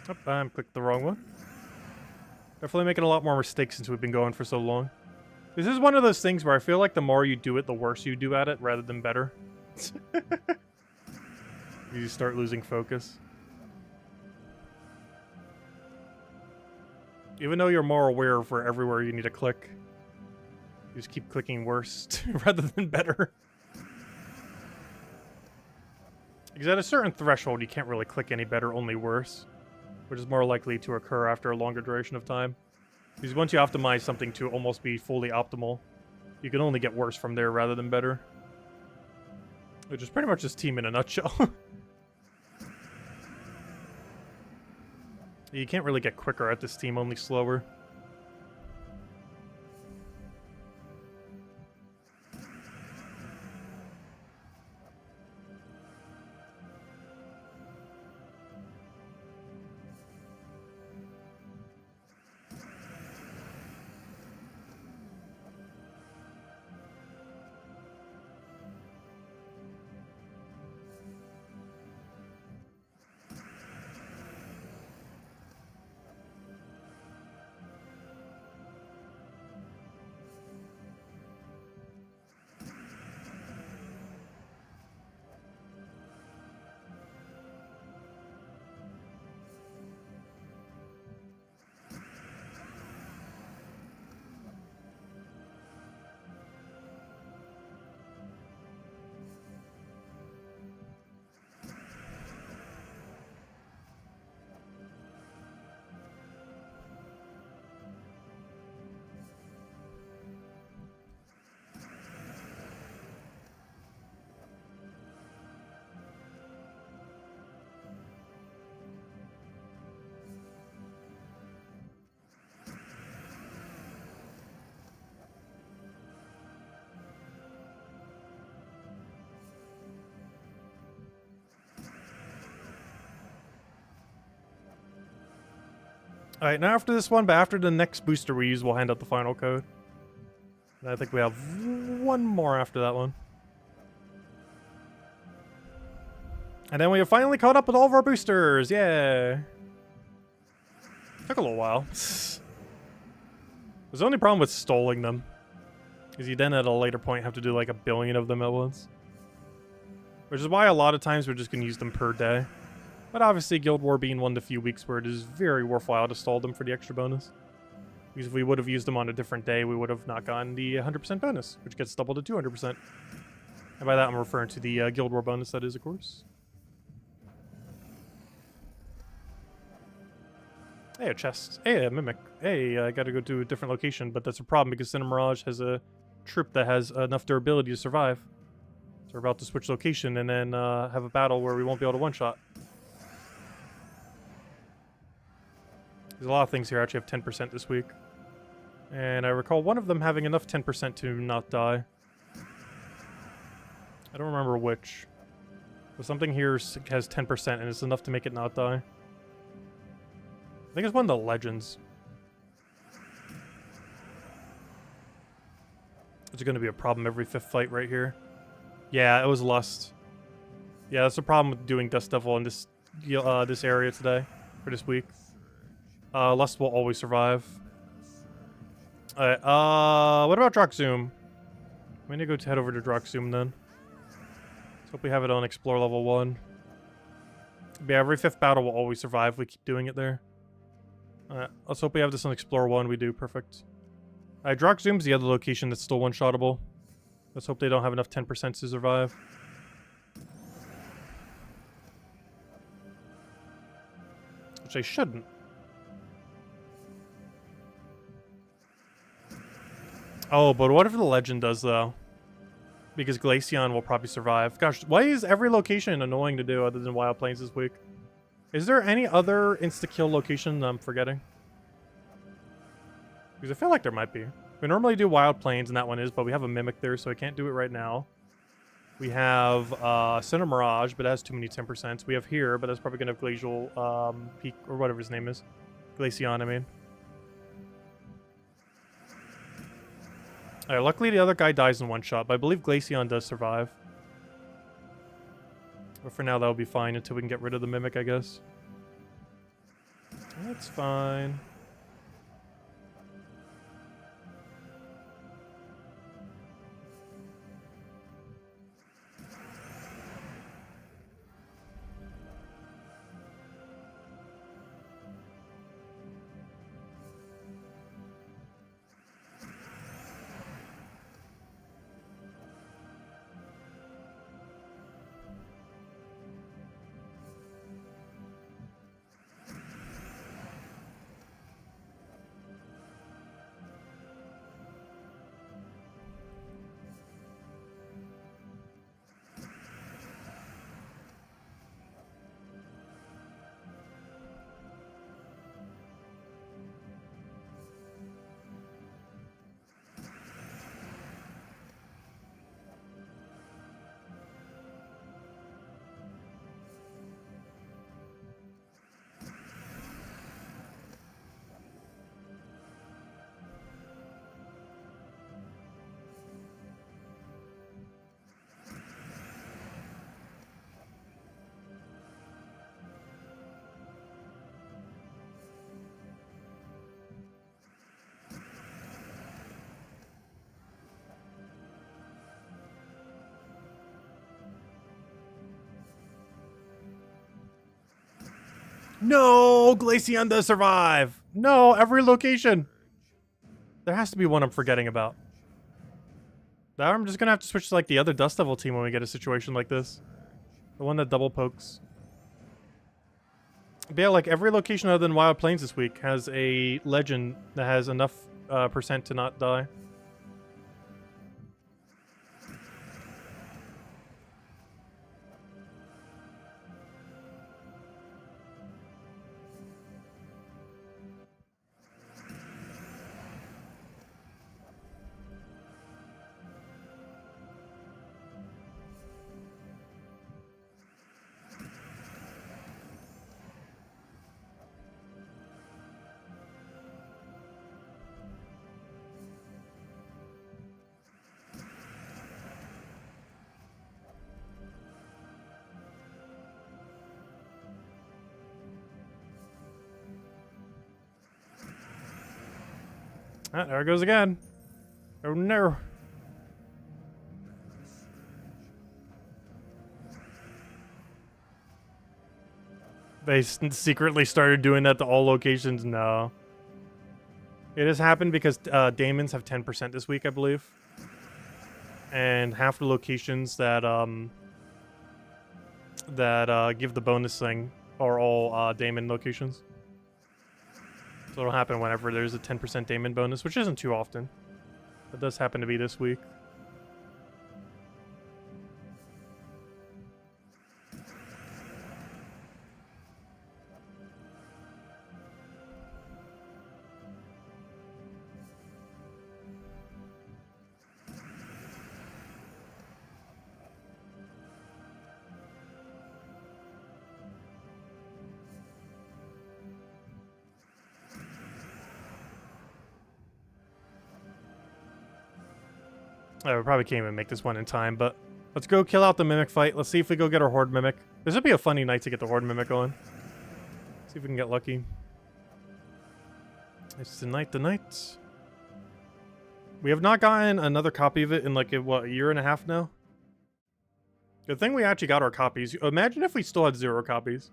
Oh, I clicked the wrong one. Definitely making a lot more mistakes since we've been going for so long. This is one of those things where I feel like the more you do it, the worse you do at it, rather than better. You start losing focus. Even though you're more aware of where everywhere you need to click, you just keep clicking worse rather than better. Because at a certain threshold, you can't really click any better, only worse. Which is more likely to occur after a longer duration of time. Because once you optimize something to almost be fully optimal, you can only get worse from there rather than better. Which is pretty much this team in a nutshell. You can't really get quicker at this team, only slower. Alright, not after this one, but after the next booster we use, we'll hand out the final code. And I think we have one more after that one. And then we have finally caught up with all of our boosters. Yeah. Took a little while. The only problem with stalling them is you then at a later point have to do like 1 billion of them at once. Which is why a lot of times we're just going to use them per day. But obviously Guild War being one of the few weeks where it is very worthwhile to stall them for the extra bonus. Because if we would have used them on a different day, we would have not gotten the 100% bonus, which gets doubled to 200%. And by that I'm referring to the Guild War bonus, that is, of course. Hey, a chest. Hey, a mimic. Hey, I gotta go to a different location, but that's a problem because Cinemirage has a troop that has enough durability to survive. So we're about to switch location and then have a battle where we won't be able to one-shot. There's a lot of things here actually have 10% this week. And I recall one of them having enough 10% to not die. I don't remember which. But something here has 10% and it's enough to make it not die. I think it's one of the legends. It's going to be a problem every 5th fight right here. Yeah, it was Lust. Yeah, that's the problem with doing Dust Devil in this this area today, for this week. Lust will always survive. Alright, what about Droxzoom? We need to go head over to Droxzoom then. Let's hope we have it on Explore level 1. Yeah, every 5th battle will always survive if we keep doing it there. Alright, let's hope we have this on Explore 1. We do, perfect. Alright, Droxzoom's the other location that's still one-shottable. Let's hope they don't have enough 10% to survive. Which they shouldn't. Oh, but what if the legend does, though? Because Glaceon will probably survive. Gosh, why is every location annoying to do other than Wild Plains this week? Is there any other insta-kill location that I'm forgetting? Because I feel like there might be. We normally do Wild Plains, and that one is, but we have a Mimic there, so I can't do it right now. We have Cinemirage, but it has too many 10%. We have here, but that's probably going to have Glacial Peak, or whatever his name is. Glaceon, I mean. Alright, luckily the other guy dies in one shot, but I believe Glaceon does survive. But for now, that'll be fine until we can get rid of the Mimic, I guess. That's fine. No, Glaceon does survive. No, every location. There has to be one I'm forgetting about. Now I'm just gonna have to switch to like the other Dust Devil team when we get a situation like this. The one that double pokes. But yeah, like every location other than Wild Plains this week has a legend that has enough percent to not die. Ah, there it goes again. Oh no. They secretly started doing that to all locations? No. It has happened because Daemons have 10% this week, I believe. And half the locations that give the bonus thing are all Daemon locations. So it'll happen whenever there's a 10% Daemon bonus, which isn't too often. It does happen to be this week. We probably can't even make this one in time, but let's go kill out the Mimic fight. Let's see if we go get our Horde Mimic. This would be a funny night to get the Horde Mimic on. See if we can get lucky. It's tonight. We have not gotten another copy of it in like, what, a year and a half now? Good thing we actually got our copies. Imagine if we still had 0 copies.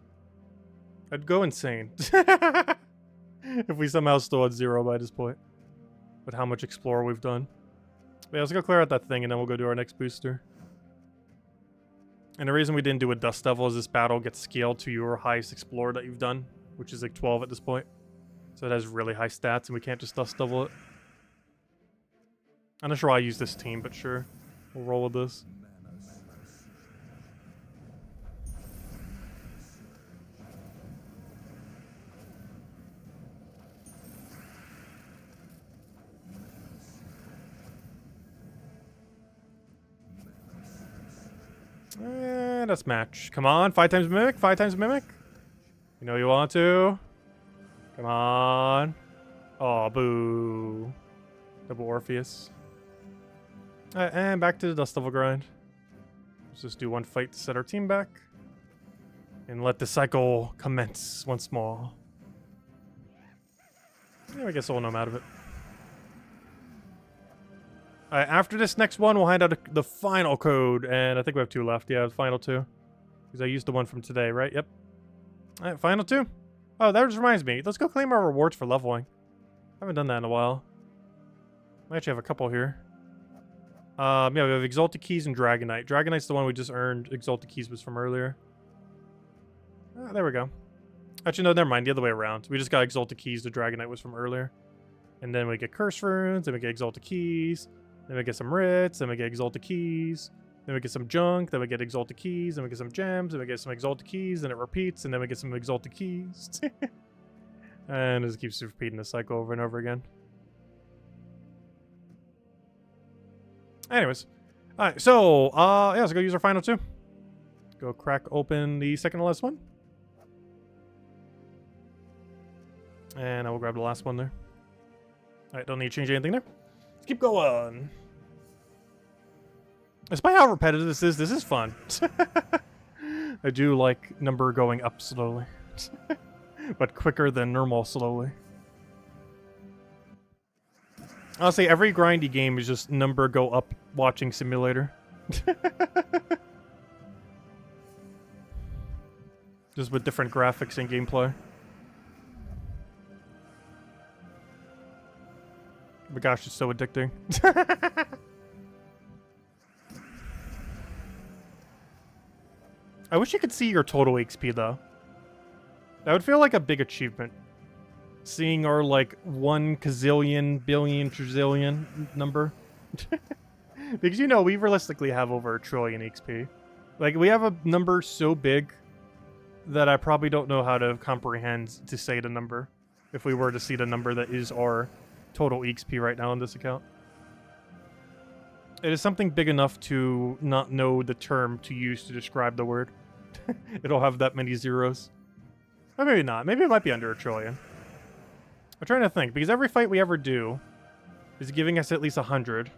I'd go insane. If we somehow still had 0 by this point. With how much Explorer we've done. But yeah, let's go clear out that thing and then we'll go do our next booster. And the reason we didn't do a Dust Devil is this battle gets scaled to your highest Explorer that you've done, which is like 12 at this point. So it has really high stats and we can't just Dust Devil it. I'm not sure why I use this team, but sure. We'll roll with this. And let's match. Come on, 5 times Mimic, 5 times Mimic. You know you want to. Come on. Oh, boo. Double Orpheus. Alright, and back to the Dust Devil grind. Let's just do one fight to set our team back. And let the cycle commence once more. Yeah, I guess we'll know out of it. Alright, after this next one, we'll hand out the final code, and I think we have 2 left. Yeah, the final 2. Because I used the one from today, right? Yep. Alright, final 2. Oh, that just reminds me. Let's go claim our rewards for leveling. I haven't done that in a while. I actually have a couple here. Yeah, we have Exalted Keys and Dragonite. Dragonite's the one we just earned. Exalted Keys was from earlier. There we go. Actually, no, never mind. The other way around. We just got Exalted Keys. The Dragonite was from earlier. And then we get Curse Runes, then we get Exalted Keys. Then we get some Writs, then we get Exalted Keys. Then we get some Junk, then we get Exalted Keys, then we get some Gems, then we get some Exalted Keys, then it repeats, and then we get some Exalted Keys. And it just keeps repeating the cycle over and over again. Anyways. Alright, so, yeah, let's go use our final 2. Go crack open the second to last one. And I will grab the last one there. Alright, don't need to change anything there. Let's keep going. Despite how repetitive this is fun. I do like number going up slowly. But quicker than normal slowly. Honestly, every grindy game is just number go up watching simulator. Just with different graphics and gameplay. But gosh, it's so addicting. I wish you could see your total XP though. That would feel like a big achievement. Seeing our like 1 gazillion, billion, trillion number. Because you know, we realistically have over 1 trillion XP. Like, we have a number so big that I probably don't know how to comprehend to say the number. If we were to see the number that is our total XP right now on this account. It is something big enough to not know the term to use to describe the word. It'll have that many zeros. Or maybe not. Maybe it might be under 1 trillion. I'm trying to think, because every fight we ever do is giving us at least 100.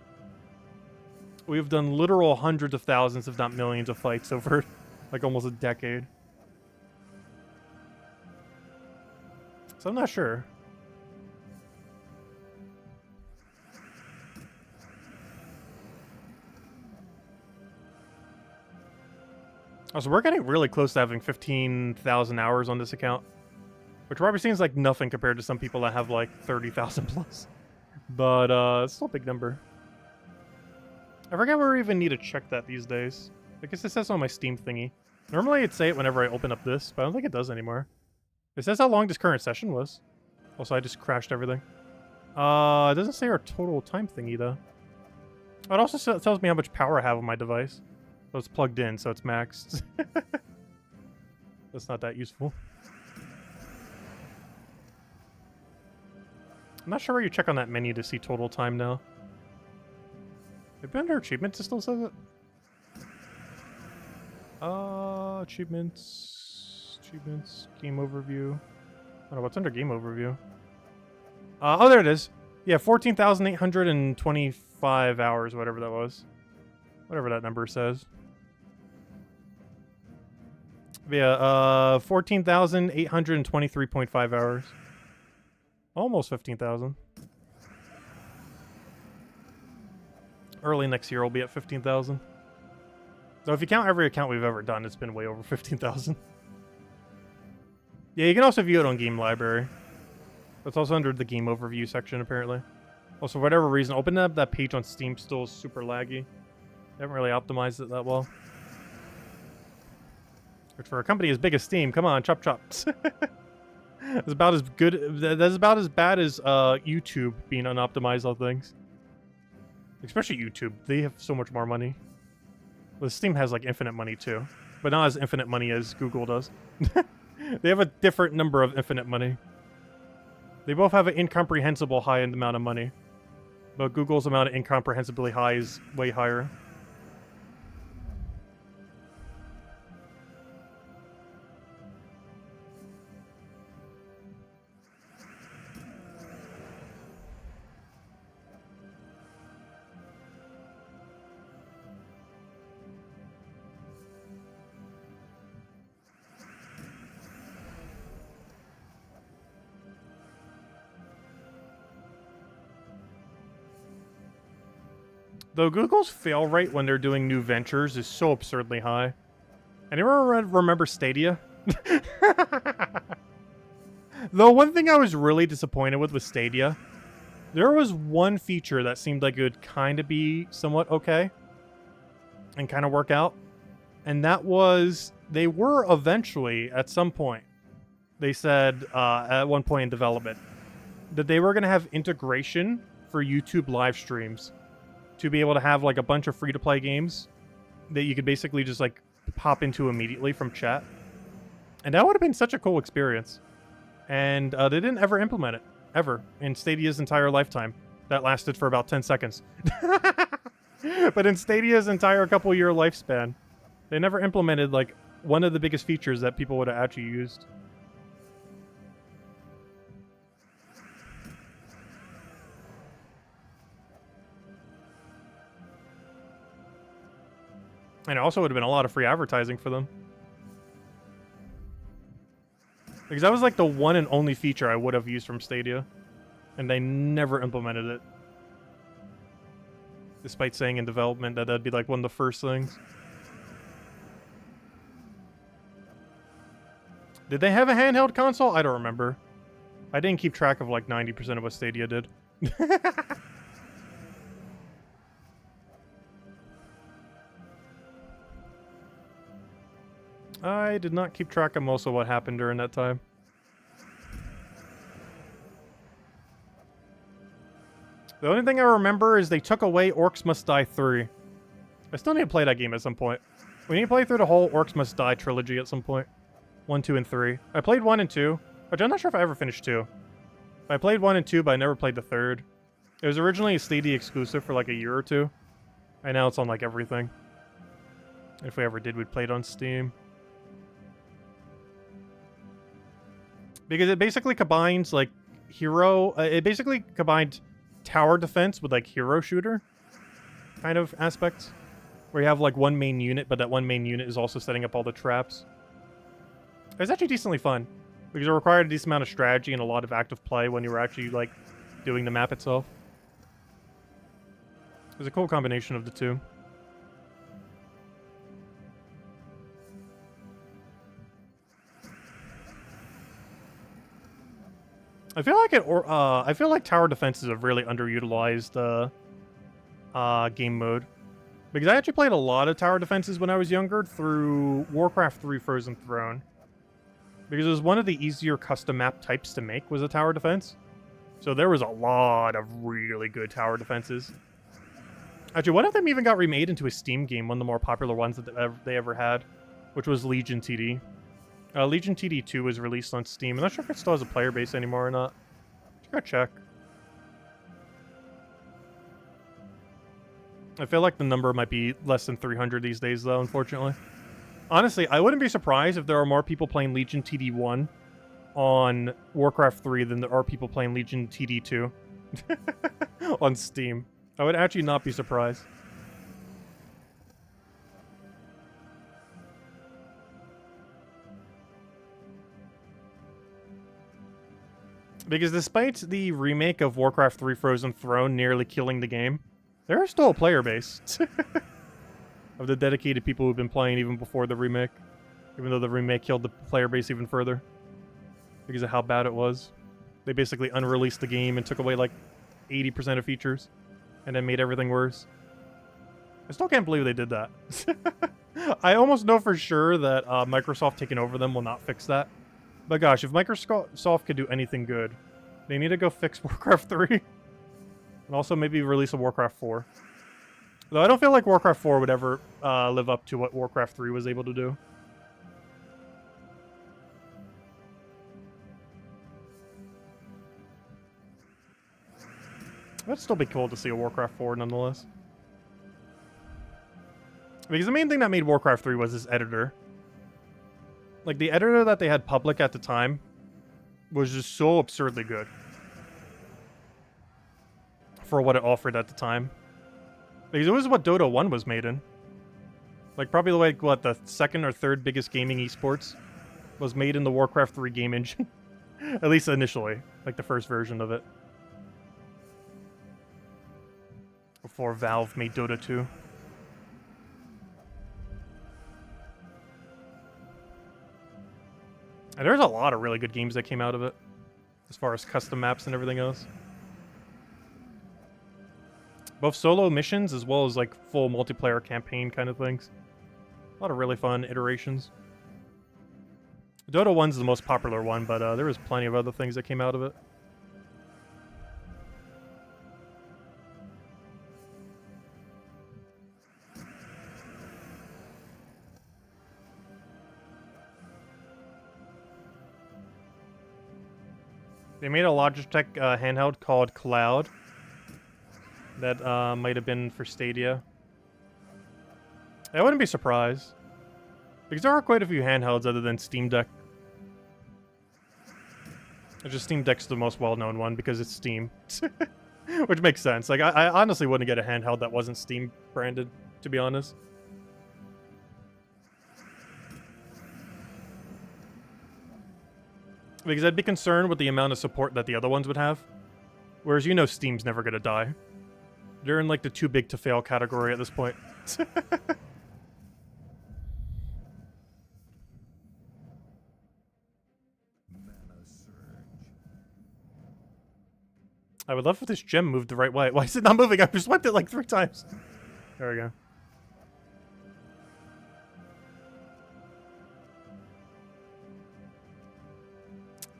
We've done literal hundreds of thousands, if not millions of fights over like almost a decade. So I'm not sure. Also, we're getting really close to having 15,000 hours on this account, which probably seems like nothing compared to some people that have like 30,000 plus. But it's still a big number. I forget where we even need to check that these days. I guess it says on my Steam thingy. Normally it'd say it whenever I open up this, but I don't think it does anymore. It says how long this current session was. Also, I just crashed everything. It doesn't say our total time thingy, though. It also tells me how much power I have on my device. So it's plugged in, so it's maxed. That's not that useful. I'm not sure where you check on that menu to see total time now. Maybe under achievements it still says it? Achievements, game overview. I don't know what's under game overview. Oh, there it is. Yeah, 14,825 hours, whatever that was. Whatever that number says. Yeah, 14,823.5 hours. Almost 15,000. Early next year, we'll be at 15,000. So if you count every account we've ever done, it's been way over 15,000. Yeah, you can also view it on Game Library. It's also under the game overview section, apparently. Also, for whatever reason, opening up that page on Steam still is super laggy. They haven't really optimized it that well. Which for a company as big as Steam, come on, chop chops. It's about as good. That's about as bad as YouTube being unoptimized on things. Especially YouTube. They have so much more money. Well, Steam has like infinite money too, but not as infinite money as Google does. They have a different number of infinite money. They both have an incomprehensible high amount of money, but Google's amount of incomprehensibly high is way higher. Though Google's fail rate when they're doing new ventures is so absurdly high. Anyone remember Stadia? Though one thing I was really disappointed with Stadia, there was one feature that seemed like it would kind of be somewhat okay and kind of work out. And that was, they were eventually, at some point, they said at one point in development, that they were going to have integration for YouTube live streams. To be able to have like a bunch of free-to-play games that you could basically just like pop into immediately from chat. And that would have been such a cool experience. And they didn't ever implement it. Ever. In Stadia's entire lifetime. That lasted for about 10 seconds. But in Stadia's entire couple-year lifespan, they never implemented like one of the biggest features that people would have actually used. And it also would have been a lot of free advertising for them. Because that was like the one and only feature I would have used from Stadia. And they never implemented it. Despite saying in development that that'd be like one of the first things. Did they have a handheld console? I don't remember. I didn't keep track of like 90% of what Stadia did. I did not keep track of most of what happened during that time. The only thing I remember is they took away Orcs Must Die 3. I still need to play that game at some point. We need to play through the whole Orcs Must Die trilogy at some point. 1, 2, and 3. I played 1 and 2, which I'm not sure if I ever finished 2. I played 1 and 2, but I never played the third. It was originally a Stadia exclusive for like a year or two. And now it's on like everything. If we ever did, we'd play it on Steam. Because it basically combines, like, it basically combined tower defense with, like, hero shooter kind of aspects. Where you have, like, one main unit, but that one main unit is also setting up all the traps. It was actually decently fun. Because it required a decent amount of strategy and a lot of active play when you were actually, like, doing the map itself. It was a cool combination of the two. I feel like I feel like tower defense is a really underutilized game mode. Because I actually played a lot of tower defenses when I was younger through Warcraft 3 Frozen Throne. Because it was one of the easier custom map types to make was a tower defense. So there was a lot of really good tower defenses. Actually, one of them even got remade into a Steam game, one of the more popular ones that they ever had, which was Legion TD. Legion TD 2 was released on Steam. I'm not sure if it still has a player base anymore or not. Just gotta check. I feel like the number might be less than 300 these days, though, unfortunately. Honestly, I wouldn't be surprised if there are more people playing Legion TD1 on Warcraft 3 than there are people playing Legion TD2 on Steam. I would actually not be surprised. Because despite the remake of Warcraft 3 Frozen Throne nearly killing the game, there is still a player base of the dedicated people who've been playing even before the remake. Even though the remake killed the player base even further. Because of how bad it was. They basically unreleased the game and took away like 80% of features. And then made everything worse. I still can't believe they did that. I almost know for sure that Microsoft taking over them will not fix that. But gosh, if Microsoft could do anything good, they need to go fix Warcraft 3. And also maybe release a Warcraft 4. Though I don't feel like Warcraft 4 would ever live up to what Warcraft 3 was able to do. That'd still be cool to see a Warcraft 4 nonetheless. Because the main thing that made Warcraft 3 was this editor. Like, the editor that they had public at the time was just so absurdly good. For what it offered at the time. Because it was what Dota 1 was made in. Like, probably like, what, the second or third biggest gaming esports was made in the Warcraft 3 game engine. At least initially. Like, the first version of it. Before Valve made Dota 2. And there's a lot of really good games that came out of it. As far as custom maps and everything else. Both solo missions as well as like full multiplayer campaign kind of things. A lot of really fun iterations. Dota 1's the most popular one, but there was plenty of other things that came out of it. They made a Logitech handheld called Cloud. That might have been for Stadia. I wouldn't be surprised. Because there are quite a few handhelds other than Steam Deck. It's just Steam Deck's the most well-known one because it's Steam. Which makes sense. Like, I honestly wouldn't get a handheld that wasn't Steam branded, to be honest. Because I'd be concerned with the amount of support that the other ones would have. Whereas you know Steam's never gonna die. They're in like the too big to fail category at this point. I would love if this gem moved the right way. Why is it not moving? I just wiped it like 3 times. There we go.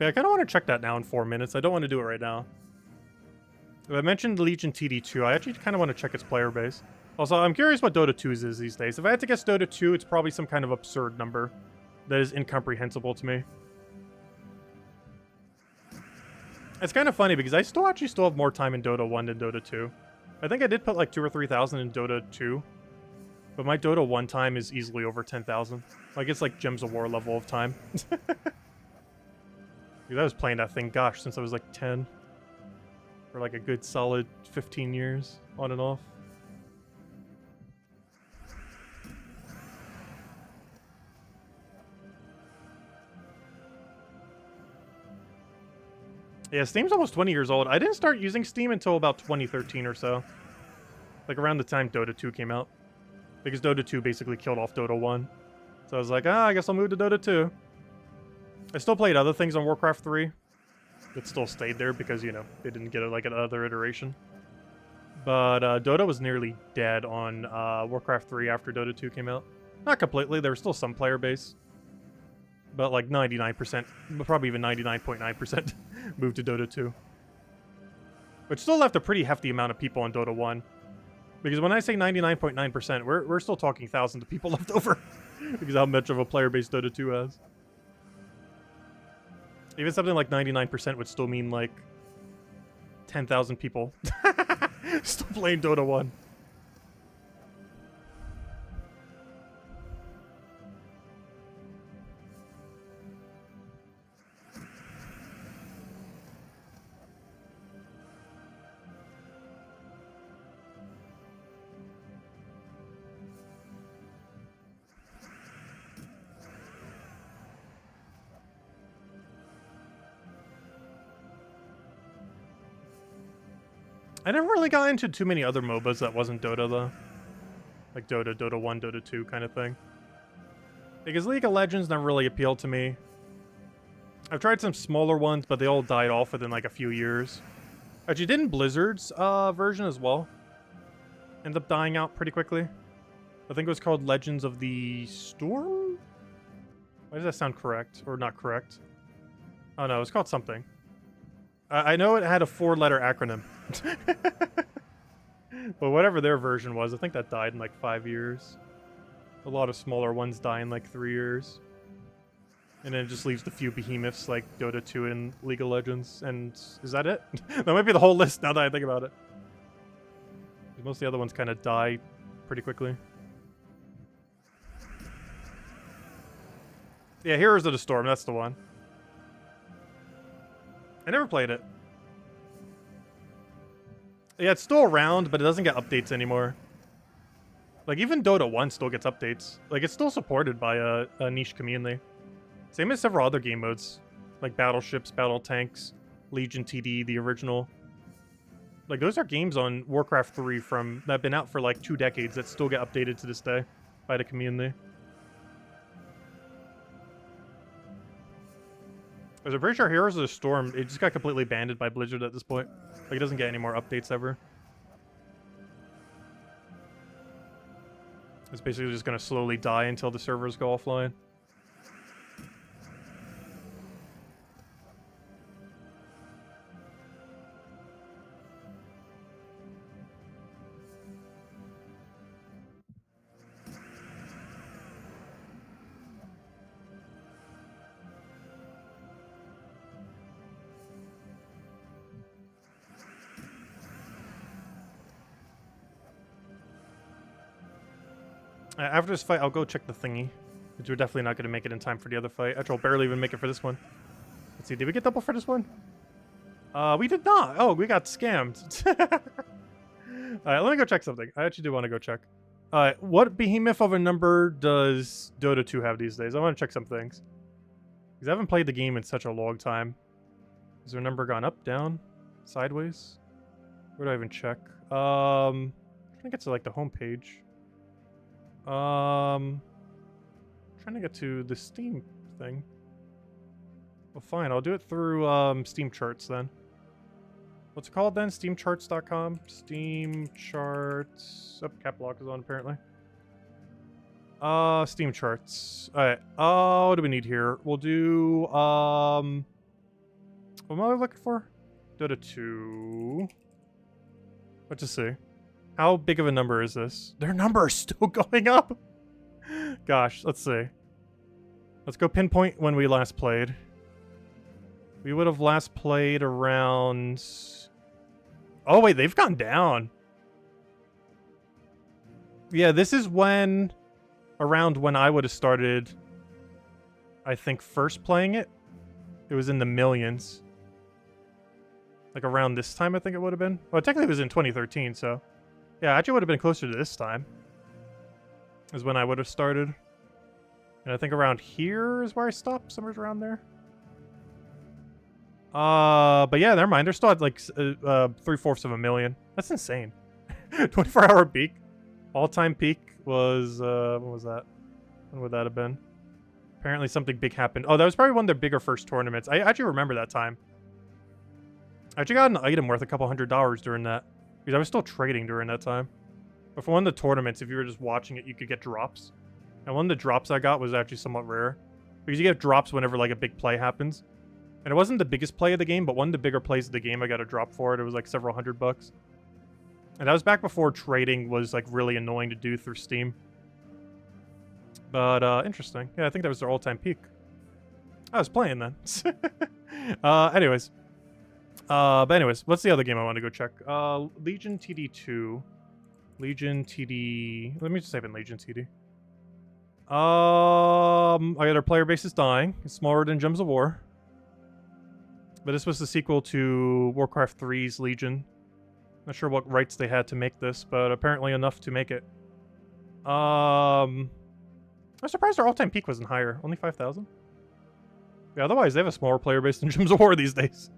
Yeah, I kind of want to check that now in 4 minutes. I don't want to do it right now. I mentioned Legion TD2. I actually kind of want to check its player base. Also, I'm curious what Dota 2's is these days. If I had to guess Dota 2, it's probably some kind of absurd number that is incomprehensible to me. It's kind of funny because I still have more time in Dota 1 than Dota 2. I think I did put like 2,000 or 3,000 in Dota 2. But my Dota 1 time is easily over 10,000. Like, it's like Gems of War level of time. Dude, I was playing that thing, gosh, since I was like 10. For like a good solid 15 years, on and off. Yeah, Steam's almost 20 years old. I didn't start using Steam until about 2013 or so. Like around the time Dota 2 came out. Because Dota 2 basically killed off Dota 1. So I was like, I guess I'll move to Dota 2. I still played other things on Warcraft 3. it still stayed there because, you know, they didn't get it like another iteration. But Dota was nearly dead on Warcraft 3 after Dota 2 came out. Not completely, there was still some player base. But like 99%, probably even 99.9% moved to Dota 2. Which still left a pretty hefty amount of people on Dota 1. Because when I say 99.9%, we're still talking thousands of people left over. Because how much of a player base Dota 2 has. Even something like 99% would still mean like 10,000 people still playing Dota 1. I never really got into too many other MOBAs that wasn't Dota, though. Like Dota, Dota 1, Dota 2 kind of thing. Because League of Legends never really appealed to me. I've tried some smaller ones, but they all died off within like a few years. Actually, didn't Blizzard's version as well end up dying out pretty quickly? I think it was called Legends of the Storm? Why does that sound correct? Or not correct? Oh no, it was called something. I know it had a 4-letter acronym. But whatever their version was, I think that died in like 5 years. A lot of smaller ones die in like 3 years. And then it just leaves the few behemoths like Dota 2 and League of Legends. And is that it? That might be the whole list now that I think about it. Most of the other ones kind of die pretty quickly. Yeah, Heroes of the Storm, that's the one. I never played it. Yeah, it's still around, but it doesn't get updates anymore. Like, even Dota 1 still gets updates. Like, it's still supported by a niche community. Same as several other game modes. Like Battleships, Battle Tanks, Legion TD, the original. Like, those are games on Warcraft 3 that have been out for like 2 decades that still get updated to this day by the community. I'm pretty sure Heroes of the Storm, it just got completely banned by Blizzard at this point. Like, it doesn't get any more updates ever. It's basically just going to slowly die until the servers go offline. After this fight, I'll go check the thingy. Because we're definitely not going to make it in time for the other fight. Actually, I'll barely even make it for this one. Let's see, did we get double for this one? We did not. Oh, we got scammed. Alright, let me go check something. I actually do want to go check. What behemoth of a number does Dota 2 have these days? I want to check some things. Because I haven't played the game in such a long time. Has their number gone up, down, sideways? Where do I even check? Trying to get to like the home page. Trying to get to the Steam thing. Well, fine. I'll do it through Steam Charts then. What's it called then? Steamcharts.com? Steam Charts. Oh, cap lock is on apparently. Steam Charts. Alright. What do we need here? We'll do, what am I looking for? Dota 2. Let's just see. How big of a number is this? Their number is still going up! Gosh, let's see. Let's go pinpoint when we last played. We would have last played around... Oh wait, they've gone down. Yeah, this is when... Around when I would have started... I think first playing it. It was in the millions. Like around this time I think it would have been. Well, technically it was in 2013, so... Yeah, actually would have been closer to this time. Is when I would have started. And I think around here is where I stopped. Somewhere around there. But yeah, never mind. They're still at like 3/4 of a million. That's insane. 24-hour peak. All-time peak was, what was that? When would that have been? Apparently something big happened. Oh, that was probably one of their bigger first tournaments. I actually remember that time. I actually got an item worth a couple $100 during that. Because I was still trading during that time. But for one of the tournaments, if you were just watching it, you could get drops. And one of the drops I got was actually somewhat rare. Because you get drops whenever, like, a big play happens. And it wasn't the biggest play of the game, but one of the bigger plays of the game, I got a drop for it. It was, like, several $100. And that was back before trading was, like, really annoying to do through Steam. But, interesting. Yeah, I think that was their all-time peak. I was playing then. Anyways. But anyways, what's the other game I want to go check? Legion TD2. Legion TD... Let me just type in Legion TD. I got our player base is dying. It's smaller than Gems of War. But this was the sequel to Warcraft 3's Legion. Not sure what rights they had to make this, but apparently enough to make it. I'm surprised our all-time peak wasn't higher. Only 5,000? Yeah, otherwise they have a smaller player base than Gems of War these days.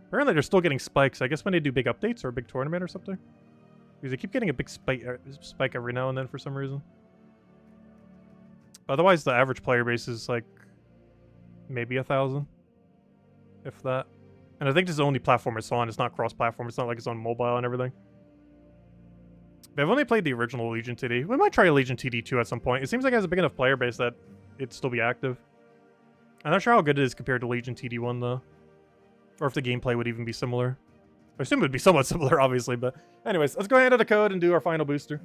Apparently they're still getting spikes. I guess when they do big updates or a big tournament or something. Because they keep getting a big spike every now and then for some reason. Otherwise the average player base is like maybe 1,000. If that. And I think this is the only platform it's on. It's not cross-platform. It's not like it's on mobile and everything. But I've only played the original Legion TD. We might try Legion TD2 at some point. It seems like it has a big enough player base that it'd still be active. I'm not sure how good it is compared to Legion TD1 though. Or if the gameplay would even be similar. I assume it would be somewhat similar, obviously, but... Anyways, let's go ahead and enter the code and do our final booster.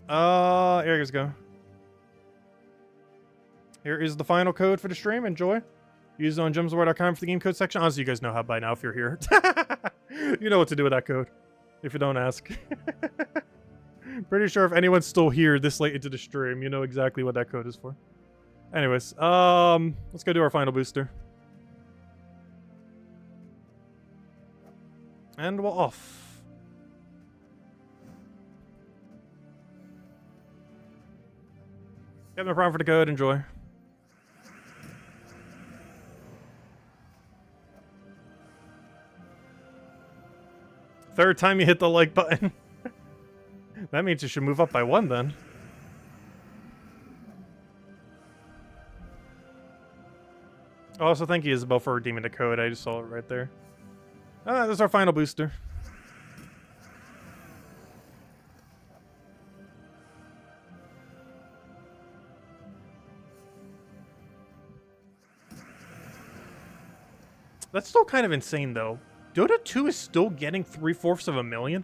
Here you go. Here is the final code for the stream. Enjoy. Use it on gemsofwar.com for the game code section. Honestly, you guys know how by now if you're here. You know what to do with that code. If you don't ask. Pretty sure if anyone's still here this late into the stream, you know exactly what that code is for. Anyways, let's go do our final booster. And we're off. Yep, no problem for the code. Enjoy. Third time you hit the like button. That means you should move up by 1 then. Also, thank you, Isabel, for redeeming the code. I just saw it right there. This is our final booster. That's still kind of insane, though. Dota 2 is still getting 3/4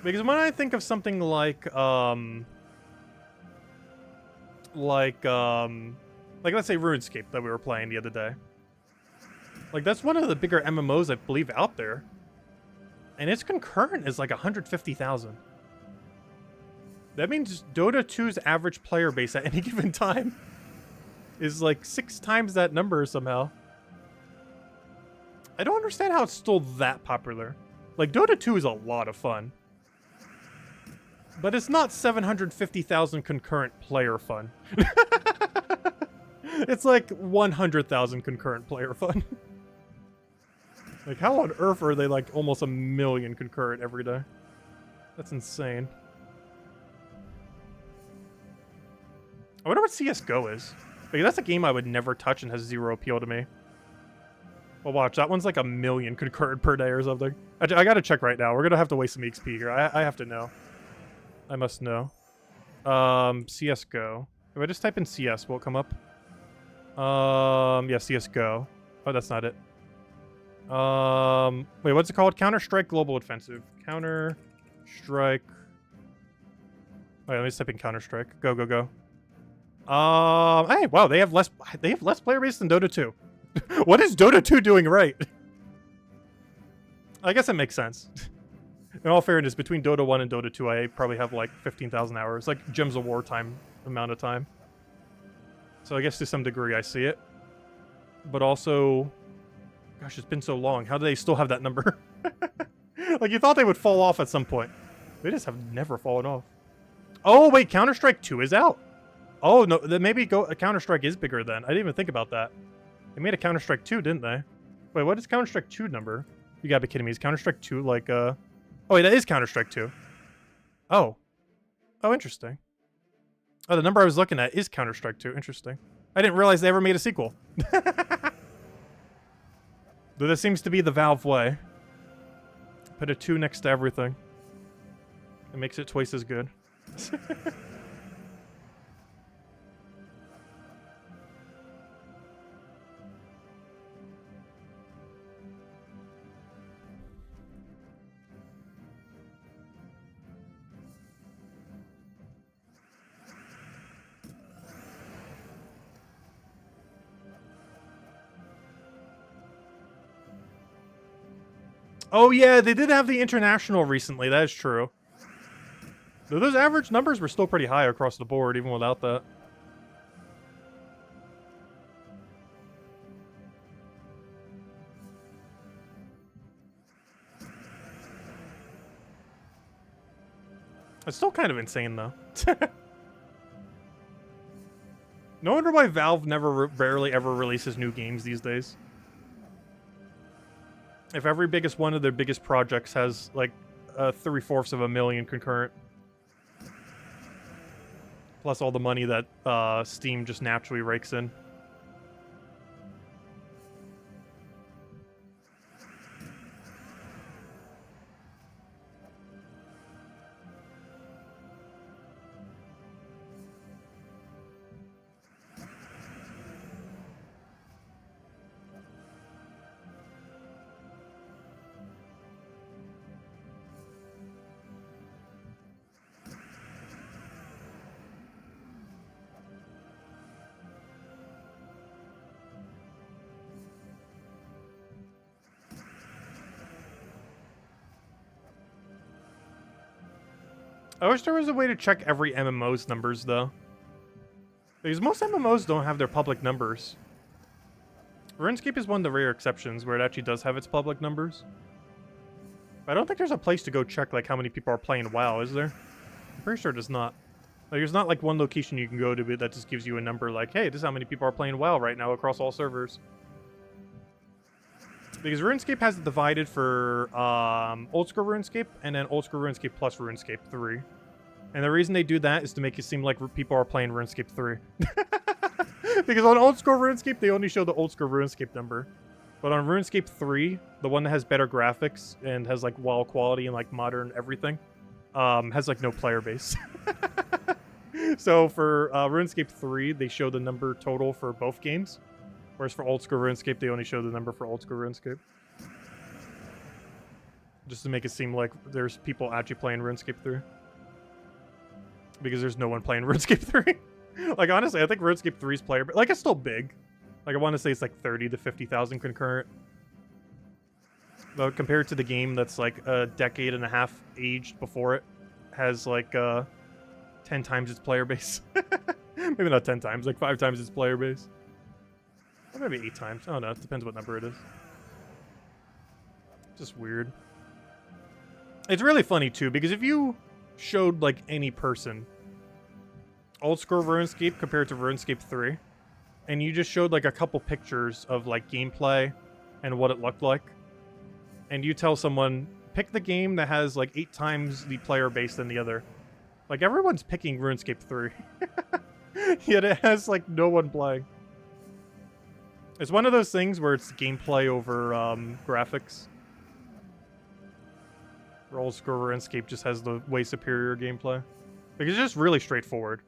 because when I think of something like let's say RuneScape that we were playing the other day. Like, that's one of the bigger MMOs I believe out there. And its concurrent is like 150,000. That means Dota 2's average player base at any given time is like 6 times that number somehow. I don't understand how it's still that popular. Like, Dota 2 is a lot of fun. But it's not 750,000 concurrent player fun. It's like 100,000 concurrent player fun. Like, how on earth are they like almost 1 million concurrent every day? That's insane. I wonder what CSGO is. Like, that's a game I would never touch and has 0 appeal to me. Well, watch, that one's like 1 million concurrent per day or something. I gotta check right now. We're gonna have to waste some EXP here. I have to know. I must know. CSGO. If I just type in CS, will it come up? Yeah, CSGO. Oh, that's not it. Wait, what's it called? Counter-Strike Global Offensive. Counter-Strike. Wait, let me just type in Counter-Strike. Go, go, go. Hey, wow, they have less player base than Dota 2. What is Dota 2 doing right? I guess it makes sense. In all fairness, between Dota 1 and Dota 2, I probably have like 15,000 hours. Like Gems of War time amount of time. So I guess to some degree I see it. But also... Gosh, it's been so long. How do they still have that number? Like, you thought they would fall off at some point. They just have never fallen off. Oh, wait, Counter-Strike 2 is out. Oh, no, then maybe Counter-Strike is bigger then. I didn't even think about that. They made a Counter-Strike 2, didn't they? Wait, what is Counter-Strike 2 number? You gotta be kidding me. Is Counter-Strike 2 like, Oh, wait, that is Counter-Strike 2. Oh. Oh, interesting. Oh, the number I was looking at is Counter-Strike 2. Interesting. I didn't realize they ever made a sequel. Though this seems to be the Valve way. Put a 2 next to everything. It makes it twice as good. Oh yeah, they did have the international recently, that is true. Though those average numbers were still pretty high across the board, even without that. It's still kind of insane, though. No wonder why Valve barely ever releases new games these days. If every biggest one of their biggest projects has, like, 3/4 of a million concurrent. Plus all the money that Steam just naturally rakes in. I wish there was a way to check every MMO's numbers, though. Because most MMOs don't have their public numbers. RuneScape is one of the rare exceptions where it actually does have its public numbers. But I don't think there's a place to go check, like, how many people are playing WoW, is there? I'm pretty sure there's not. Like, there's not, like, one location you can go to that just gives you a number like, hey, this is how many people are playing WoW right now across all servers. Because RuneScape has it divided for Old School RuneScape and then Old School RuneScape plus RuneScape 3. And the reason they do that is to make it seem like people are playing RuneScape 3. Because on Old School RuneScape, they only show the Old School RuneScape number. But on RuneScape 3, the one that has better graphics and has like WoW quality and like modern everything, has like no player base. So for RuneScape 3, they show the number total for both games. Whereas for Old School RuneScape, they only show the number for Old School RuneScape. Just to make it seem like there's people actually playing RuneScape 3. Because there's no one playing RuneScape 3. Like, honestly, I think RuneScape 3's player... Like, it's still big. Like, I want to say it's like 30 to 50,000 concurrent. But compared to the game that's like a decade and a half aged before it, has like 10 times its player base. Maybe not 10 times, like 5 times its player base. Or maybe 8 times. I don't know. It depends what number it is. Just weird. It's really funny, too, because if you showed, like, any person Old School RuneScape compared to RuneScape 3, and you just showed, like, a couple pictures of, like, gameplay and what it looked like, and you tell someone, pick the game that has, like, 8 times the player base than the other. Like, everyone's picking RuneScape 3. Yet it has, like, no one playing. It's one of those things where it's gameplay over graphics. Where Old School RuneScape just has the way superior gameplay. Like, it's just really straightforward.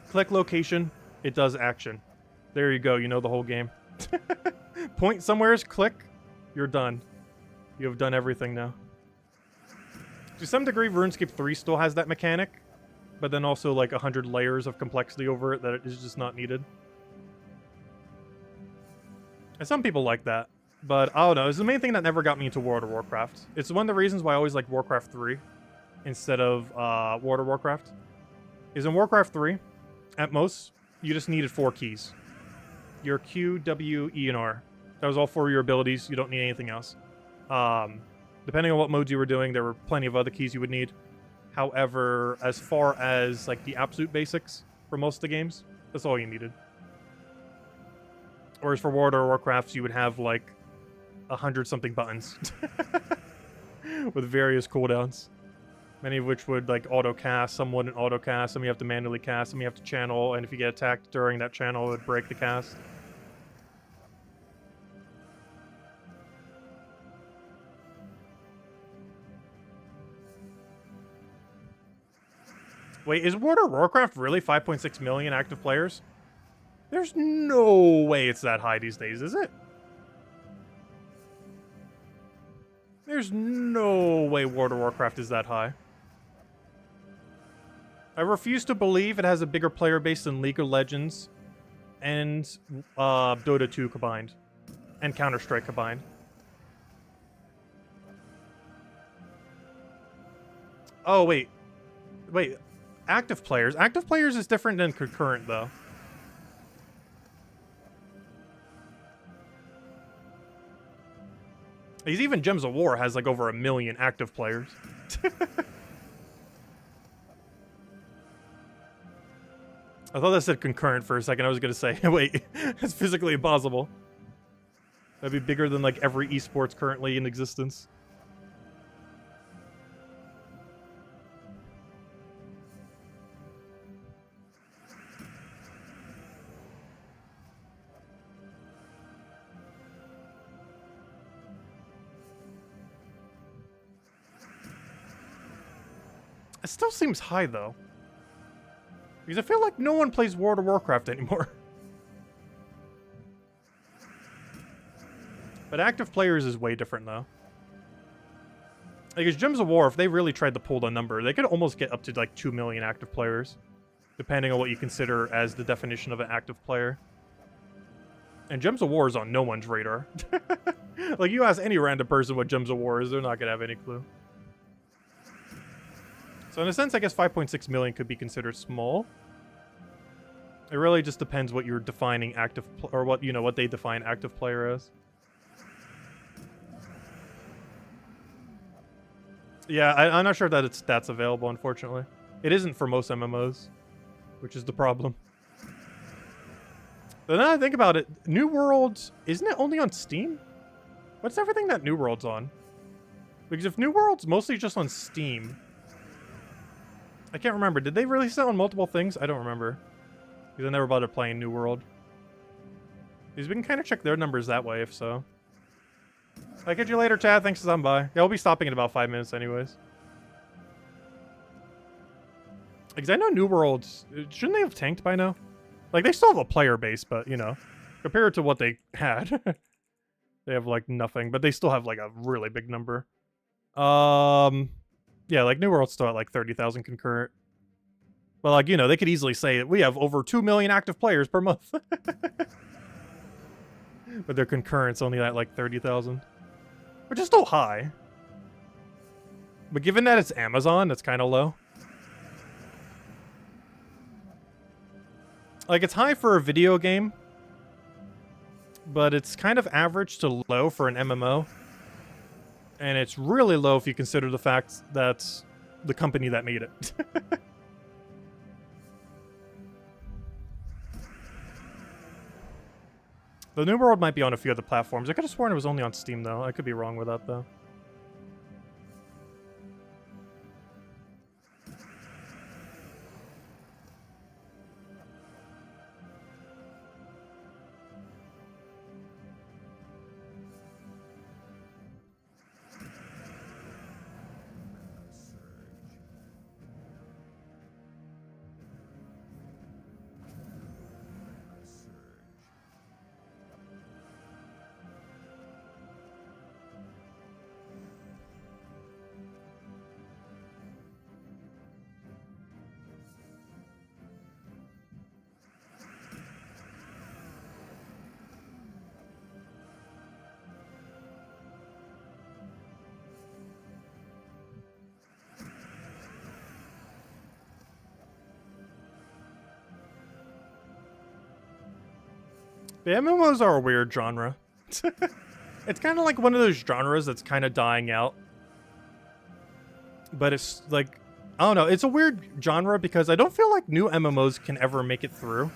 Click location, it does action. There you go, you know the whole game. Point somewheres, click, you're done. You have done everything now. To some degree, RuneScape 3 still has that mechanic, but then also like 100 layers of complexity over it that it is just not needed. And some people like that, but I don't know. It's the main thing that never got me into World of Warcraft. It's one of the reasons why I always like Warcraft 3 instead of World of Warcraft. Is in Warcraft 3, at most, you just needed 4 keys. Your Q, W, E, and R. That was all 4 of your abilities. You don't need anything else. Depending on what modes you were doing, there were plenty of other keys you would need. However, as far as like the absolute basics for most of the games, that's all you needed. Whereas for World of Warcraft, you would have like 100-something buttons with various cooldowns. Many of which would like auto cast, some wouldn't auto cast, some you have to manually cast, some you have to channel, and if you get attacked during that channel, it would break the cast. Wait, is World of Warcraft really 5.6 million active players? There's no way it's that high these days, is it? There's no way World of Warcraft is that high. I refuse to believe it has a bigger player base than League of Legends and Dota 2 combined. And Counter-Strike combined. Oh, wait. Wait. Active players. Active players is different than concurrent, though. Because even Gems of War has like over 1 million active players. I thought that said concurrent for a second. I was going to say, wait, that's physically impossible. That'd be bigger than like every esports currently in existence. It still seems high, though. Because I feel like no one plays World of Warcraft anymore. But active players is way different, though. Because Gems of War, if they really tried to pull the number, they could almost get up to, like, 2 million active players. Depending on what you consider as the definition of an active player. And Gems of War is on no one's radar. Like, you ask any random person what Gems of War is, they're not gonna have any clue. So in a sense, I guess 5.6 million could be considered small. It really just depends what you're defining active, or what, you know, what they define active player as. Yeah, I'm not sure that it's stats available, unfortunately. It isn't for most MMOs, which is the problem. But now I think about it, New World, isn't it only on Steam? What's everything that New World's on? Because if New World's mostly just on Steam... I can't remember. Did they release that on multiple things? I don't remember. Because I never bothered playing New World. Because we can kind of check their numbers that way, if so. I'll catch you later, Chad. Thanks for stopping by. Yeah, I'll be stopping in about 5 minutes anyways. Because I know New World... Shouldn't they have tanked by now? Like, they still have a player base, but, you know, compared to what they had, they have, like, nothing. But they still have, like, a really big number. Yeah, like, New World's still at, like, 30,000 concurrent. But, like, you know, they could easily say we have over 2 million active players per month. But their concurrent's only at, like, 30,000. Which is still high. But given that it's Amazon, it's kind of low. Like, it's high for a video game. But it's kind of average to low for an MMO. And it's really low if you consider the fact that the company that made it. The New World might be on a few other platforms. I could have sworn it was only on Steam, though. I could be wrong with that, though. The MMOs are a weird genre. It's kind of like one of those genres that's kind of dying out. But it's like, I don't know, it's a weird genre because I don't feel like new MMOs can ever make it through.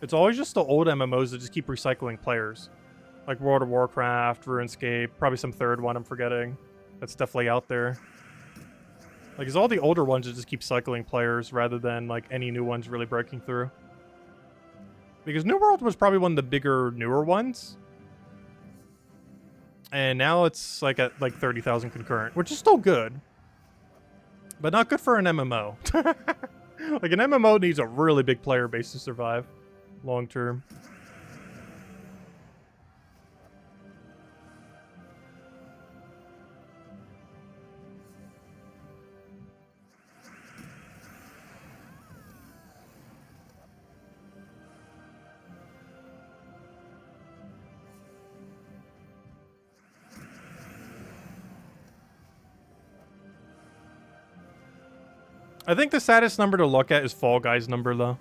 It's always just the old MMOs that just keep recycling players. Like World of Warcraft, RuneScape, probably some third one I'm forgetting. That's definitely out there. Like, it's all the older ones that just keep cycling players rather than, like, any new ones really breaking through. Because New World was probably one of the bigger, newer ones. And now it's, like, at, like, 30,000 concurrent, which is still good. But not good for an MMO. Like, an MMO needs a really big player base to survive long term. I think the saddest number to look at is Fall Guys' number, though.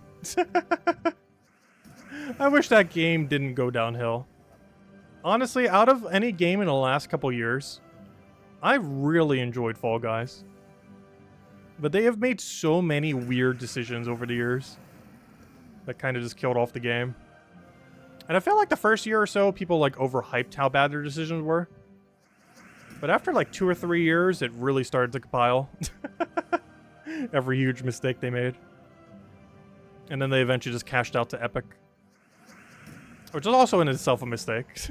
I wish that game didn't go downhill. Honestly, out of any game in the last couple years, I really enjoyed Fall Guys. But they have made so many weird decisions over the years that kind of just killed off the game. And I felt like the first year or so, people like overhyped how bad their decisions were. But after like 2 or 3 years, it really started to compile. Every huge mistake they made. And then they eventually just cashed out to Epic. Which is also in itself a mistake.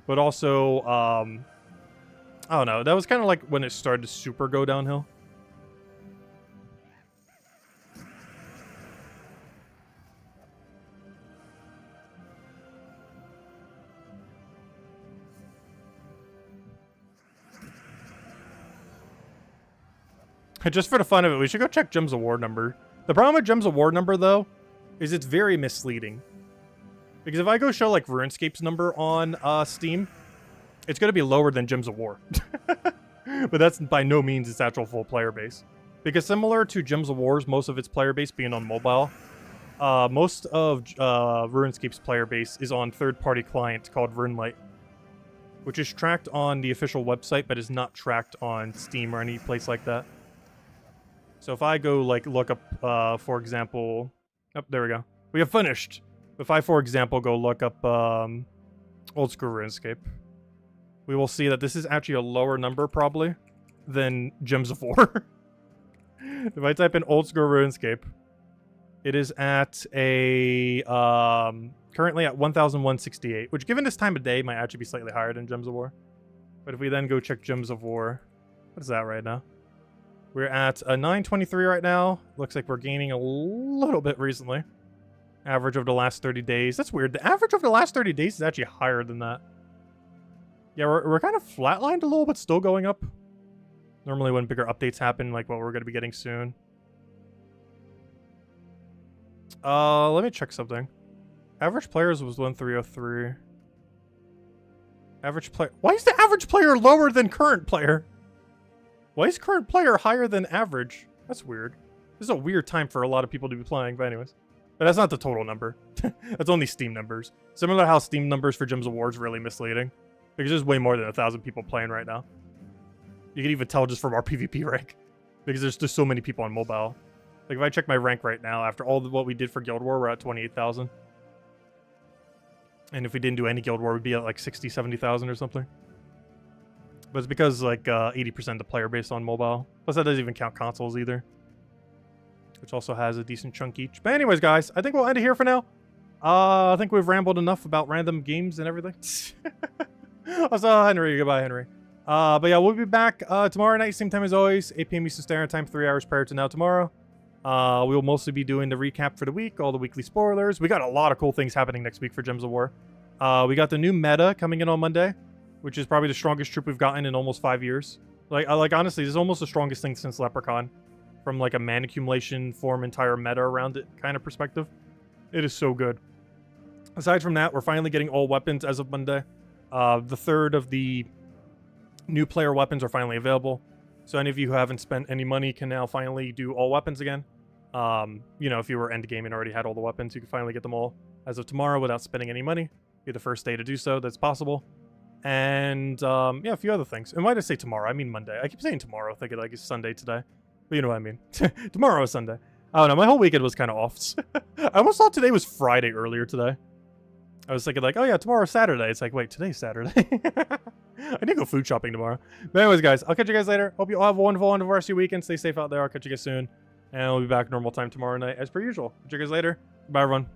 But also, I don't know. That was kind of like when it started to super go downhill. Just for the fun of it, we should go check Jim's award number. The problem with Jim's award number, though, is it's very misleading. Because if I go show, like, RuneScape's number on Steam, it's going to be lower than Jim's award. But that's by no means its actual full player base. Because similar to Jim's awards, most of its player base being on mobile, most of RuneScape's player base is on third-party client called RuneLite, which is tracked on the official website, but is not tracked on Steam or any place like that. So if I go, like, look up, for example... Oh, there we go. We have finished! If I, for example, go look up Old School RuneScape, we will see that this is actually a lower number, probably, than Gems of War. If I type in Old School RuneScape, it is at a... currently at 1,168, which, given this time of day, might actually be slightly higher than Gems of War. But if we then go check Gems of War... What is that right now? We're at a 923 right now. Looks like we're gaining a little bit recently. Average of the last 30 days. That's weird. The average of the last 30 days is actually higher than that. Yeah, we're kind of flatlined a little, but still going up. Normally when bigger updates happen, like what we're going to be getting soon. Let me check something. Average players was 1303. Average player... Why is the average player lower than current player? Why is current player higher than average? That's weird. This is a weird time for a lot of people to be playing, but anyways. But that's not the total number. That's only Steam numbers. Similar to how Steam numbers for Gems Awards really misleading. Because there's way more than 1,000 people playing right now. You can even tell just from our PvP rank. Because there's just so many people on mobile. Like if I check my rank right now, after all what we did for Guild War, we're at 28,000. And if we didn't do any Guild War, we'd be at like 60, 70,000 or something. But it's because like 80% of the player base on mobile. Plus that doesn't even count consoles either. Which also has a decent chunk each. But anyways, guys, I think we'll end it here for now. I think we've rambled enough about random games and everything. I saw Henry. Goodbye, Henry. But yeah, we'll be back tomorrow night, same time as always. 8 p.m. Eastern Standard Time, 3 hours prior to now tomorrow. We'll mostly be doing the recap for the week, all the weekly spoilers. We got a lot of cool things happening next week for Gems of War. We got the new meta coming in on Monday, which is probably the strongest troop we've gotten in almost 5 years. Like honestly, this is almost the strongest thing since Leprechaun. From like a man accumulation, form entire meta around it kind of perspective. It is so good. Aside from that, we're finally getting all weapons as of Monday. The third of the new player weapons are finally available. So any of you who haven't spent any money can now finally do all weapons again. You know, if you were endgame and already had all the weapons, you can finally get them all as of tomorrow without spending any money. Be the first day to do so. That's possible. And yeah, a few other things. And why did I say tomorrow? I mean Monday. I keep saying tomorrow, thinking like it's Sunday today. But you know what I mean. Tomorrow is Sunday. I don't know. My whole weekend was kind of off. I almost thought today was Friday earlier today. I was thinking like, oh yeah, tomorrow's Saturday. It's like, wait, today's Saturday. I need to go food shopping tomorrow. But anyways, guys, I'll catch you guys later. Hope you all have a wonderful end of rest of your weekend. Stay safe out there. I'll catch you guys soon. And we'll be back normal time tomorrow night as per usual. Catch you guys later. Bye, everyone.